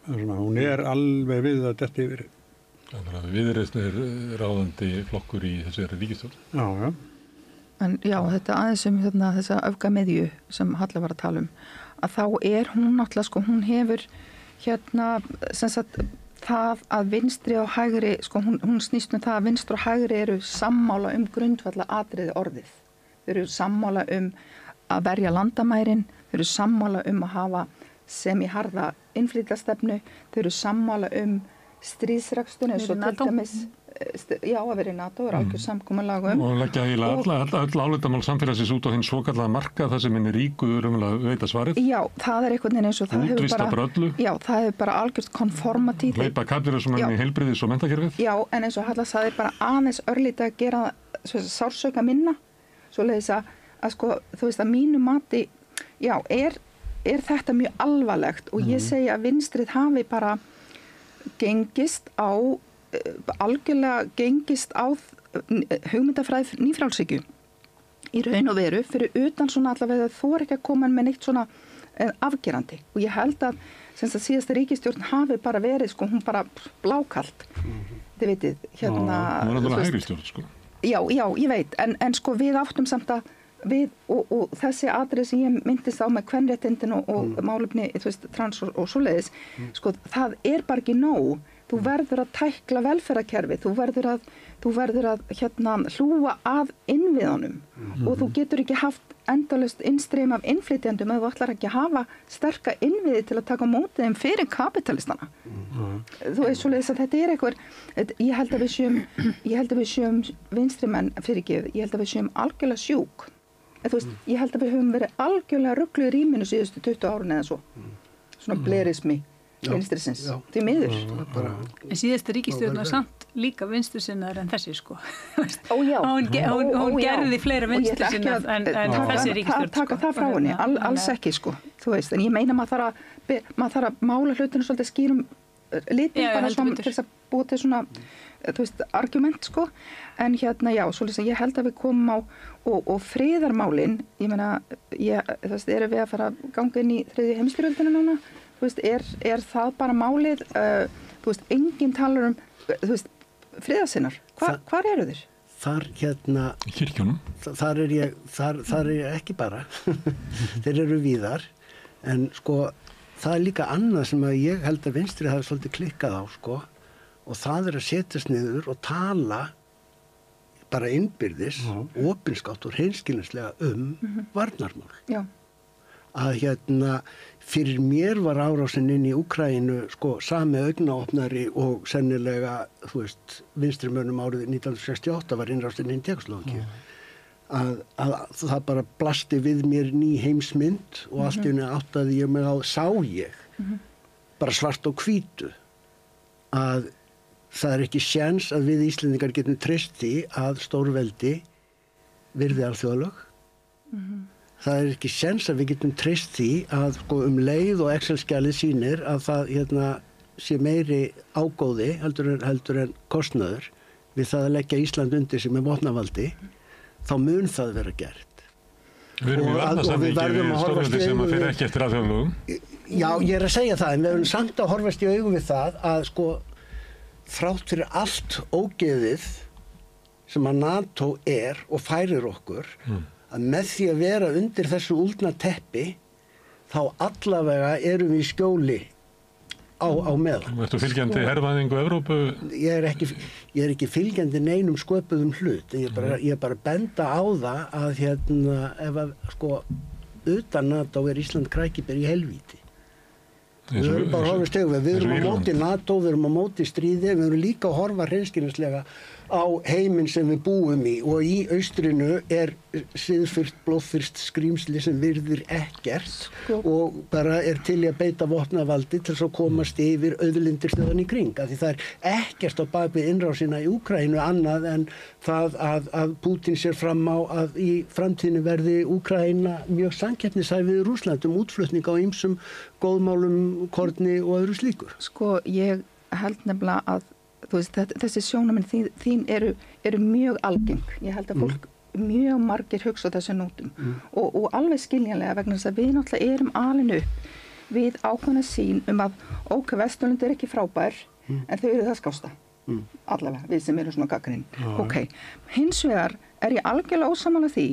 Svona, hún alveg við að þetta yfir. Þannig að Viðreisn ráðandi flokkur í þessari ríkisstjórn. Já. En já, þetta aðeins þessa öfgameðju sem Halla var að tala að þá hún náttúrulega, sko, hún hefur sem sagt, það að vinstri og hægri, sko, hún snýst það að vinstri og hægri eru sammála grundvalla atriði orðið. Þau eru sammála að verja landamærin, þau eru sammála að hafa sem í harða innflytjastefnu, þau eru sammála stríðsrekstunni eins og til dæmis að vera í NATO algjör samkomulag og leggja öll álitamál samfélagsins út á hinn svokallaða markað þar sem hinn ríkur veita svarið. Já, það eins og það hefur bara algjört konformatíð. Hleypa kapitalismann í heilbrigðis- og menntakerfið. Já, en eins og Halla sagði bara aðeins örlítið að gera sársauka minna, svoleiðis að sko, þú veist að mínu mati, já, er þetta mjög alvarlegt og ég segi að vinstrið hafi bara algjörlega gengist á hugmyndafræð nýfrjálshyggju í raun og veru fyrir utan svona allavega þó ekki að koma með neitt svona afgerandi og ég held að síðasta ríkisstjórn hafi bara verið sko, hún bara blákalt þið vitið, hún er alveg hægri stjórn sko. Já, ég veit, en sko við áttum samt að og þessi atriði sem ég myndist á með kvenréttindin og málefni trans og svoleiðis, sko það bara ekki nóg. Þú verður að tækla velferðarkerfi, þú verður að hlúa að innviðunum og þú getur ekki haft endalaust innstreymi af innflytjendum ef þú ætlar ekki að hafa sterka innviði til að taka á móti þeim fyrir kapitalistana. Þú veist svoleiðis að þetta einhver, ég held að við séum vinstrimenn fyrirgefið, ég held að við séum algjörlega sjúk. Þú veist, ég held að við höfum verið algjörlega rugluð í rýminu síðustu 20 árin eða svo. Svona blerismi vinstrisins. Því miður. En síðasta ríkisstjórn var samt líka vinstrisinnar en þessi sko. Já. Hún gerði fleira vinstrisinnar en þessi ríkisstjórn. Taka það frá henni, alls ekki sko. Þú veist, en ég meina maður þarf að mála hlutinu svolítið skýrum litum bara svona til þess að búa til svona argument sko. En já, svolítið ég held að við komum á og friðarmálin, ég meina, erum við að fara að ganga inn í 3. heimsstyrjöldina núna, er það bara málið, enginn talar friðarsinnar, hvar eru þeir? Þar kirkjunum. Þar er ég ekki bara, þeir eru víðar, en sko, það líka annað sem að ég held að vinstri hafi svolítið klikkað á, sko, og það að setjast niður og tala bara innbyrðis, opinskátt og hreinskilnislega varnarmál. Já. Að fyrir mér var árásin inn í Úkraínu sko sami augnaopnari og sennilega, þú veist, vinstrimönnum árið 1968 var innrásin inn í Tékkóslóvakíu. Að það bara blasti við mér ný heimsmynd og allt í einu áttaði ég mig á, sá ég, bara svart og hvítu, að það er ekki séns að við Íslendingar getum treyst því að stórveldi virði alþjóðalög. Það er ekki séns að við getum treyst því að sko, leið og Excel-skjalið sýnir að það sé meiri ágóði heldur en kostnaður við það að leggja Ísland undir sig með vopnavaldi, þá mun það vera gert. Við erum í varnarsamningi við stórveldi sem að fyrir ekki eftir alþjóðalögum. Já, ég er að segja það, en við erum samt að horfast í augu við það að sko þrátt fyrir allt ógeðið sem að NATO og færir okkur að með því að vera undir þessu úldna teppi þá allavega erum við í skjóli á meðan. Ertu fylgjandi hervæðingu Evrópu? Ég er ekki fylgjandi neinum sköpuðum hlut. Ég er bara benda á það að ef að utan NATO Ísland krækibér í helvíti. Við erum bara að horfa stegum. Við erum á móti NATO, við erum á móti stríði, við erum líka að horfa hreinskilnislega á heiminn sem við búum í og í austrinu siðfyrst, blóðfyrst skrýmsli sem virðir ekkert og bara til í að beita vopnavaldi til þess að komast yfir auðlindir stöðan í kring. Því það ekkert á bak við innrásina í Úkraínu annað en það að Pútín sér fram á að í framtíðinu verði Úkraína mjög samkeppnishæf við Rússland útflutning á ýmsum góðmálum, korni og öðru slíku. Ég held nefnilega að þessi sjónarmið þín eru mjög algeng. Ég held að fólk mjög margir hugsa á þessu nótum og alveg skiljanlega vegna þess að við náttúrulega erum alin upp við ákveðna sýn að Vesturlönd ekki frábær en þau eru það skásta. Allavega, við sem erum svona gagnrýnin. Hins vegar ég algjörlega ósammála því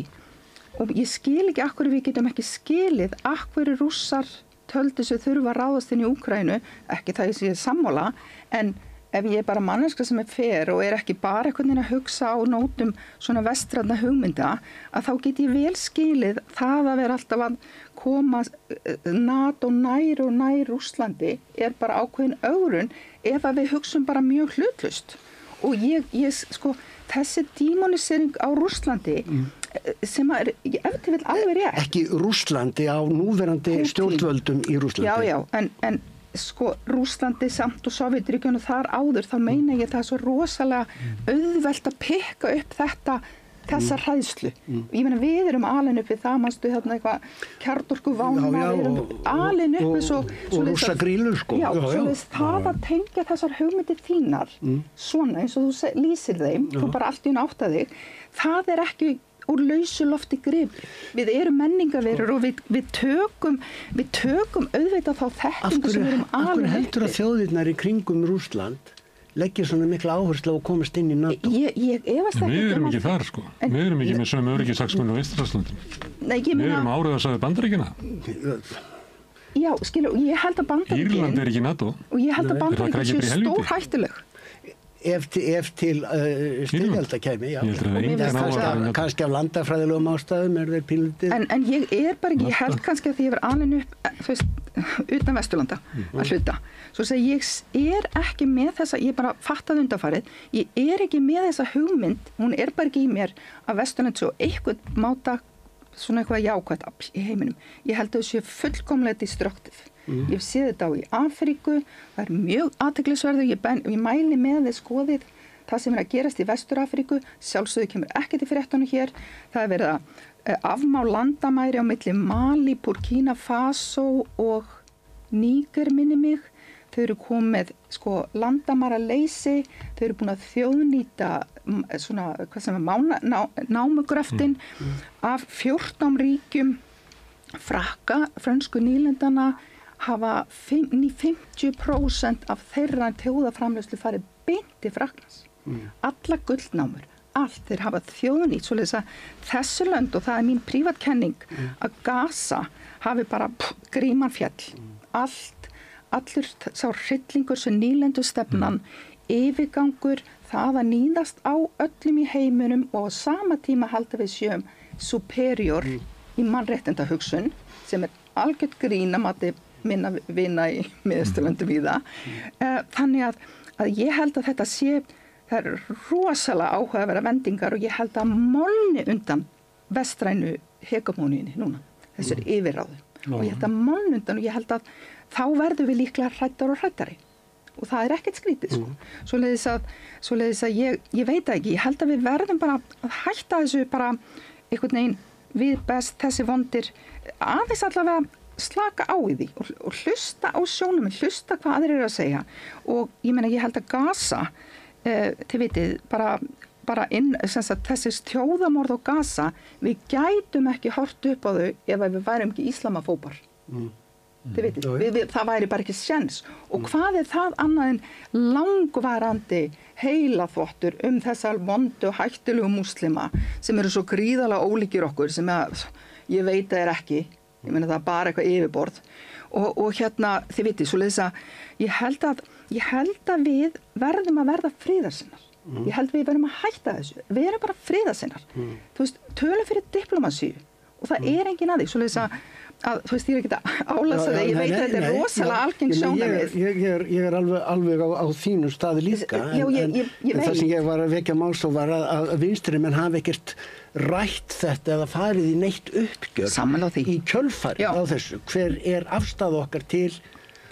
og ég skil ekki af hverju við getum ekki skilið af hverju Rússar töldu sig þurfa að ráðast inn í Úkraínu, ekki það ég sé sammála, en ef ég bara manneska sem fer og ekki bara einhvern veginn að hugsa á nótum svona vestræna hugmynda, að þá get ég vel skilið það að vera alltaf að koma NATO nær og nær Rússlandi bara ákveðin ögrun ef að við hugsum bara mjög hlutlaust. Og þessi dímonisering á Rússlandi sem ef til vill alveg rétt. Ekki Rússlandi á núverandi stjórnvöldum í Rússlandi. Já, en Rússlandi samt og Sovétríkjunum þar áður, þá meina ég það svo rosalega auðvelt að pikka upp þessa hræðslu. Ég meina við erum alin upp við það, manstu eitthvað kjarnorku vána, við erum alin upp við og rússagrílur Já, það að tengja þessar hugmyndir þínar svona eins og þú lýsir þeim, þú bara allt í einu átta þig, það ekki úr lausu lofti gripið. Við erum menningarverur og við tökum auðvitað þá þekkingu sem við erum alveg. Af hverju heldur að þjóðirnar í kringum Rússland leggja svona mikla áherslu á að komast inn í NATO? Ég efast ekki. Við erum ekki þar Við erum ekki með sömu öryggishagsmuni á Eystrasaltslöndum. Við erum áreiðarsaði Bandaríkina. Já, ég held að Bandaríkin Írland ekki NATO. Og ég held að Bandaríkin séu stórhættuleg. Ef til styrjalda kæmi, já. Kannski af landafræðilegum ástæðum þeir pínlítið. En ég bara ekki, ég held kannski að því ég verið alin upp, utan Vesturlanda að hluta. Svo að ég ekki með þessa, ég bara fattaði undanfarið, ég ekki með þessa hugmynd, hún bara ekki í mér að Vesturland svo eitthvað máta svona eitthvað jákvætt afl í heiminum. Ég held að þessu fullkomlega destruktiv. Ég séð þetta í Afríku, það mjög athyglisverður, ég mæli með þið skoðið það sem að gerast í Vestur-Afríku, sjálfsögðu kemur ekki til fréttunum hér, það verið að afmá landamæri á milli Mali, Burkina Faso og Níger minni mig, þau eru komið landamæraleysi, þau eru búin að þjóðnýta svona, hvað sem námugröftin af 14 ríkjum, frönsku nýlendana hafa 50% af þeirra þjóðaframleiðslu farið beint til Frakklands. Alla gullnámur, allt þeir hafa þjóðnýtt, svoleiðis að þessu lönd, og það mín prívatkenning, að Gaza hafi bara gríman fjall. Allur sá hryllingur sem nýlendustefnan, yfirgangur, það að níðast á öllum í heiminum og á sama tíma halda við sjöum superior í mannréttindahugsun, sem algjört grín að mati minna vina í Miðausturlöndum í það. Þannig að ég held að þetta það rosalega áhugaverðar vendingar og ég held að molni undan vestrænu hegemóníunni núna, þessir yfirráðu. Og ég held að molni undan og ég held að þá verðum við líklega hræddar og hræddari. Og það ekkert skrítið, Svoleiðis að ég veit ekki, ég held að við verðum bara að hætta þessu bara einhvern veginn við best þessi vondir aðeins allavega slaka á í því og hlusta á sjónum, hlusta hvað aðrir eru að segja. Og ég meina, ég held að Gaza, þið vitið, bara þessi þjóðamorð á Gaza, við gætum ekki hort upp á þau ef við værum ekki íslamafóbar. þið vitið, það væri bara ekki séns og hvað það annað en langvarandi heilaþvottur þessar vondu hættulegu múslima sem eru svo gríðarlega ólíkir okkur sem ég veit að ekki, ég meina það bara eitthvað yfirborð og þið vitið, svoleiðis að ég held að við verðum að verða friðarsinnar. Ég held við verðum að hætta þessu. Við erum bara friðarsinnar. Þú veist, tölum fyrir diplomasíu og það engin að því. Svoleiðis að þú veist, ég ekki að álasa þig. Ég veit að þetta rosalega algeng sjónarmið. Ég alveg á þínu staði líka. En það sem ég var að vekja máls á var að vinstri menn hafi ekkert rætt þetta eða farið í neitt uppgjör í kjölfarið á þessu. Hver afstaða okkar til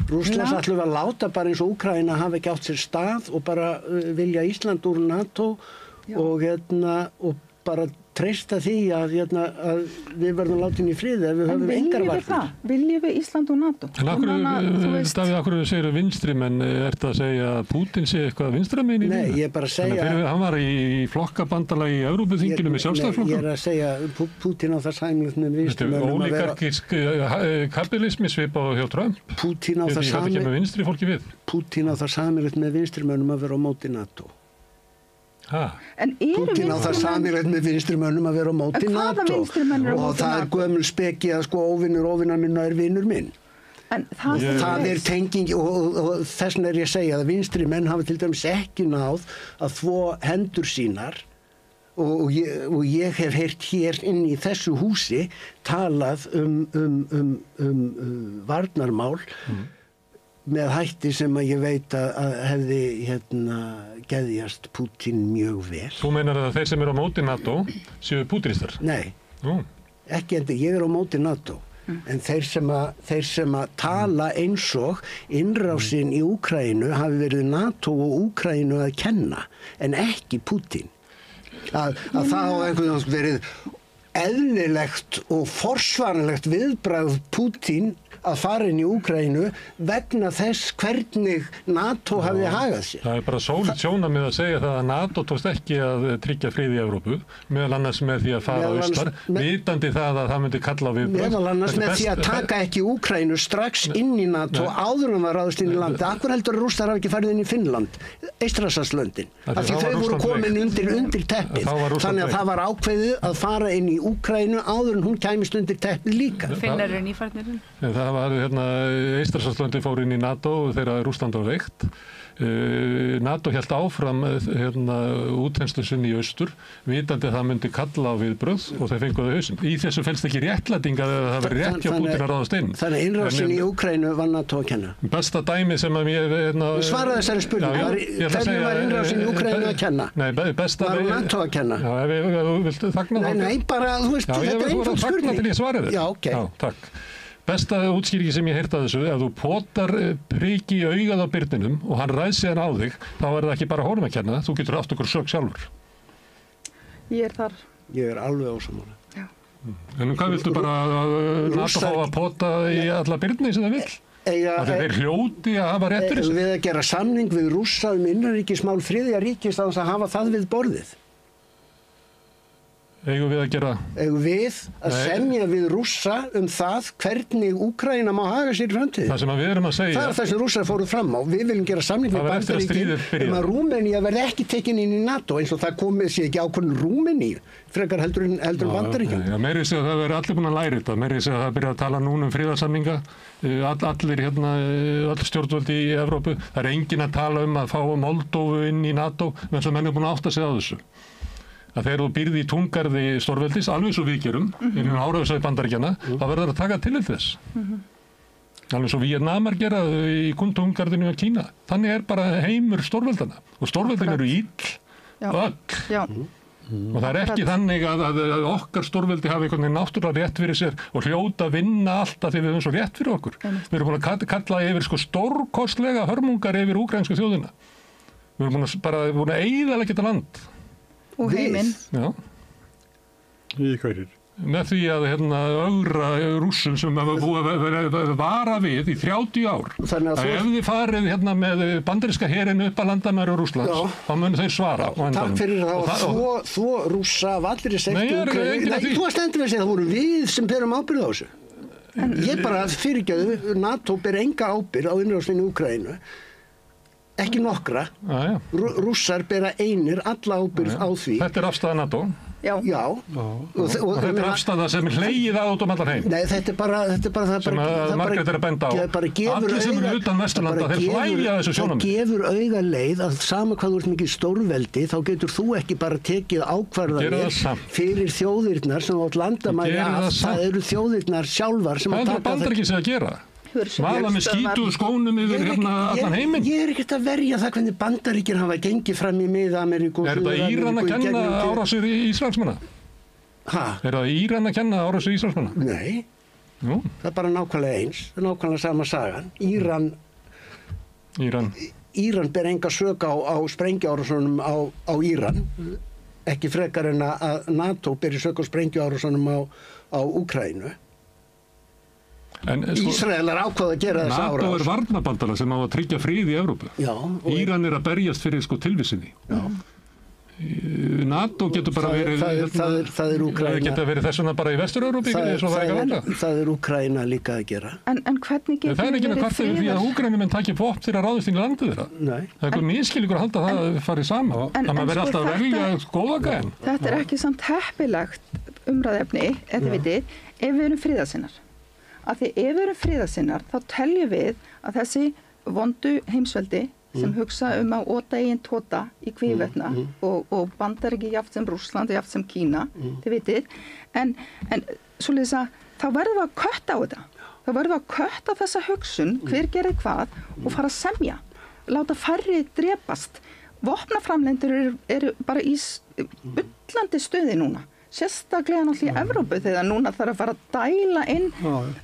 Rússlands ætlum við að láta bara eins og Úkraína hafi ekki átt sér stað og bara vilja Ísland úr NATO og bara treysta því að við verðum látin í friði ef við höfum engar varnir. Viljum við Ísland úr NATO? En Davíð, af hverju segir vinstri menn, ertu að segja að Pútín sé eitthvað vinstramenn í því? Nei, ég er bara að segja... Hann var í flokkabandalagi í Evrópuþinginu með sjálfstæðisflokkum. Ég er að segja Pútín á það sæmilegt með vinstri menn. Þetta ólíkarkísk kapitalismi svip á hjá Trump. Pútín á það sæmilegt með vinstri mönnum að vera á móti NATO. Pútín á það samilegt með vinstrimönnum að vera á móti NATO og það gömul speki að óvinur minna vinur minn. Það tenging og þess vegna ég að segja að vinstrimenn hafa til dæmis ekki náð að þvo hendur sínar og ég hef heyrt hér inn í þessu húsi talað varnarmál með hætti sem að ég veit að hefði geðjast Pútín mjög vel. Þú meinar að þeir sem eru á móti NATO séu pútínistar? Nei, ekki endur, ég er á móti NATO. En þeir sem að tala eins og innrásin í Úkraínu hafi verið NATO og Úkraínu að kenna, en ekki Pútín. Að það á einhvern veginn verið eðlilegt og forsvaranlegt viðbragð Pútín að fara inn í Úkraínu vegna þess hvernig NATO hafði hagað sér. Það bara sólít sjónarmið að segja það að NATO tókst ekki að tryggja frið í Evrópu, meðal annars með því að fara austar, vitandi það að það myndi kalla á viðbrögð. Meðal annars með því að taka ekki Úkraínu strax inn í NATO áður en það ráðist inn í landi. Akkur heldur Rússar hafa ekki farið inn í Finnland, Eystrasaltslöndin, af því þau voru komin undir teppið. Þannig að það var ákveðið að fara inn í Úkraínu áður en hún kæmist undir teppið líka. Finnar eru nýfarnir. Það var Eystrasaltslöndin fór inn í NATO þegar Rússland var veikt. NATO hélt áfram útþenslu sinni í austur, vitandi að það myndi kalla á viðbrögð og þeir fenguðu hausinn. Í þessu felst ekki réttlæting að það veri rétt hjá Pútín að ráðast inn. Þannig innrásin í Úkraínu var NATO að kenna. Besta dæmi sem að ég... Svara þessari spurningu. Hvernig var innrásin í Úkraínu að kenna? Nei, besta... Var NATO að kenna? Já, ef þú vilt þagna þá... Nei, bara, þú veist, þetta er einföld spurning. Já, takk. Besta útskýringi sem ég heyrti að þessu, ef þú potar priki í augað á birninum og hann ræðs síðan á þig, þá er það ekki bara honum að kenna, þú getur átt okkur sök sjálfur. Ég er þar. Ég er alveg ósammála. Já. En hvað viltu bara NATO fá að pota í alla birni sem það vill? Að þeir hljóti að hafa rétt fyrir sig? Við að gera samning við Rússa innanríkismál þriðja ríkis að hafa það við borðið. Eigum við að gera? Eigum við að semja við Rússa það hvernig Úkraína má haga sér í framtíðinni. Það sem við erum að segja... Það er það sem Rússar fóruð fram á. Við viljum gera samning við Bandaríkin að Rúmenía verði ekki tekin inn í NATO eins og það komið sér ekki ákvörðun Rúmeníu frekar heldur Bandaríkin. Já, meiri sé að það verður allir búin að læra þetta. Meiri sé að það byrja að tala núna friðarsamninga. Allir öll stjórnvöldi í Evrópu. Það er engin að tala að fá Moldóvu inn í NATO eins og menn er búin að átta sig á þessu. Að þegar þú býrði í túngarði stórveldis, alveg svo við gerum, innan áraðsvæði Bandaríkjanna, þá verður það að taka til þess. Alveg svo Víetnamar gera í túngarðinu á Kína. Þannig er bara heimur stórveldana. Og stórveldin eru ill, öll. Já. Og það er ekki þannig að okkar stórveldi hafi einhvern veginn náttúrulega rétt fyrir sér og hljóta að vinna alltaf því við höfum svo rétt fyrir okkur. Við erum búin að kalla yfir stórkostlega hörmungar yfir úkraínsku þjóðina. Við erum búin að eyðileggja þetta land. Og heiminn. Já. Í hverjir? Með því að ögra Rússum sem búið að vara við í 30 ár. Að ef þið farið með bandaríska herinn upp að landamæri á Rússlands, þá munu þeir svara. Takk fyrir það. Þú Rússa af allir í sektu. Þú varst endur að segja að það voru við sem berum ábyrgð á þessu. Ég bara fyrirgefðu, NATO ber enga ábyrgð á innrásinni í Úkraínu. Ekki nokkra. Rússar bera einir alla ábyrgð á því. Þetta er afstaða NATO. Já. Og þetta er afstaða sem hlegið á út allar heim. Nei, þetta er bara sem að Margrét er að benda á. Allir sem eru utan Vesturlanda, þeir hlæja þessu sjónarmið. Það gefur auga leið að sama hvað þú ert mikið stórveldi, þá getur þú ekki bara tekið ákvarðanir fyrir þjóðirnar sem átt landamæri af. Það eru þjóðirnar sjálfar sem að taka þetta. Það er Bandaríkin sem að gera. Svala með skítu skónum yfir allan heiminn. Ég er ekkert að verja það hvernig Bandaríkin hafa gengið fram í Mið-Ameríku. Er það Íran að kenna árásir Ísraelsmanna? Er það Íran að kenna árásir Ísraelsmanna? Nei, það er bara nákvæmlega eins. Það er nákvæmlega sama sagan. Íran ber enga sök á sprengjuárásunum á Íran. Ekki frekar en að NATO beri sök á sprengjuárásunum á Úkraínu. Ísraelar ákvað að gera þessa árás. NATO er varnarbandalag sem á að tryggja frið í Evrópu. Íran er að berjast fyrir tilvísinni. NATO getur bara verið það er Úkraína. Getur verið þess vegna bara í Vestur-Evrópu það er Úkraína líka að gera. En hvernig getur það er ekki með hvort því að Úkraínumenn taki vopn fyrir að ráðast inn í landið þeirra. Það er eitthvað miskilningur að halda það farið saman. Það maður verið alltaf að velja góða gæn. Þetta er ekki samt heppilegt umræðefni, ef við erum friðarsinnar. Að því ef við erum friðarsinnar þá teljum við að þessi vondu heimsveldi sem hugsa að óta eigin tóta í hvívetna og Bandaríki jafnt sem Rússland og jafnt sem Kína, þið vitið, en svoleiðis að þá verðum við að kötta á þetta. Þá verðum við að kötta þessa hugsun, hver gerir hvað og fara að semja, láta færri drepast. Vopnaframleiðendur eru bara í bullandi stuði núna. Sérstaklega náttúrulega í Evrópu þegar núna þarf að fara að dæla inn,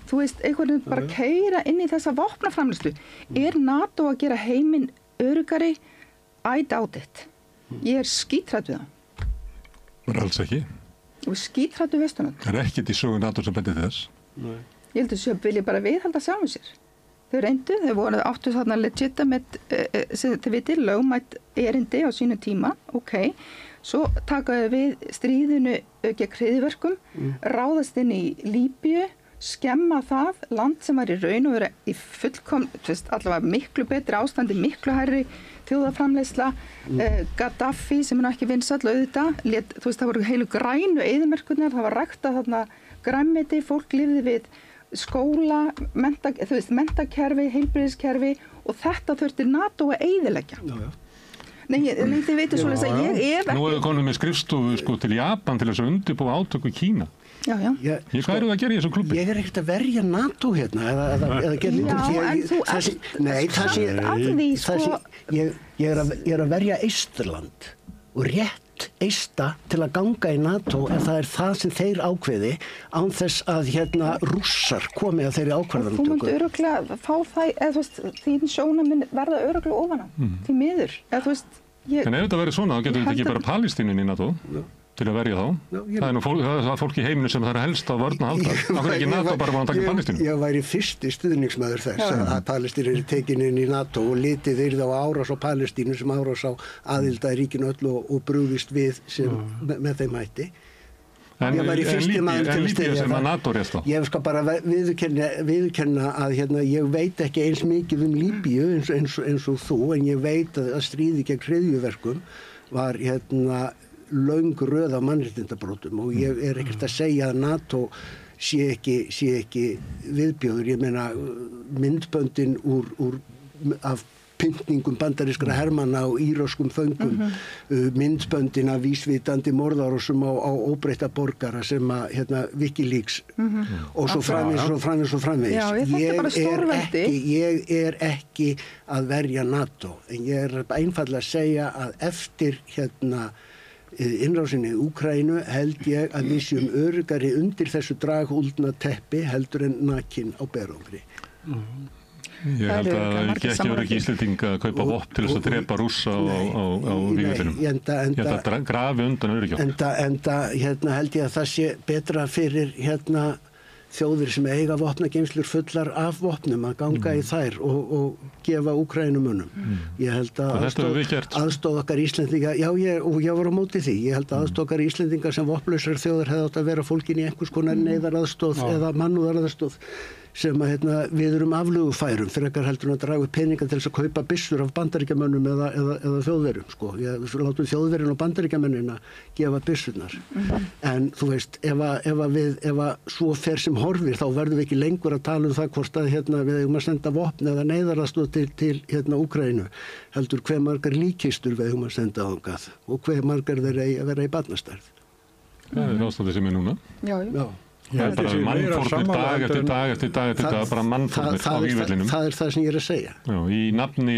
þú veist, einhvern veginn bara keyra inn í þessa vopnaframleiðslu. Er NATO að gera heiminn öruggari? I doubt it. Ég er skítrædd við það. Það alls ekki. Og skítrædd við Vesturlönd. Það ekki í sögu NATO sem bendir þess. Ég held að þau vilja bara viðhalda sjálfum sér. Þau reyndu, þau voru áttu þarna legitimate, þið vitið, lögmætt erindi á sínu tíma, Svo takaðu við stríðinu gegn hryðjuverkum, ráðast inn í Líbíu, skemma það, land sem var í raun og vera í allavega miklu betri ástandi, miklu hærri þjóðarframleiðsla, Gaddafi sem ekki vinsæll auðvitað, þú veist það voru heilu grænu eyðimerkurnar, það var ræktað þarna grænmeti, fólk lifði við skóla, menntakerfi, heilbrigðiskerfi og þetta þurfti NATO að eyðileggja. Nei, þið veitir svoleiðis að ég ef ekki... Nú hefur konum með skrifstofu til Japan til þess að undirbúa átöku í Kína. Já. Hvað eru það að gera í þessu klubbi? Ég er ekkert að verja NATO hérna eða gera ég er að verja Eisturland og rétt Eista til að ganga í NATO en það er það sem þeir ákveði án þess að Rússar komi að þeirri ákvarðantöku. Þú munt örugglega fá það, eða þú veist, þín sjónarmið verða örugglega ofan á, því miður. Eða þú veist, En ef þetta verið svona, þá getur þetta ekki bara Palestínun í NATO til að verja þá. Það er nú fólk í heiminu sem það er helst á vörn að halda. Af hverju ekki NATO bara að taka Palestínu? Ég væri fyrsti stuðningsmaður þess að Palestínu er tekin inn í NATO og litið yrði á árás á Palestínu sem árás á aðildarríkinu öll og brugðist við með þeim hætti. Ég væri fyrsti maður til að styðja það. Ég skal bara viðurkenna að ég veit ekki eins mikið Líbíu eins og þú, en ég veit að stríði gegn hryðjuverkum var löng röð af mannréttindabrotum og ég er ekkert að segja að NATO sé ekki viðbjóður. Ég meina myndböndin af pyntningum bandarískra hermanna og íröskum föngum, myndböndin af vísvitandi morðárásum á óbreytta borgara sem að Wikileaks og svo framvegis. Já, þetta er bara stórveldi. Ég er ekki að verja NATO, en ég er einfaldlega að segja að eftir innrásinni í Úkraínu held ég að við séum öruggari undir þessu draghúldna teppi heldur en nakin á berangri. Ég held að ekki verið Íslendinga að kaupa vopn til þess að drepa Rússa á vígvöldunum. Ég held að grafi undan öryggjum. Enda held ég að það sé betra fyrir þjóðir sem eiga vopnageymslur fullar af vopnum að ganga í þær og gefa Úkrænumönnum. Ég held að aðstoð okkar Íslendinga, ég var á móti því, ég held að aðstoð okkar Íslendingar sem vopnlausar þjóðir hefði átt að vera fólkin í einhvers konar neyðaraðstoð eða mannúðaraðstoð sem við erum aflögufærum frekar heldur að draga upp peninga til þess að kaupa byssur af bandaríkjamönnum eða þjóðverjum, sko. Við látum þjóðverjum og bandaríkjamennina gefa byssurnar. En þú veist, ef svo fer sem horfir, þá verðum við ekki lengur að tala það hvort að við eigum að senda vopn eða neyðaraðstoð til Úkraínu, heldur hve margar líkkistur við eigum að senda þangað og hve margar þeir eigi að vera í barnastærð. Það ástæðið sem núna. Já. Það bara mannfórnir dag eftir dag, bara mannfórnir á vígvellinum. Það það sem ég að segja. Já, í nafni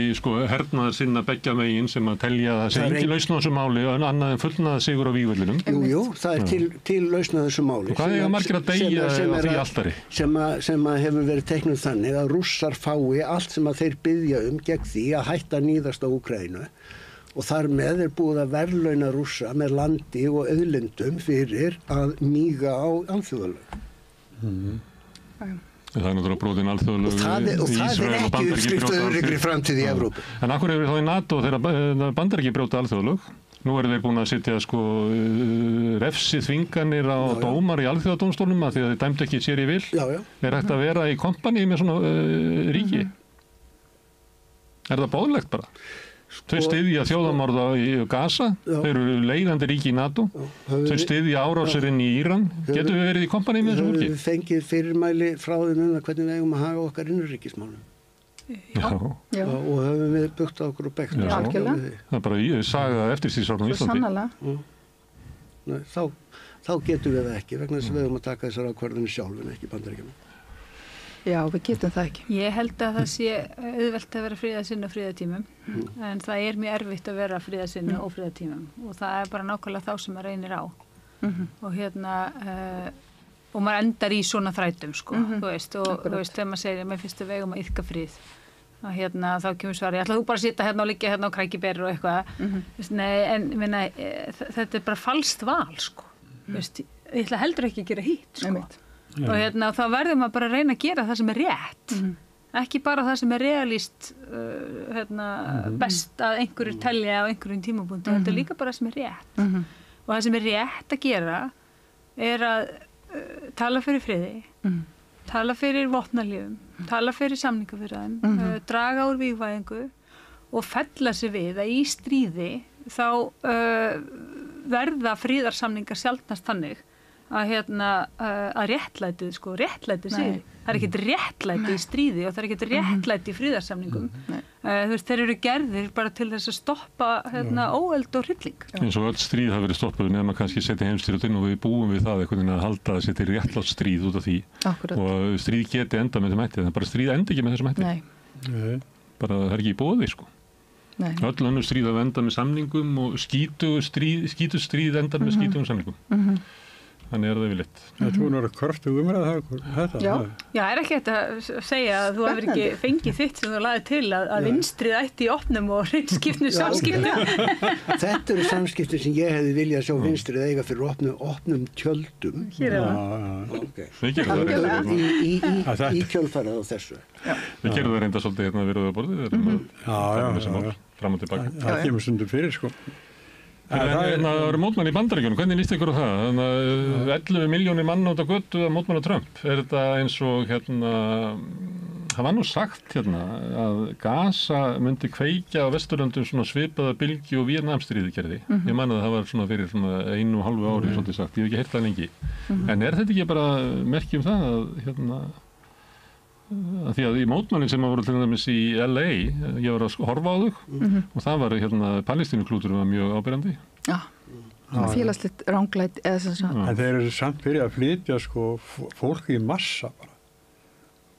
hernaðar sinna beggja megin sem að telja að það sé ekki lausn á þessu máli annað en fullnaða sigur á vígvellinum. Jú, það til lausn á þessu máli. Og hvað eiga margir að deyja á því altari? Sem að hefur verið teiknuð þannig að Rússar fái allt sem að þeir biðja gegn því að hætta að níðast á Úkraínu. Og þar með búið að verðlauna Rússa með landi og auðlindum fyrir að míga á alþjóðalög. Það náttúrulega brotin alþjóðalög og það ekki uppskrift öðruggri framtíð í Evrópu. En akkur þá í NATO þegar Bandaríkin brjóta alþjóðalög? Nú þeir búin að sitja refsi þvinganir á dómar í alþjóðadómstólnum að því að þeir dæmdu ekki sér í vil. Hægt að vera í kompani með svona ríki? Það boðlegt bara? Þau styðja þjóðamorða í Gaza, þau eru leiðandi ríki í NATO, þau styðja árásir inn í Íran. Getum við verið í kompani með þessu fólki? Við fengið fyrirmæli frá þeim hvernig við eigum að haga okkar innanríkismálum. Já. Og höfum við byggt á okkur og bekt. Það er bara saga eftirstríðsárið á Íslandi. Sannarlega. Þá getum við það ekki, vegna þess að við eigum að taka þessar ákvarðanir sjálf en ekki Bandaríkjamenn. Já, við getum það ekki. Ég held að það sé auðvelt að vera friðarsinna á friðartímum, en það er mjög erfitt að vera friðarsinna á friðartímum og það er bara nákvæmlega þá sem maður reynir á. Og og maður endar í svona þrætum, sko, þú veist, og þú veist, þegar maður segir, mér finnst við eigum að iðka frið, að þá kemur svar, ég ætla þú bara að sitja og liggja á krækiberur og eitthvað. Nei, en þetta er bara falskt val, sko. Veist, ég ætla heldur ekki að gera hitt, sko. Og þá verður maður bara að reyna að gera það sem er rétt. Ekki bara það sem er realíst best að einhverjur telja á einhverjum tímapunkti. Þetta er líka bara það sem er rétt. Og það sem er rétt að gera er að tala fyrir friði, tala fyrir vopnalífum, tala fyrir samningaviðræðum, draga úr vígvæðingu og fella sig við að í stríði þá verða friðarsamningar sjaldnast þannig að réttlætið, sko, réttlætið segir. Það er ekkert réttlæti í stríði og það er ekkert réttlæti í friðarsamningum. Þú veist, þeir eru gerðir bara til þess að stoppa óöld og hrylling. Eins og öll stríð hafa verið stoppuð nema kannski setja heimsstyrjöldin og við búum við það einhvern veginn að halda að setja réttlátt stríð út af því. Akkurat. Og stríð geti enda með þessum hætti, en bara stríð enda ekki með þessum hætti. Nei. Bara það er ekki í boði, sko. Nei. Öll önnur stríð hafa endað með samningum og skítu stríð endað með skítugum samningum. Þannig það yfirleitt. Þetta búin að vera kröftu umræða þetta. Já, er ekki þetta að segja að þú hefur ekki fengið þitt sem þú laðið til að vinstrið ætti í opnum og hreinskiptnu samskiptum. Þetta eru samskipti sem ég hefði viljað sjá vinstrið eiga fyrir opnum tjöldum. Hér er það. Í kjölfarið á þessu. Við gerum það reynda svolítið hérna við rauða borðið. Fram og tilbaka. Það kemur stundum fyrir, sko. Það eru mótmenn í Bandaríkjunum, hvernig líst ykkur á það? Þannig að 11 milljónir mann út á götu að mótmenna Trump. Er þetta eins og það var nú sagt að Gaza myndi kveikja á Vesturlöndum svona svipaða bylgju og Víetnamstríðið gerði. Ég man að það var svona fyrir svona 1,5 ári svolítið sagt, ég hef ekki heyrt það lengi. En er þetta ekki bara merki það að því að í mótmælinn sem voru til dæmis í LA, ég var að horfa á þau og það var Palestínuklúturinn var mjög áberandi. Já, félagslegt ranglæti eða sem sagt. En þeir eru samt fyrir að flytja sko fólk í massa bara.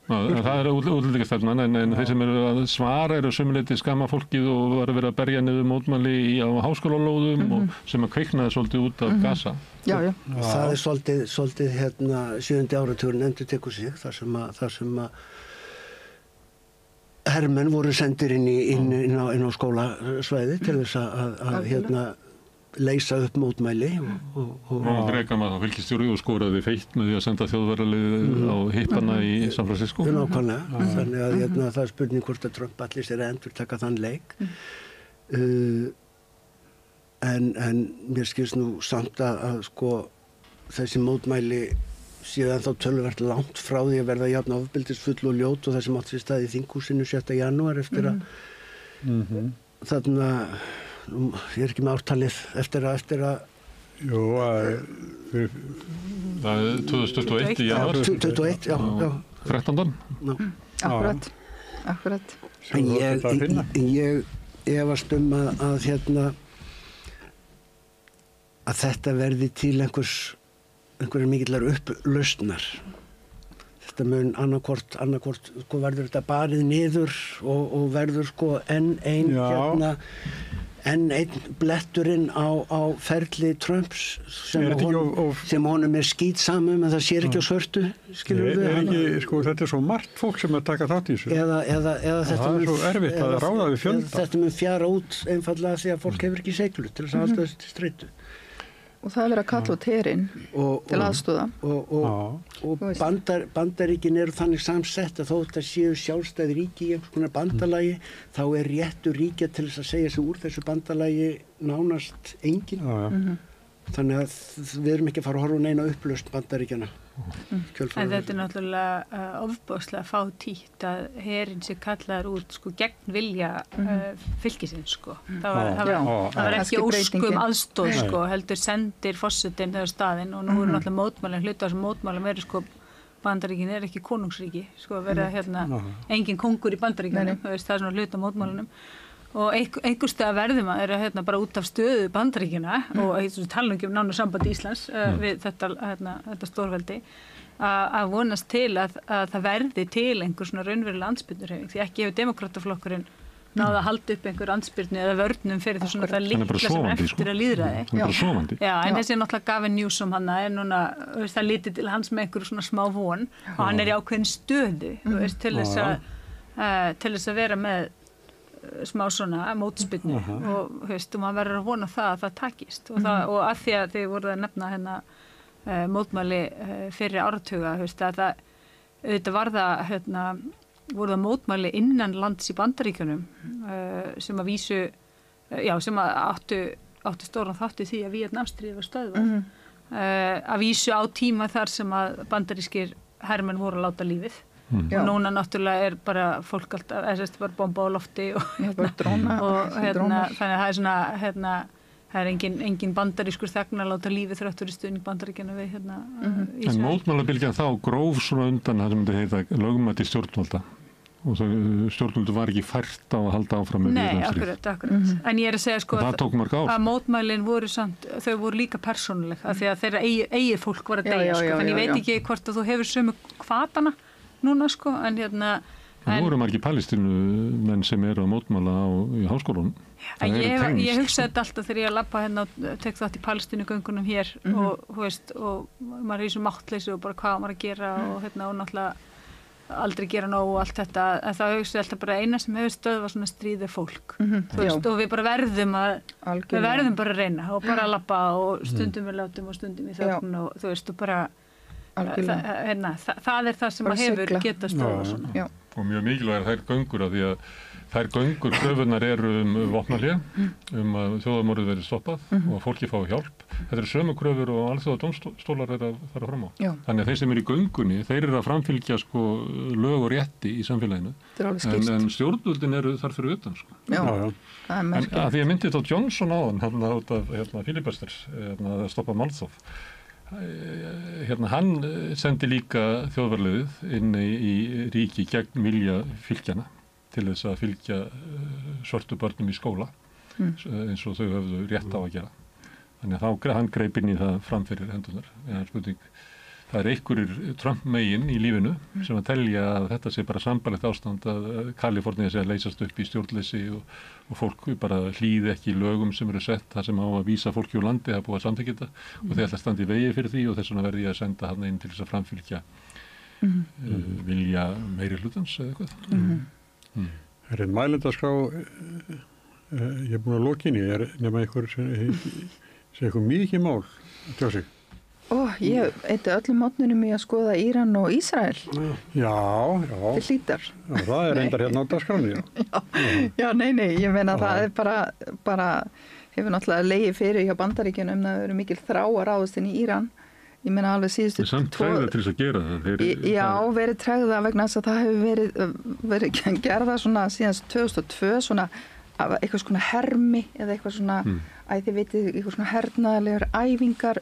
Það er útlendingastefnan en þeir sem eru að svara eru sömuleyti skamma fólkið og var að vera að berja niður mótmæli á háskólalóðum og sem að kveiknaði svolítið út af Gaza. Já. Það er svolítið 7. áratugurinn endurtekur sig þar sem að hermenn voru sendir inn á skólasvæði til þess að leysa upp mótmæli Ronald Reagan var þá fylkisstjóri og skoraði feitt með því að senda þjóðverðarlið á hippana í San Francisco. Nákvæmlega, þannig að það er spurning hvort að Trump allir sér að endurtaka þann leik. En mér skilst nú samt að sko þessi mótmæli séu ennþá töluvert langt frá því að verða jafn ofbeldisfull og ljót og það sem átt sér stað í þinghúsinu 7. janúar eftir að þarna ég er ekki með ártalið eftir að Jú, það er 2021 í janúar 2021, já 13. Akkurat En ég efast að þetta verði til einhverjar mikillar upplausnar þetta mun annarkvort sko verður þetta barið niður og verður sko enn einn bletturinn á ferli Trumps sem honum er skítsamum en það sér ekki á svörtu skilur við sko, þetta er svo margt fólk sem að taka þátt í þessu eða þetta er svo erfitt að ráða við fjölda þetta mun fjara út einfallega því að fólk hefur ekki seglu til þess að halda þessu til streitu og það er verið að kalla út herinn til aðstóða og bandaríkin eru þannig samsett að þó þetta séu sjálfstæð ríki í einhvers konar bandalagi þá er réttur ríkja til þess að segja sig úr þessu bandalagi nánast engin þannig að við erum ekki að fara að horfa neina upplausn bandaríkjana En þetta er náttúrulega ofboðslega fátítt að herinn sé kallaður út sko gegn vilja fylkisins sko. Það var ekki óskum aðstóð sko, heldur sendir forsetinn þegar staðinn og nú eru náttúrulega mótmælin hluta sem mótmælin verið sko Bandaríkin er ekki konungsríki sko verið engin kongur í Bandaríkjunum það er svona hluta mótmælinum og einhverstað verðum að er bara út af stöðu Bandaríkjana og tala um nánu samband Íslands við þetta stórveldi að vonast til að það verði til einhver svona raunverulega andspyrnuhreyfing því ekki hefur demokrataflokkurinn náða að halda upp einhver andspyrnu eða vörnum fyrir það svona það litla sem eftir að líðræði. En þessi náttúrulega Gavin Newsom hann er núna það lítið til hans með einhver svona smá von og hann er í ákveðin stöðu til þess að vera með smá svona mótspyrnu og maður verður að vona það að það takist og að því að þið voruð að nefna mótmæli fyrir áratuga að það auðvitað var það voru það mótmæli innan lands í Bandaríkjunum sem að vísu sem að áttu stóran þátt í því að Víetnamstríðið var stöðvað að vísu á tíma þar sem að bandarískir hermenn voru að láta lífið og núna náttúrulega er bara fólk alltaf bara bomba á lofti og þannig að það er svona það er engin bandarískur þegn að láta lífið þráttur í stuðning Bandaríkjanna við En mótmælabylgjan þá gróf svona undan það sem þetta heita lögmæti stjórnvalda og stjórnvaldu var ekki fært á að halda áfram með Víetnamstríð. Akkurat. En ég er að segja sko að mótmælin voru samt, þau voru líka persónuleg af því að þeirra eigið fólk var að deyja sko, en ég veit ekki hvort að þú hefur sömu hvatana núna sko, en Það voru margir palestínumenn sem eru að mótmæla í háskólanum. Ég hugsaði þetta alltaf þegar ég að labba og tek þátt í palestínugöngunum hér og maður er í þessu máttleysi og bara hvað maður að gera og náttúrulega aldrei gera nóg og allt þetta en þá hugsaði alltaf bara eina sem hefur stöðvað svona stríði fólk og við bara verðum bara að reyna og bara að labba og stundum við látum og stundum við þögn og og bara það er það sem hefur getað stöðvað svona og mjög mikilvægt þær göngur af því að þær göngur kröfunar eru vopnahlé að þjóðarmorðið verið stoppað og að fólki fái hjálp. Þetta eru sömu kröfur og alþjóða dómstólar eru að fara fram á. Þannig að þeir sem eru í göngunni, þeir eru að framfylgja lög og rétti í samfélaginu. En stjórnvöldin eru þar fyrir utan. En að því ég myndi þetta á Johnson áðan, út af filibusters, að stoppa Málþóf. Hann sendi líka þjóðvarliðið inn í ríki gegn vilja fylgjana til þess að fylgja svörtu börnum í skóla eins og þau höfðu rétt á að gera. Þannig að hann greip inn í það framfyrir hendunar. Það er einhverjir Trump megin í lífinu sem að telja að þetta sé bara sambarlegt ástand að Kalifornía sé að leysast upp í stjórnleysi og fólk bara hlýði ekki lögum sem eru sett það sem á að vísa fólki úr landi, það er búið að samþykkja þetta og þeir ætla að standa í vegi fyrir því og þess vegna verði ég að senda hann inn til þess að framfylgja vilja meiri hlutans eða eitthvað. Það er mælendaskrá, ég er búin að lokinni, nema einhver Það eitthvað mikið mál, tjá sig. Ég eiti öllum mótnunum í að skoða Íran og Ísrael. Já. Til hlítar. Já, það reyndar hérna á dagskráni, já. Já, nei, ég meina það bara hefur náttúrulega legið fyrir hjá Bandaríkjunum það eru mikil þrá að ráðast inn í Íran. Ég meina alveg síðustu... Það er samt tregða til þess að gera það. Já, verið tregða vegna þess að það hefur verið gerða svona síðan 2002 svona eitthvað svona hermi eða eitthvað svona, þið vitið, eitthvað svona hernaðarlegar æfingar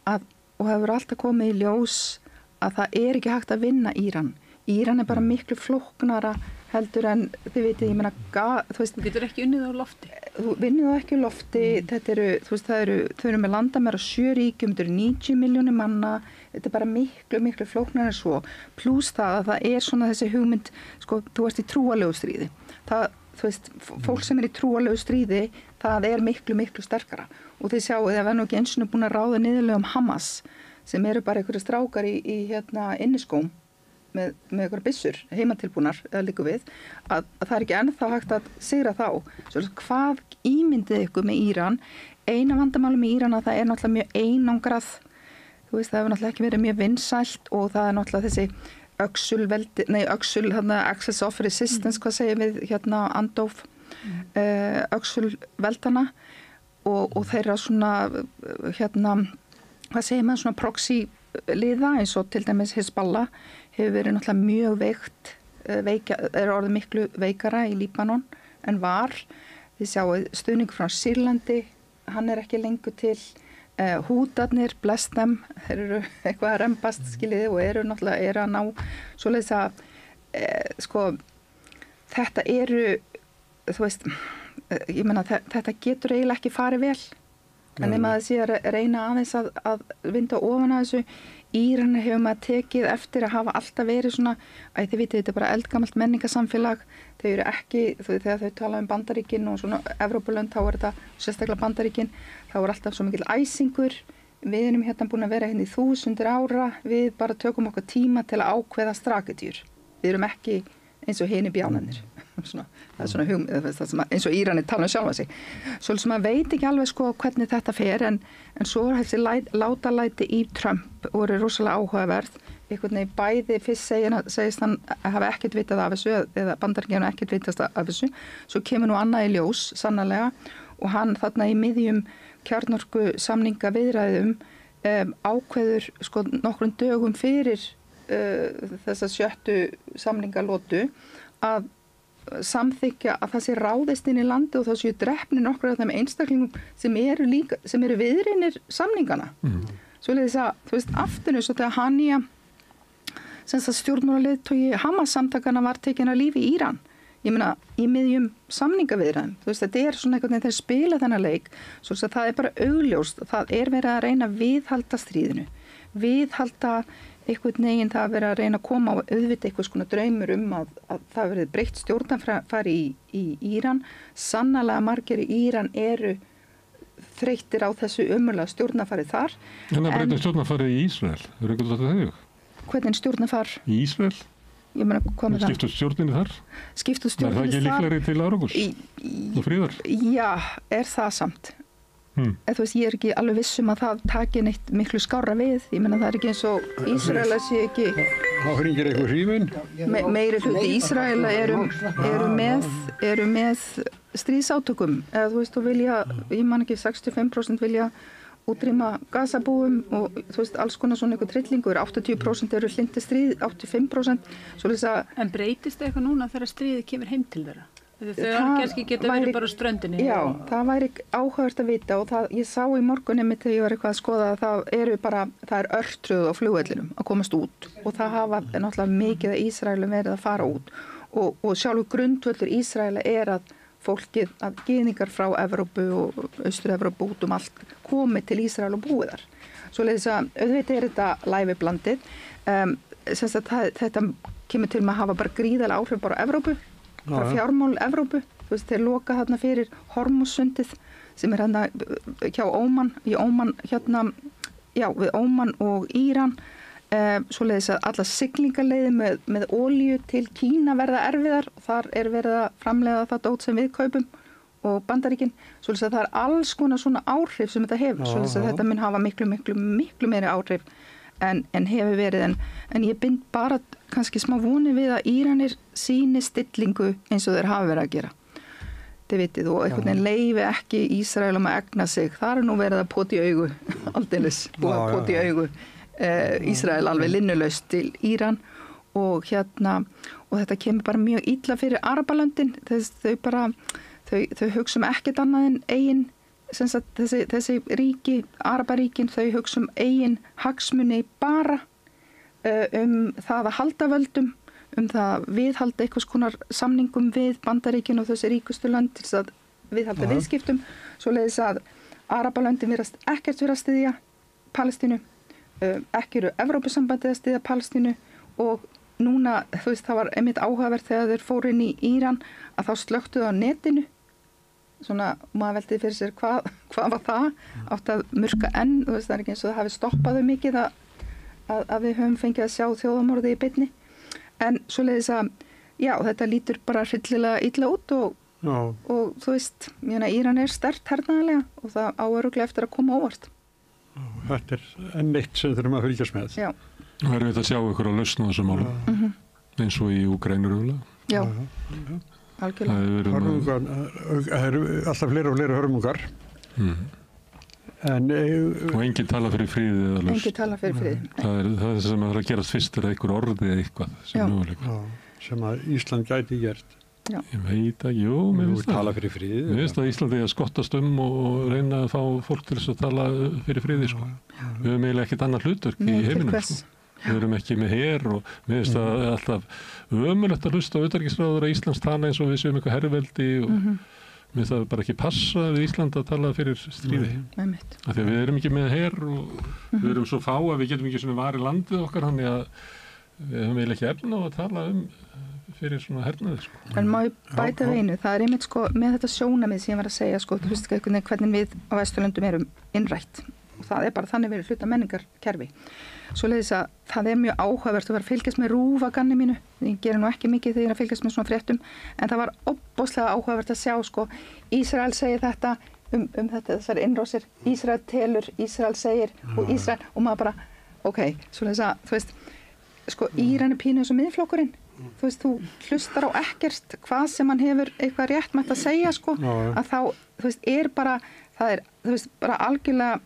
og hefur alltaf komið í ljós að það er ekki hægt að vinna Íran. Íran er bara miklu flóknara heldur en, þið vitið, ég meina, þú veist... Þú getur ekki unnið á lofti. Þú vinnið það ekki á lofti, þetta eru, þú veist, þau eru með landamæra 7 ríkjum, þetta eru 90 milljónir manna, þetta er bara miklu flóknara en svo. Plús það að það er svona þessi hugmynd, sko, þú ert í trúalegu stríði. Þú veist, fólk sem er í trúalegu stríði, það er miklu sterkara. Og þið sjáu, það var nú ekki eins og búin að ráða niðurlegum Hamas, sem eru bara einhverju strákar í inniskóm með einhverja byssur, heimatilbúnar eða líku við, að það er ekki ennþá hægt að sigra þá. Svo hvað ímyndið ykkur með Íran? Eina vandamáli með Íran að það er náttúrulega mjög einangrað, þú veist, það hefur náttúrulega ekki verið mjög vinsælt og það er náttúrulega þessi Axis of Resistance, hvað segir við Andof, öxulveldana og þeirra svona, hvað segir maður, svona proxy liða eins og til dæmis Hezbollah hefur verið náttúrulega mjög veikt, er orðið miklu veikara í Líbanon en var. Þið sjáu stuðning frá Sýrlandi, hann er ekki lengur til. Hútarnir, bless them, þeir eru eitthvað að rembast skiljiði og eru náttúrulega að ná svoleiðis að sko þetta eru, þú veist, ég meina þetta getur eiginlega ekki farið vel. En ef maður sé að reyna aðeins að vinda ofan að þessu, Íran hefur maður tekið eftir að hafa alltaf verið svona, þið vitið, þetta er bara eldgamalt menningarsamfélag, þau eru ekki, þegar þau tala um Bandaríkin og svona Evrópulönd, þá er þetta sérstaklega Bandaríkin, þá er alltaf svo mikil æsingur, við erum hérna búin að vera hérna í 1000 ára, við bara tökum okkur tíma til að ákveða strategíur, við erum ekki eins og hinir bjánarnir. Það er svona hugmynd, eins og Íranir tala um sjálfa sig. Svo sem maður veit ekki alveg sko hvernig þetta fer en svo er þessi látalæti í Trump voru rosalega áhugaverð. Einhvern veginn bæði fyrst segist hann hafa ekkert vitað af þessu eða Bandaríkjunum ekkert vitast af þessu. Svo kemur nú annað í ljós sannarlega og hann þarna í miðjum kjarnorku samninga viðræðum ákveður sko nokkrum dögum fyrir þessa 7. samningalótu að samþykja að það sé ráðist inn í landi og þá séu drepnir nokkur af þeim einstaklingum sem eru viðriðnir samningana. Svoleiðis að, þú veist, aftur eins og þegar Hania, sem það stjórnmálaleiðtogi Hamas-samtakana var tekin að lífi í Íran. Ég meina, í miðjum samningaviðræðum. Þú veist, þetta er svona einhvern veginn þeir spila þennan leik, svo að það er bara augljóst. Það er verið að reyna að viðhalda stríðinu. Viðhalda einhvern veginn það að vera að reyna að koma og auðvita eitthvað svona draumur að það verið breytt stjórnarfari í Íran. Sannarlega margir í Íran eru þreyttir á þessu ömurlega stjórnarfari þar. En það breytta stjórnarfari í Ísrael, er eitthvað þetta þau? Hvernig stjórnarfar? Í Ísrael? Ég meina, hvað með það? Skiptu stjórninni þar? Skiptu stjórninni þar? Er það ekki líklegri til árangurs og fríðar? Já, er það samt. Þú veist, ég er ekki alveg vissum að það taki neitt miklu skárra við. Ég meina, það er ekki eins og Ísraela sé ekki... Þá hringir eitthvað hrífin? Meiri hluti Ísraela eru með stríðsátökum. Eða þú veist, þú vilja, ég man ekki, 65% vilja útrýma Gazabúum og þú veist, alls konar svona eitthvað trillingur. 80% eru hlyndi stríð, 85%. En breytist eitthvað núna þegar stríðið kemur heim til þeirra? Þau kannski geta verið bara á ströndinni. Já, það væri áhugavert að vita og ég sá í morgun einmitt þegar ég var eitthvað að skoða að það er örtröð á flugvellinum að komast út og það hafa náttúrulega mikið að Ísraelum verið að fara út og sjálfur grundvöllur Ísraela er að fólkið, að gyðingar frá Evrópu og Austur-Evrópu út allt komi til Ísrael og búið þar. Svoleiðis að auðvitað er þetta læviblandið. Þetta kemur til með að hafa bara gríðarlega áhrif bara á Evrópu. Bara fjármál Evrópu, þú veist, þeir loka þarna fyrir Hormuzsundið sem er hérna hjá Óman, við Óman og Íran, svoleiðis að alla siglingarleiði með olíu til Kína verða erfiðar og þar er verið að framleiða það dót sem við kaupum og Bandaríkin, svolítið að það alls konar svona áhrif sem þetta hefur, svolítið að þetta mun hafa miklu meiri áhrif en hefur verið, en ég bind bara kannski smá voni við að Íranir sýni stillingu eins og þeir hafa verið að gera. Þið vitið, og einhvern veginn leyfi ekki Ísrael að egna sig. Það nú verið að pota í augu, aldeilis, og að pota í augu Ísrael alveg linnulaust til Íran og þetta kemur bara mjög illa fyrir Arabalöndin. Þau hugsa ekkert annað en eigin, þessi ríki, Arabaríkin, þau hugsa eigin hagsmuni bara það að halda völdum, það að viðhalda einhvers konar samningum við Bandaríkin og þessi ríkustu lönd til að viðhalda viðskiptum, svoleiðis að Arabalöndin virðast ekkert vera að styðja Palestínu, ekki eru Evrópusambandið að styðja Palestínu og núna, það var einmitt áhugavert þegar þeir fóru inn í Íran að þá slöktu það á netinu, svona, maður veldi fyrir sér hvað var það, átt að murka enn, það er ekki eins og það hafi stoppað þau mikið að við höfum fengið að sjá þjóðamorði í beinni. En svoleiðis að, já, þetta lítur bara hryllilega illa út og þú veist, Íran sterkt hernaðarlega og það á örugglega eftir að koma óvart. Þetta enn eitt sem þurfum að fylgjast með. Já. Og erum við að sjá ykkur að lausna þessu málum, eins og í Úkraínu rúðlega. Já, algjörlega. Það eru alltaf fleiri og fleiri hörmungar. Og enginn tala fyrir friði eða lausn. Enginn tala fyrir friði. Það sem að gerast fyrst einhver orði eða eitthvað sem möguleika. Sem að Ísland gæti gert. Já. Ég veit ekki, mér finnst tala fyrir friði. Mér finnst að Ísland eigi að skottast og reyna að fá fólk til þess að tala fyrir friði, sko. Við höfum eiginlega ekkert annað hlutverk í heiminum, sko. Við erum ekki með her og mér finnst að alltaf ömurlegt að hlusta á utanríkisráðherra Íslands tala eins og við séum eitthvað herveldi og mér finnst það bara ekki passa við Ísland að tala fyrir stríði. Af því að við erum ekki með her og við erum svo fá að við getum ekki svona varið landið okkar, þannig að við höfum eiginlega ekki efna á að tala fyrir svona hernaði, sko. En má ég bæta við einu, það einmitt, sko, með þetta sjónamið sem ég var að segja, sko, þú veist ekki hvernig við á Vesturlöndum erum innrætt. Og það bara þannig verið hluta menningarkerfi. Svoleiðis að það mjög áhugavert að vera að fylgjast með RÚV að ganni mínu. Ég gerir nú ekki mikið þegar ég er að fylgjast með svona fréttum, en það var ofboðslega áhugavert að sjá, sko, Ísrael segir þetta þetta, þessari innrásir, Ísrael telur, Ísrael segir og Ísrael, og maður bara, ok, svoleiðis að, þú veist, sko, Íran pínu eins og miðflokkurinn. Þú veist, þú hlustar á ekkert hvað sem hann hefur eitthvað réttmætt að segja, sko, að þá, þú veist, bara, þú veist, bara algjörlega,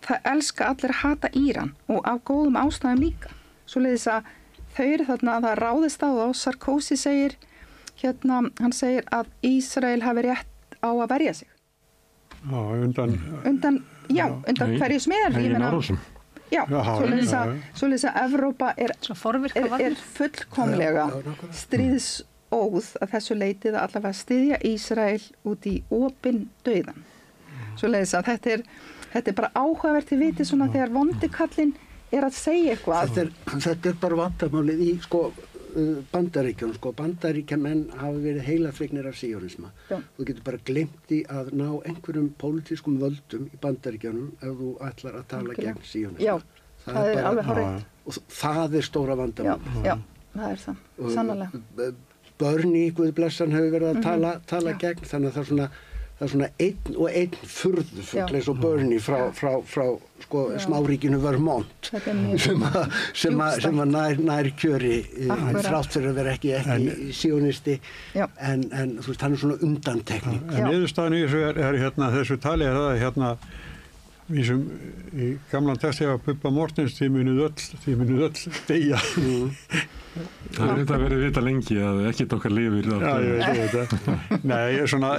það elska allir að hata Íran og af góðum ástæðum líka. Svoleiðis að þau eru þarna að það ráðist á þá, Sarkozy segir, hann segir að Ísrael hafi rétt á að verja sig. Undan hverju sem Já, svoleiðis að Evrópa er fullkomlega stríðsóð að þessu leitið að allavega styðja Ísrael út í opinn dauðan. Svoleiðis að þetta er bara áhugavert til vitið svona þegar vondikallinn er að segja eitthvað. Þetta er bara vandamálið í Bandaríkjunum, Bandaríkjamenn hafa verið heilaþvegnir af síónisma. Þú getur bara gleymt því að ná einhverjum pólitískum völdum í Bandaríkjunum ef þú ætlar að tala gegn síónisma. Já, það er alveg hárrétt. Og það er stóra vandamál. Já, það er það, sannarlega. Bernie, Guð blessan, hefur verið að tala gegn, þannig að það er svona einn og einn furðufugl eins og Bernie frá smáríkinu Vermont sem að nær kjöri þrátt fyrir að vera ekki síonisti en þú veist, hann er svona undantekning. En niðurstaðan í þessu þessu tali er það í gamlan texti af Bubba Mortens þið munuð öll deyja. Það er þetta verið vita lengi að ekkert okkar lifir. Já, ég veit þetta. Nei, ég er svona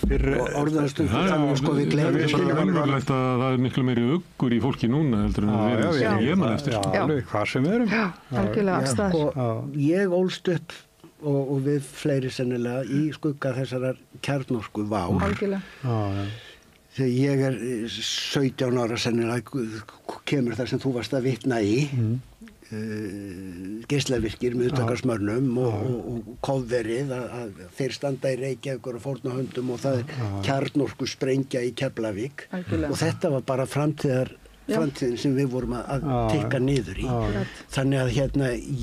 fyrir orðaðastum við gleymum raunverulegt að það er miklu meiri uggur í fólki núna heldur en að vera sem ég man eftir. Já, hvað sem við erum. Algjörlega afstæðar. Ég ólst upp og við fleiri sennilega í skugga þessarar kjarnorku vá. Algjörlega. Þegar ég er 17 ára sennilega kemur það sem þú varst að vitna í geislavirkir með utangarsmörnum og kofverið að þeir standa í Reykjavík og fórna höndum og það er kjarnorku sprengja í Keflavík og þetta var bara framtíðin sem við vorum að tikka niður í. Þannig að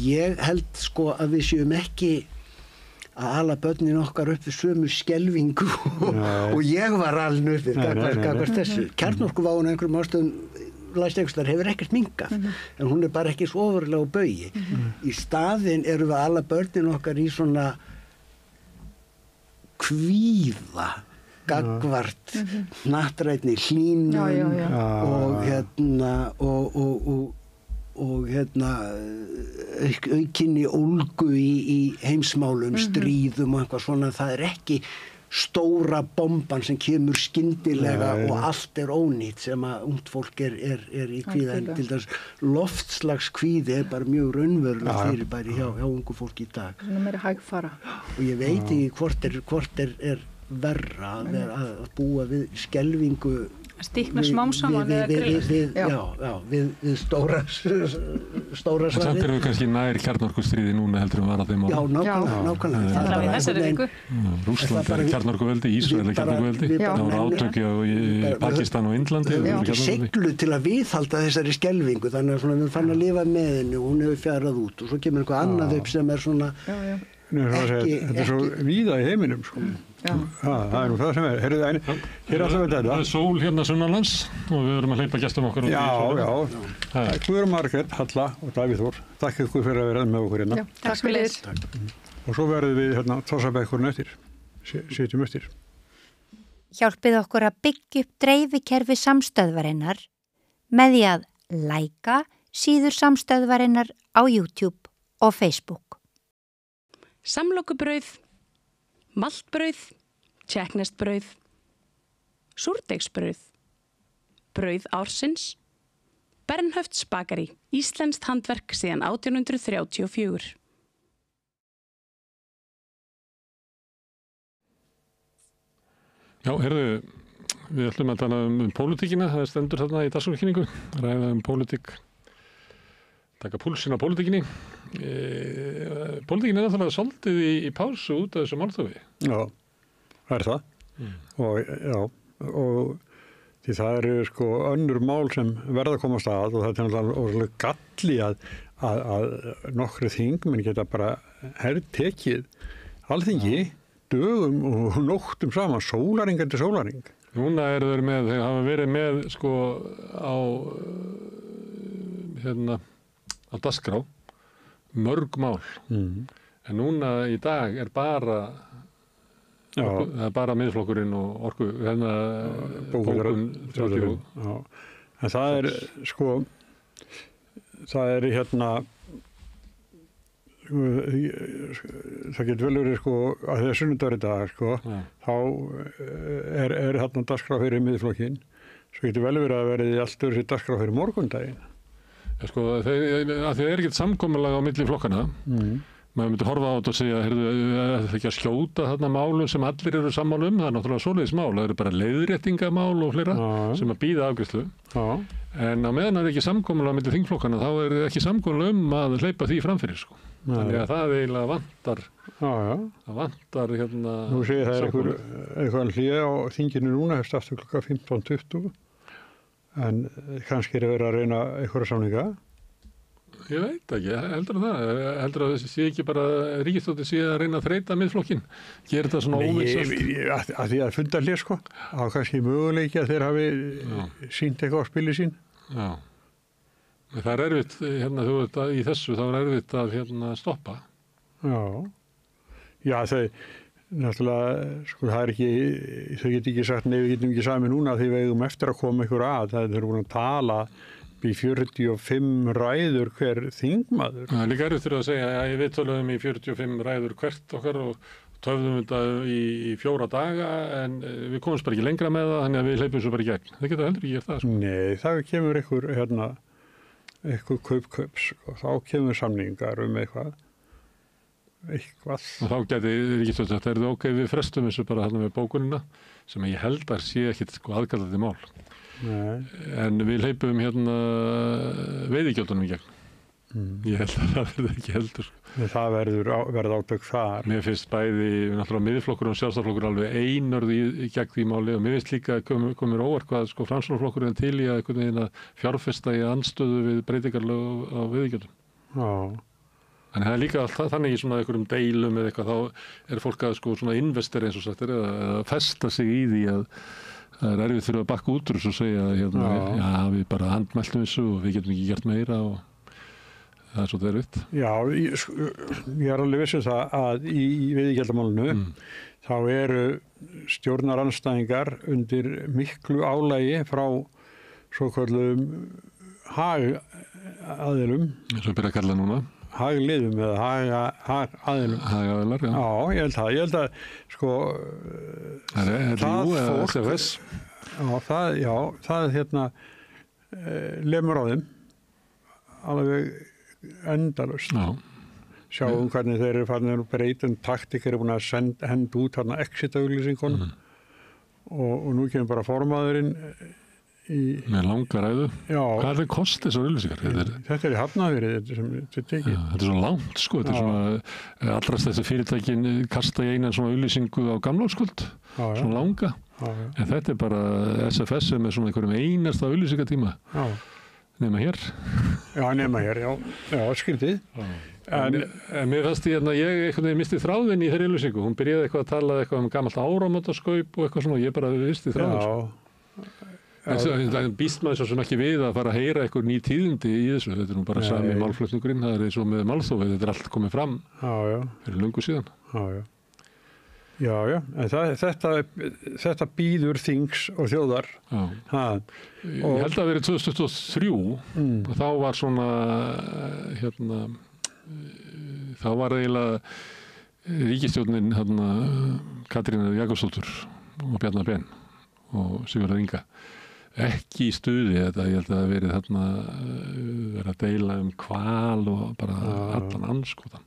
ég held að við séum ekki að ala börnin okkar upp við sömu skelfingu og ég var alin upp við gagvart þessu. Kjarnorkuváin á einhverjum ástöðum læstegstar hefur ekkert minkað, en hún bara ekki svo ofurlega á baugi. Í staðinn erum við að ala börnin okkar í svona kvíða gagvart hnattrænni hlýnun og aukinni ólgu í heimsmálum, stríðum og eitthvað svona. Það ekki stóra bomban sem kemur skyndilega og allt ónýtt sem að ungt fólk í kvíða. En til þess loftslagskvíði bara mjög raunverulega fyrirbæri hjá ungu fólki í dag. Svona meira hægfara. Og ég veit ekki hvort verra að búa við skelfingu stíkna smám saman við stóra svarið. Samt erum við kannski nær kjarnorkustríði núna heldur var að þeim ára. Já, nákvæmlega. Það er þessari viku. Rússland kjarnorkuveldi, Ísrael kjarnorkuveldi, það voru átökja í Pakistan og Indlandi. Seglu til að viðhalda þessari skelfingu, þannig að við fann að lifa með henni og hún hefur fjarað út og svo kemur eitthvað annað upp sem svona Þetta svo víða í heiminum, sko. Það nú það sem Hér alltaf þetta. Það sól hérna sunnanlands og við verum að hleypa gestum okkar út í sólina. Já. Guðrún Margrét, Halla og Davíð Þór. Takk ykkur fyrir að vera með okkur hérna. Takk fyrir. Og svo verðum við hérna Tossabekkurinn eftir. Sitjum eftir. Hjálpið okkur að byggja upp dreifikerfi samstöðvarinnar með því að læka síður samstöðvarinnar á YouTube og Facebook. Samlokubrauð, maltbrauð, tjekknestbrauð, súrdeigsbrauð, brauð ársins, Bernhöfts Bakari, íslenskt handverk síðan 1834. Já, heyrðu, við ætlum að tala pólitíkina, það stendur þarna í dagskrárkynningu, ræða pólitík, taka púlsinn á pólitíkinni. Pólitíkin náttúrulega svolítið í pásu út af þessu málþófi. Já, það það. Og því það sko önnur mál sem verða að komast að og þetta náttúrulega galli að nokkru þingmenn geta bara hertekið alþingi dögum og nóttum saman, sólarhring eftir sólarhring. Núna þeir hafa verið með sko á dagskrá mörg mál, en núna í dag bara Miðflokkurinn og orku, bókun 30. En það sko, það það getur vel verið sko, að það sunnudagur í dag sko, þá hérna dagskrá fyrir Miðflokkinn, svo getur vel verið að verið allt öðru dagskrá fyrir morgundaginn. Sko, það ekkert samkomulag á milli flokkana. Maður myndi horfa á þetta og segja, það ekki að skjóta þarna málum sem allir eru sammála það náttúrulega svoleiðis mál, það eru bara leiðréttingamál og fleira sem að bíða afgreiðslu. En á meðan það ekki samkomulag á milli þingflokkana, þá ekki samkomulag að hleypa því framfyrir, sko. Þannig að það eiginlega vantar, það vantar Nú segir það eitthvað hlýja á þinginu núna, hefst aftur klukka 15:20. En kannski verið að reyna einhverja samninga? Ég veit ekki, heldur að það sé ekki bara ríkisstjórnin sé að reyna að þreyta Miðflokkinn, gera þetta svona óvinsælt. Að því að funda hlið sko, á kannski möguleiki að þeir hafi sýnt eitthvað á spili sín. Já, það erfitt, þú veit að í þessu þá erfitt að stoppa. Já, þau náttúrulega, sko, það ekki, þau get ekki sagt, nei, við getum ekki sami núna því við eigum eftir að koma ykkur að, það eru búin að tala í 45 ræður hver þingmaður. Það líka erfitt að segja, við töluðum í 45 ræður hvert okkar og töfðum þetta í 4 daga, en við komumst bara ekki lengra með það, þannig að við hleypum svo bara í gegn. Það geta heldur ekki gert það, sko. Nei, það kemur eitthvað kaups, og þá kemur samningar eitthvað. Og þá geti ríkisstjórnin sagt, ok, við frestum þessu bara með bókunina, sem ég held að sé ekkit sko aðkallandi mál. Nei. En við hleypum veiðigjöldunum í gegn. Ég held að það verður ekki heldur. Það verður átök þar. Mér finnst bæði, náttúrulega Miðflokkur og Sjálfstæðisflokkur alveg einörð í gegn því máli og mér finnst líka komur óvart hvað sko Framsóknarflokkurinn til í að fjárfesta í andstöðu við breytingarlög á veiðigjöldum. Þannig það líka alltaf þannig í svona einhverjum deilum eða eitthvað, þá fólk að sko svona investera eins og sagt eða festa sig í því að það erfið þurfa að bakka út úr þessu og segja hérna, já, við bara handmæltum þessu og við getum ekki gert meira og það svo erfitt. Já, ég alveg vissum það að í veiðigjaldamálinu þá eru stjórnarandstæðingar undir miklu álægi frá svokölluðum hagaðilum. Eins og byrja að kalla núna. Hagliðum eða hagaðilum. Hagaðilar, já. Já, ég held að sko það fólk SFS. Það hérna lemur á þeim alveg endalaust. Já. Sjáum hvernig þeir eru farin að breyta taktík, eru búin að henda út hérna exit-auglýsingunum og nú kemur bara formaðurinn með langa ræðu. Já. Hvað kosti þessar auglýsingar? Þetta í Hafnarfirði, þetta tekið. Þetta svo langt, sko. Þetta svona allrast þessi fyrirtækin kasta í einan svona auglýsingu á gamláskuld, svona langa. En þetta bara SFS með svona einhverjum einasta auglýsingatíma. Nema hér. Já, nema hér, já, skrítið. En mér fannst ég einhvern veginn misti þráðinn í þeirri auglýsingu. Hún byrjaði eitthvað að tala eitthvað gamalt áramótaskaup og eitthvað svona, ég bara misti þráðinn. En það býst maður svo sem ekki við að fara að heyra eitthvað ný tíðindi í þessu. Þetta nú bara sami málflutningurinn, það eins og með málþófi, þetta allt komið fram fyrir löngu síðan. Já, en þetta býður þings og þjóðar. Ég held að verið 2023 og þá var svona, þá var eiginlega ríkisstjórnin Katrínar Jakobsdóttur og Bjarnar Ben og Sigurður Inga ekki í stuði þetta, ég held að það verið verið að deila hval og bara allan anskotan.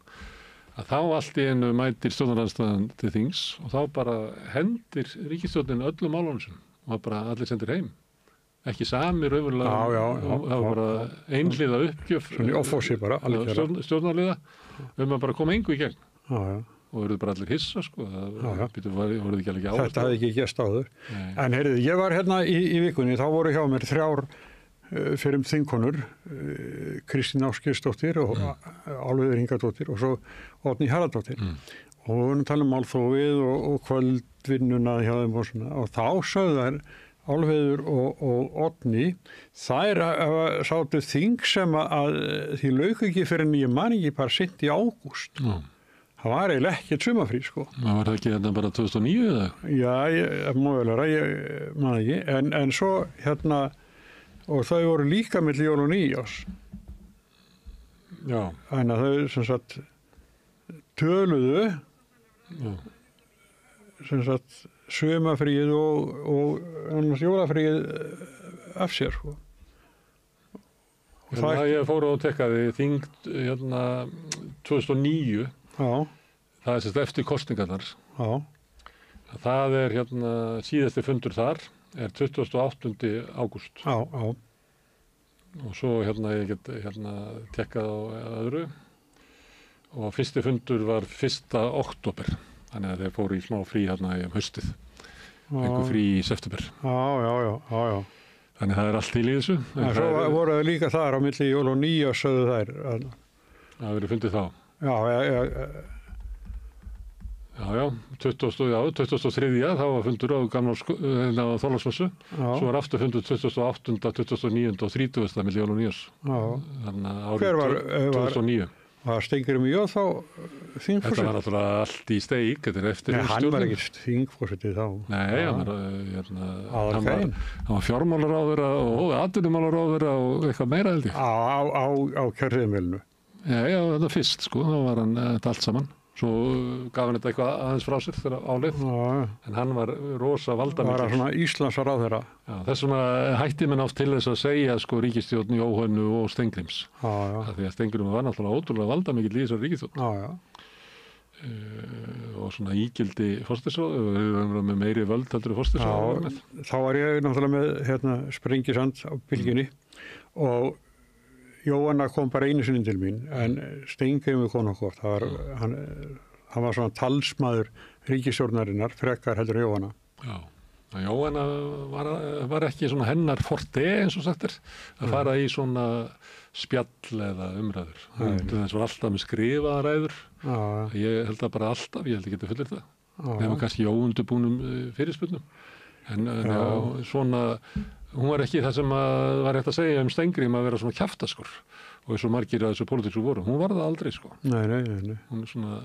Að þá allt í einu mætir stjórnarandstaðan til þings og þá bara hendir ríkisstjórnin öllum málunum sinum og bara allir sendir heim. Ekki sami raunverulega, það var bara einhliða uppgjöf stjórnarliða að bara koma engu í gegn. Og verður bara allir hissa, sko. Voruð ekki alveg áherslu. Þetta hafði ekki gerst áður. En heyrðu, ég var hérna í vikunni, þá voru hjá mér 3 fyrrum þingkonur, Kristín Ásgeirsdóttir og Álfheiður Ingadóttir og svo Oddný Haraldóttir. Og við vorum að tala um málþófið og kvöldvinnuna hjá þeim og svona. Og þá sögðu þær Álfheiður og Oddný, þær sátu þing sem að því lauk ekki fyrir en ég man ekki bara sent í ágúst. Það var eiginlega ekkert sumarfrí, sko. Það var ekki þetta bara 2009 eða? Já, mögulega, ég man ekki. En svo og þau voru líka milli jól og nýjárs. Já. Þannig að þau, sem sagt, töluðu, sem sagt, sumarfríið og jólafríið af sér, sko. En það ég fór og tekkaði þing 2009. Það sérst eftir kosningarnar. Það síðasti fundur þar er 28. ágúst. Og svo ég get tekkað á öðru. Og fyrsti fundur var 1. október. Þannig að þeir fóru í smá frí í haustið. Einhver frí í september. Já. Þannig að það er allt til í þessu. Svo voru það líka þar á milli jól og nýjárs sögðu þær. Það verið fundið þá. Já, 23. þá var fundur á Þorláksmessu, svo var aftur fundur 28., 29. og 30. milli jól og nýjárs. Þannig að árið 2009. Var Steingrímur J þá þingforseti? Þetta var náttúrulega allt í steik, þetta er eftir stjórnum. Hann var ekki þingforseti þá. Nei, hann var fjármálaráðherra og atvinnumálaráðherra og eitthvað meira held ég. Á kjörðumilinu. Já, þetta fyrst, sko, þá var hann þetta allt saman. Svo gaf hann þetta eitthvað aðeins frá sér þegar álið, en hann var rosa valdamikill. Var hann svona Íslands ráðherra. Já, þess vegna hætti menn oft til þess að segja, sko, ríkisstjórn Jóhönnu og Steingríms. Því að Steingrímur var náttúrulega ótrúlega valdamikill í þessari ríkisstjórn. Og svona ígildi forsætisráð, við varum með meiri völd heldur í forsætisráð. Þá var ég náttúrulega með Sprengisand á bylginni og Jóhanna kom bara einu sinni til mín, en Steingrímur kom nokkuð oft. Hann var svona talsmaður ríkisstjórnarinnar, frekar heldur Jóhanna. Já. Jóhanna var ekki svona hennar forte eins og sagt að fara í svona spjall eða umræður. Þess var alltaf með skrifaða ræður. Ég held að bara alltaf, ég held ekki að fullir það. Nefnum kannski óundubúnum fyrirspurnum. En svona, hún var ekki það sem var rétt að segja Steingrim að vera svona kjaftaskur. Og eins og margir af þessu pólitísku voru. Hún var það aldrei, sko. Nei. Hún svona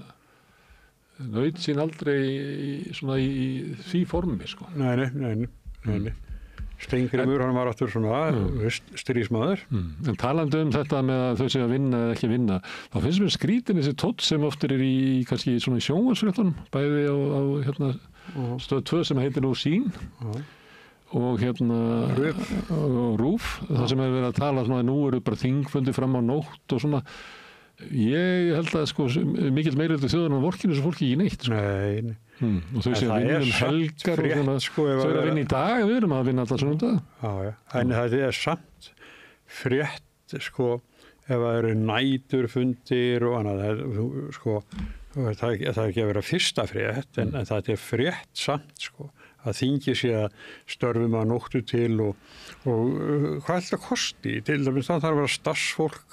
naut sín aldrei svona í því formi, sko. Nei. Steingrimur, hann var aftur svona stríðsmaður. En talandi þetta með að þau séu að vinna eða ekki vinna, þá finnst mér skrítin þessi tótt sem oftir í kannski svona í sjónvarpsfréttunum, bæði á hérna Stöð 2 sem heitir nú Sýn og hérna Rúf, það sem hefur verið að tala svona, nú eru bara þingfundi fram á nótt og svona. Ég held að sko mikill meirihluti þjóðarinnar vorkinu þessu fólki ekki neitt, sko. Nei. Og þau séu að vinna helgar og svona, sko, þau eru að vinna í dag, við erum að vinna alltaf svona dag. Já. En það er samt frétt, sko, ef það eru næturfundir og annað, sko, það er ekki að vera fyrsta frétt, en það er frétt samt, sko, að þingi sé að störfum að nóttu til og hvað er þetta kosti? Til dæmis þá þarf að vera starfsfólk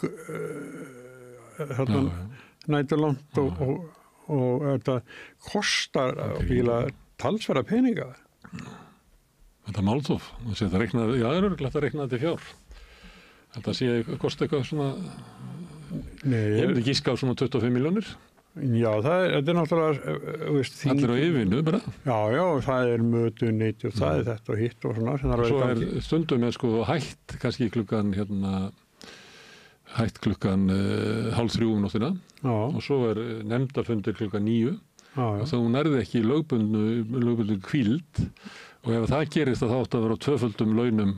næturlangt og þetta kostar bíla talsverða peninga. Þetta málþóf, það er örugglega að reikna þetta í fjár. Þetta sé kosti eitthvað svona, ég myndi gíska á svona 25 milljónir. Já, þetta er náttúrulega, allir á yfirvinnu bara. Já, það er mötuneyt og það er þetta og hitt og svona. Svo er stundum með sko hætt kannski klukkan hætt klukkan 2:30 nóttina og svo er nefndarfundir klukkan 9 og þá nærði ekki lögbundnu hvíld og ef það gerist að það átt að vera á tvöföldum launum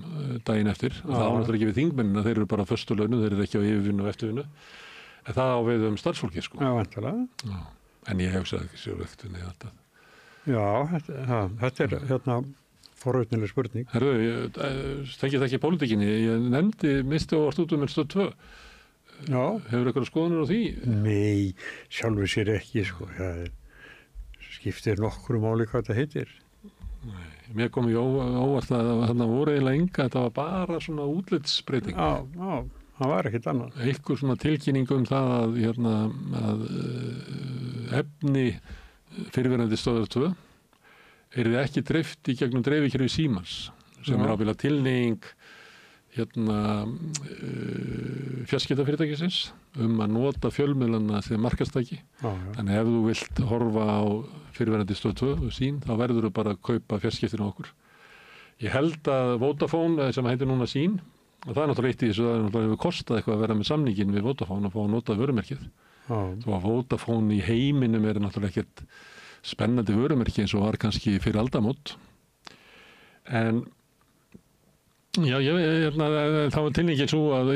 daginn eftir, það ánættur ekki við þingmennina, þeir eru bara á föstu launum, þeir eru ekki á yfirvinnu og eftirvinnu, en það á við starfsfólki, sko. Já, vantilega. En ég hugsa ekki sér vöktun eða alltaf. Já, þetta er hérna forvitnileg spurning. Herðu, ég tengist ekki í pólitíkinni, ég nefndi misti og vart út með Stöð 2. Já. Hefur eitthvað skoðanir á því? Nei, sjálfur sér ekki, sko. Það skiptir nokkru máli hvað þetta heitir. Nei, mér kom í óvart að þarna voru eiginlega enga, þetta var bara svona útlitsbreyting. Já, það var ekkert annað. Einhver svona tilkynning það að efni fyrirverandi Stöðvar 2 yrði ekki dreift í gegnum dreifikerfi Símans sem er ábyggilega tilhneiging fjarskiptafyrirtækisins að nota fjölmiðlana sem markaðstæki. Þannig ef þú vilt horfa á fyrirverandi Stöð 2 og Sýn, þá verður þú bara að kaupa fjarskiptinu okkur. Ég held að Vodafone, sem heitir núna Sýn, og það er náttúrulega eitt í þessu, það hefur kostað eitthvað að vera með samningin við Vodafone og fá að nota vörumerkið. Þó að Vodafone í heiminum er náttúrulega ekkert spennandi vörumerki eins og var kannski fyrir aldamót. En já, það var tilningin svo að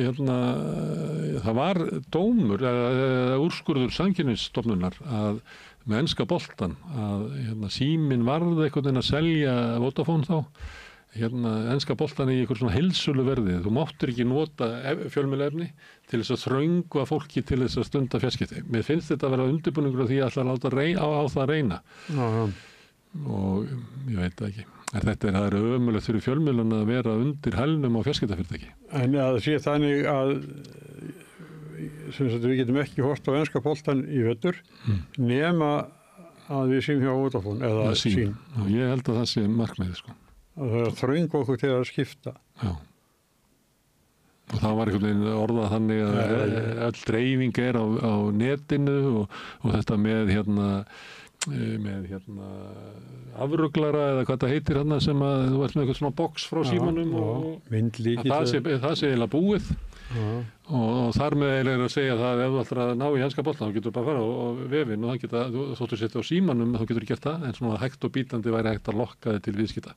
það var dómur eða úrskurður samkeppnisstofnunar að með enska boltan að Síminn varð einhvern veginn að selja Vodafone þá enska boltan í einhver svona heilsölu verði. Þú máttir ekki nota fjölmiðlaefni til þess að þröngva fólki til þess að stunda fjarskipti. Mér finnst þetta að vera undirbúningur á því að ætla að láta á það að reyna. Og ég veit það ekki. Það er ömulegt fyrir fjölmiðlana að vera undir hælnum á fjarskiptafyrirtæki. En að sé þannig að við getum ekki hort á enska boltan í vetur nema að við séum hjá Vodafone eða Sýn. Ég held að það sé markmiðið, sko. Og það er að þrönga okkur til að skipta. Já. Og það var einhvern veginn orðað þannig að öll dreifing er á netinu og þetta með afruglara eða hvað það heitir sem að þú ert með eitthvað svona box frá símanum og það sé eiginlega búið og þar með er að segja það ef þú ætlar að ná í enska boltan þá getur þú bara að fara á vefinn og þóttu setja á símanum þá getur þú gert það en svona hægt og bítandi væri hægt að lokka þið til viðskipta.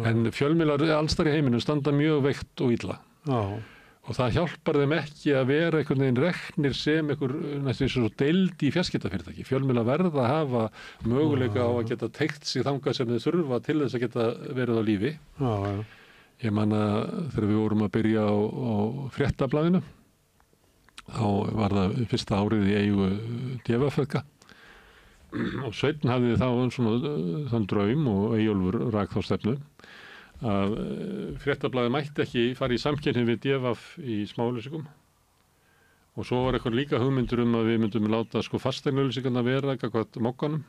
En fjölmiðlar allstar í heiminum standa mjög veikt og illa og það hjálpar þeim ekki að vera einhvern veginn reknir sem einhver næstum svo deild í fjarskiptafyrirtæki. Fjölmiðlar verða að hafa möguleika á að geta teygt sig þangað sem þeir þurfa til þess að geta verið á lífi. Ég man að þegar við vorum að byrja á Fréttablaðinu þá var það fyrsta árið í eigu DFF og Sveinn hafði þá svona þann draum og Eyjólfur rak þá stefnu að Fréttablaðið mætti ekki fara í samkeppni við DFF í smáauglýsingum og svo var eitthvað líka hugmyndur að við myndum láta sko fasteignaauglýsingarnar vera gagnvart mokkanum.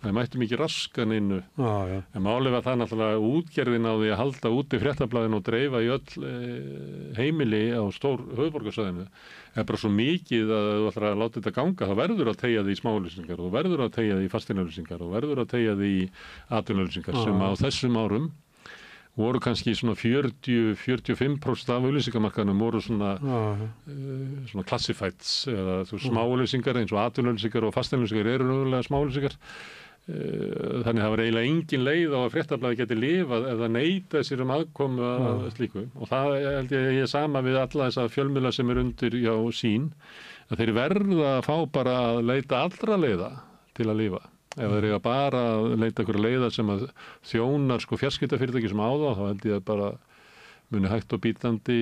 Það mættum ekki raskan innu. En málið var það náttúrulega útgerðin á því að halda úti Fréttablaðinu og dreifa í öll heimili á stór höfuðborgarsvæðinu. Það er bara svo mikið að þú ætlar að láta þetta ganga. Það verður að teygja því í smáauglýsingar og verður að teygja því í fasteignaauglýsingar og verður að teygja því í atvinnuauglýsingar sem á þessum árum voru kannski svona 40-45% af auglýsingamarkaðnum voru svona classifieds eða smáauglýsingar eins og atvinnuauglýsingar og fasteignaauglýsingar eru raunverulega smáauglýsingar. Þannig það var eiginlega engin leið á að Fréttablaðið geti lifað ef það neitaði sér aðkomu að slíku og það held ég er sama við alla þessa fjölmiðla sem er undir hjá sín að þeir verða að fá bara að leita allra leiða til að lifa ef þeir eiga bara að leita einhverja leiða sem að þjónar sko fjarskiptafyrirtæki sem á þá held ég að bara muni hægt og bítandi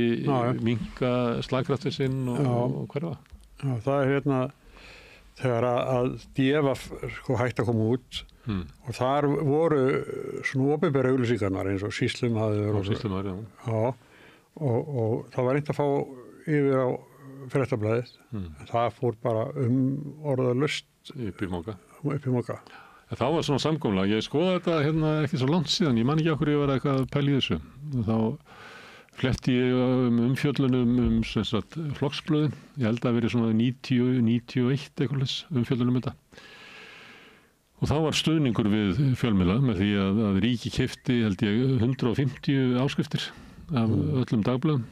minnka slagkraftið sinn og hverfa. Já, það er þegar að DFF sko hægt að koma út og þar voru svona opinberu auglýsingarnar eins og sýslumaður og það var reynt að fá yfir á Fréttablaðið það fór bara orðalaust upp í moka. Það var svona samkomlag, ég skoða þetta ekki svo langt síðan, ég man ekki okkur ég var eitthvað að pæla í þessu þá fletti ég umfjöllunum flokksblöðin, ég held að verið svona 90-91 eitthvað umfjöllunum þetta og þá var stuðningur við fjölmiðla með því að ríki keypti held ég 150 áskriftir af öllum dagblöðum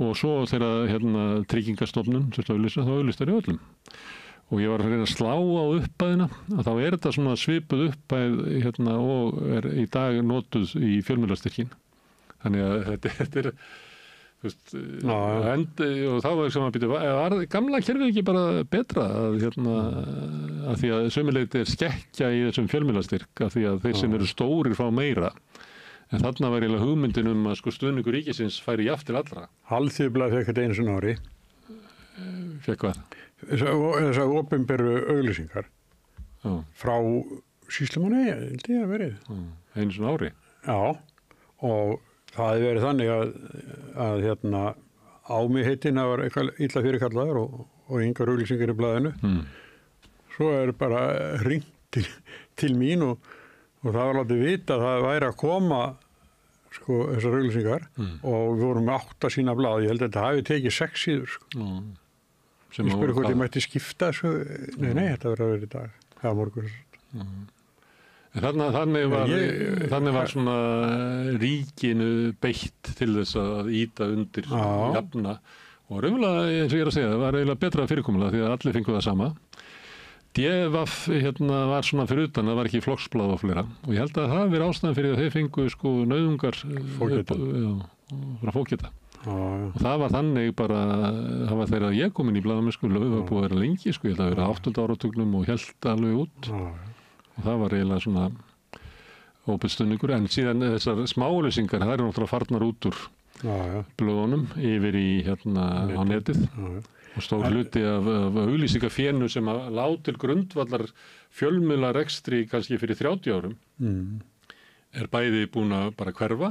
og svo þegar Tryggingastofnun þá auglýstar í öllum og ég var að reyna að slá á upphæðina að þá er þetta svona svipuð upphæð og er í dag notuð í fjölmiðlastyrkin þannig að þetta er og þá var sem að var gamla kerfið ekki bara betra að því að sömuleyti er skekkja í þessum fjölmiðlastyrk að því að þeir sem eru stórir fá meira en þarna var eiginlega hugmyndin að sko stuðningur ríkisins færi jafnt til allra. Alþýðublað fékk þetta einu sinni ári. Fékk hvað? Þessar opinberu auglýsingar frá sýslumanni, held ég að verið. Einu sinni ári? Já, og það hefði verið þannig að ámi heitin var eitthvað illa fyrirkallaður og yngar auglýsingar í blaðinu. Svo er bara hringt til mín og það var látið vita að það væri að koma sko þessar auglýsingar og við vorum með 8 sína blað. Ég held að þetta hafi tekið 6 síður sko. Ég spurði hvort ég mætti skipta þessu. Nei, þetta verður að vera í dag. Það var morgun. Þannig var svona ríkinu beitt til þess að íta undir jafna og raunverulega, eins og ég er að segja, það var eiginlega betra fyrirkomulega því að allir fengu það sama. DFF var svona fyrir utan, það var ekki flokksblað og fleira og ég held að það verið ástæðan fyrir að þeir fengu sko nauðungar frá fókita og það var þannig bara, það var þegar ég kom inn í blaðamennsku, það var búið að vera lengi sko, ég held að vera 8. áratugnum og held alveg út og það var eiginlega svona óbyrstuðningur en síðan þessar smáauglýsingar, það eru náttúrulega farnar út úr blöðunum yfir í á netið og stór hluti af auglýsingafénu sem að lá til grundvallar fjölmiðlarekstri kannski fyrir 30 árum er bæði búin að bara hverfa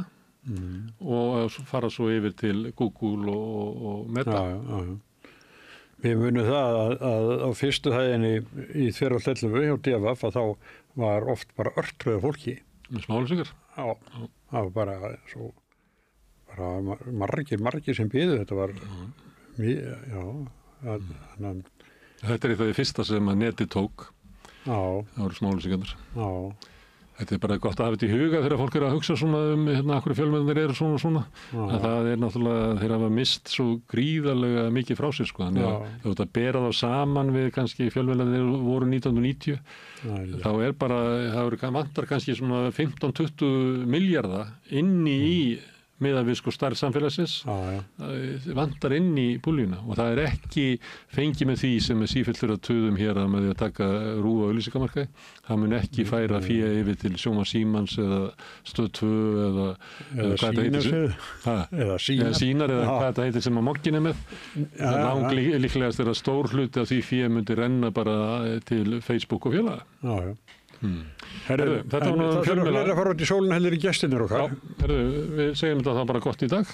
og fara svo yfir til Google og Meta. Við munum það að á fyrstu hæðinni í Þverárhellu hjá DFF að þá var oft bara örtröðu fólki. Með smáauglýsingar? Já, það var bara svo margir sem biðu, þetta var Þetta er það fyrsta sem að netið tók. Það voru smáauglýsingarnar. Þetta er bara gott að hafa þetta í huga þegar fólk er að hugsa svona akkur fjölmiðlarnir eru svona. Það er náttúrulega, þeir hafa mist svo gríðarlega mikið frá sér sko. Þannig að ef þetta bera þá saman við kannski fjölmiðlarnir voru 1990, þá er bara, það vantar kannski svona 15-20 milljarða inni í miðað við sko stærð samfélagsins vantar inn í púljuna og það ekki fengið með því sem sífellt að töðum hér að með því að taka RÚV á auglýsingamarkaði. Það mun ekki færa fé yfir til Sjónvarps Símans eða Stöð 2 eða hvað þetta Sýnar eða hvað þetta heitir sem að moggin með. Líklegast að stór hluti af því fé myndi renna bara til Facebook og félaga. Herðu, þetta var nú fjölmiðla. Það er að fara út í sólina heldur í gestinir okkar. Já, herðu, við segjum þetta þá bara gott í dag.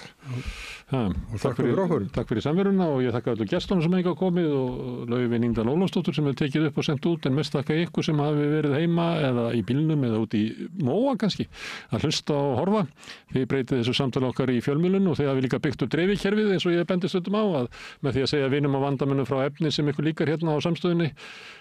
Takk fyrir okkur. Takk fyrir samveruna og ég þakka öllu gestunum sem hingað komið og Laufey Nýndal Ólafsdóttur sem hefur tekið upp og sendt út en mest þakka ykkur sem hafi verið heima eða í bílnum eða út í móa kannski að hlusta og horfa. Þið breytið þessu samtali okkar í fjölmiðlun og þið hafi líka byggt upp dreifikerfið eins og ég bendist stundum á að með því að segja vinum og vandamönnum frá efni sem ykkur líkar hérna á samstöðunni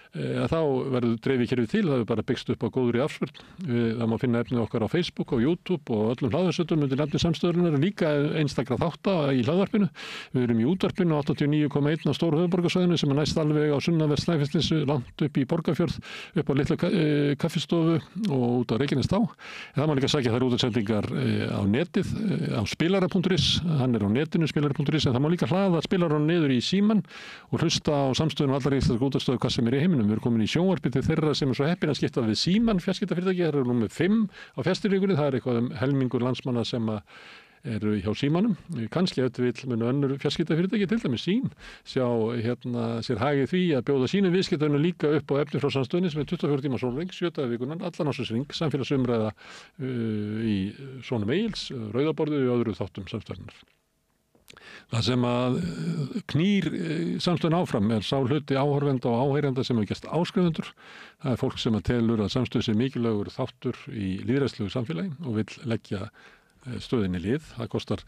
að þá verður dreifikerfið til, það er bara byggst upp á góðri afsvörn. Það má finna efnið okkar á Facebook og YouTube og öllum hlaðarsötum undir nafni samstöðurinnar, líka einstakra þátta í hlaðvarpinu. Við erum í útvarpinu 89,1 á stóru höfuðborgarsvæðinu sem er næst alveg á sunnanvert Snæfellsnes langt upp í Borgarfjörð, upp á litlu kaffistofu og út á Reykjanestá. Það má líka sækja þær útsendingar á netið, á spilara.is, hann er á netinu spilara.is, en það má líka hlaða spilarann niður í síman og hlusta á samstöðunum allar íslenskar útvarpsstöðvar hvað sem er í heiminum. Við erum komin í sjónvarpið til þeirra sem er svo heppin að skipta við Síman fjarskiptafyrirtæki. Það eru númer 5 á fjarstýringunni. Það er eitthvað helmingur landsmanna sem eru hjá Símanum. Kannski ef til vill munu önnur fjarskiptafyrirtæki, til dæmis Sín, sjá sér hagið því að bjóða sínum viðskiptavinum líka upp á efni frá samstöðunni sem er 24 tíma sólring, 7 daga í vikunnar, allan ársins hring, samfélagsumræða í Sonum Egils, Rauðaborðu og öðru þáttum samstöðunar. Það sem að knýr samstöðun áfram er sá hluti áhorfenda og áheyrenda sem hefur gerst áskrifundur. Það er fólk sem að telur að samstöð sé mikilvægur þáttur í lýðræðslegu samfélagi og vill leggja stöðinni lið. Það kostar,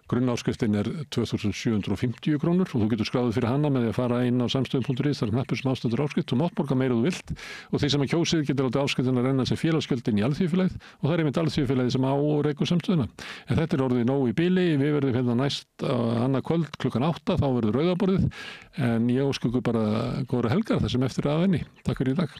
grunnáskriftinn er 2.750 krónur og þú getur skráðið fyrir hana með því að fara inn á samstöðum.is, það er knappur sem ástendur áskrift, þú mátt borga meira þú vilt og því sem að kjósið getur látið áskriftin að renna sem félagsgjöldin í alþýðufélagið og það er einmitt alþýðufélagið sem á og rekur samstöðuna. En þetta er orðið nóg í bili, við verðum hérna næst annað kvöld klukkan 8, þá verður Rauðaborðið en ég óskugur bara góðra helgar þar sem eftir að venni. Takk fyrir í dag.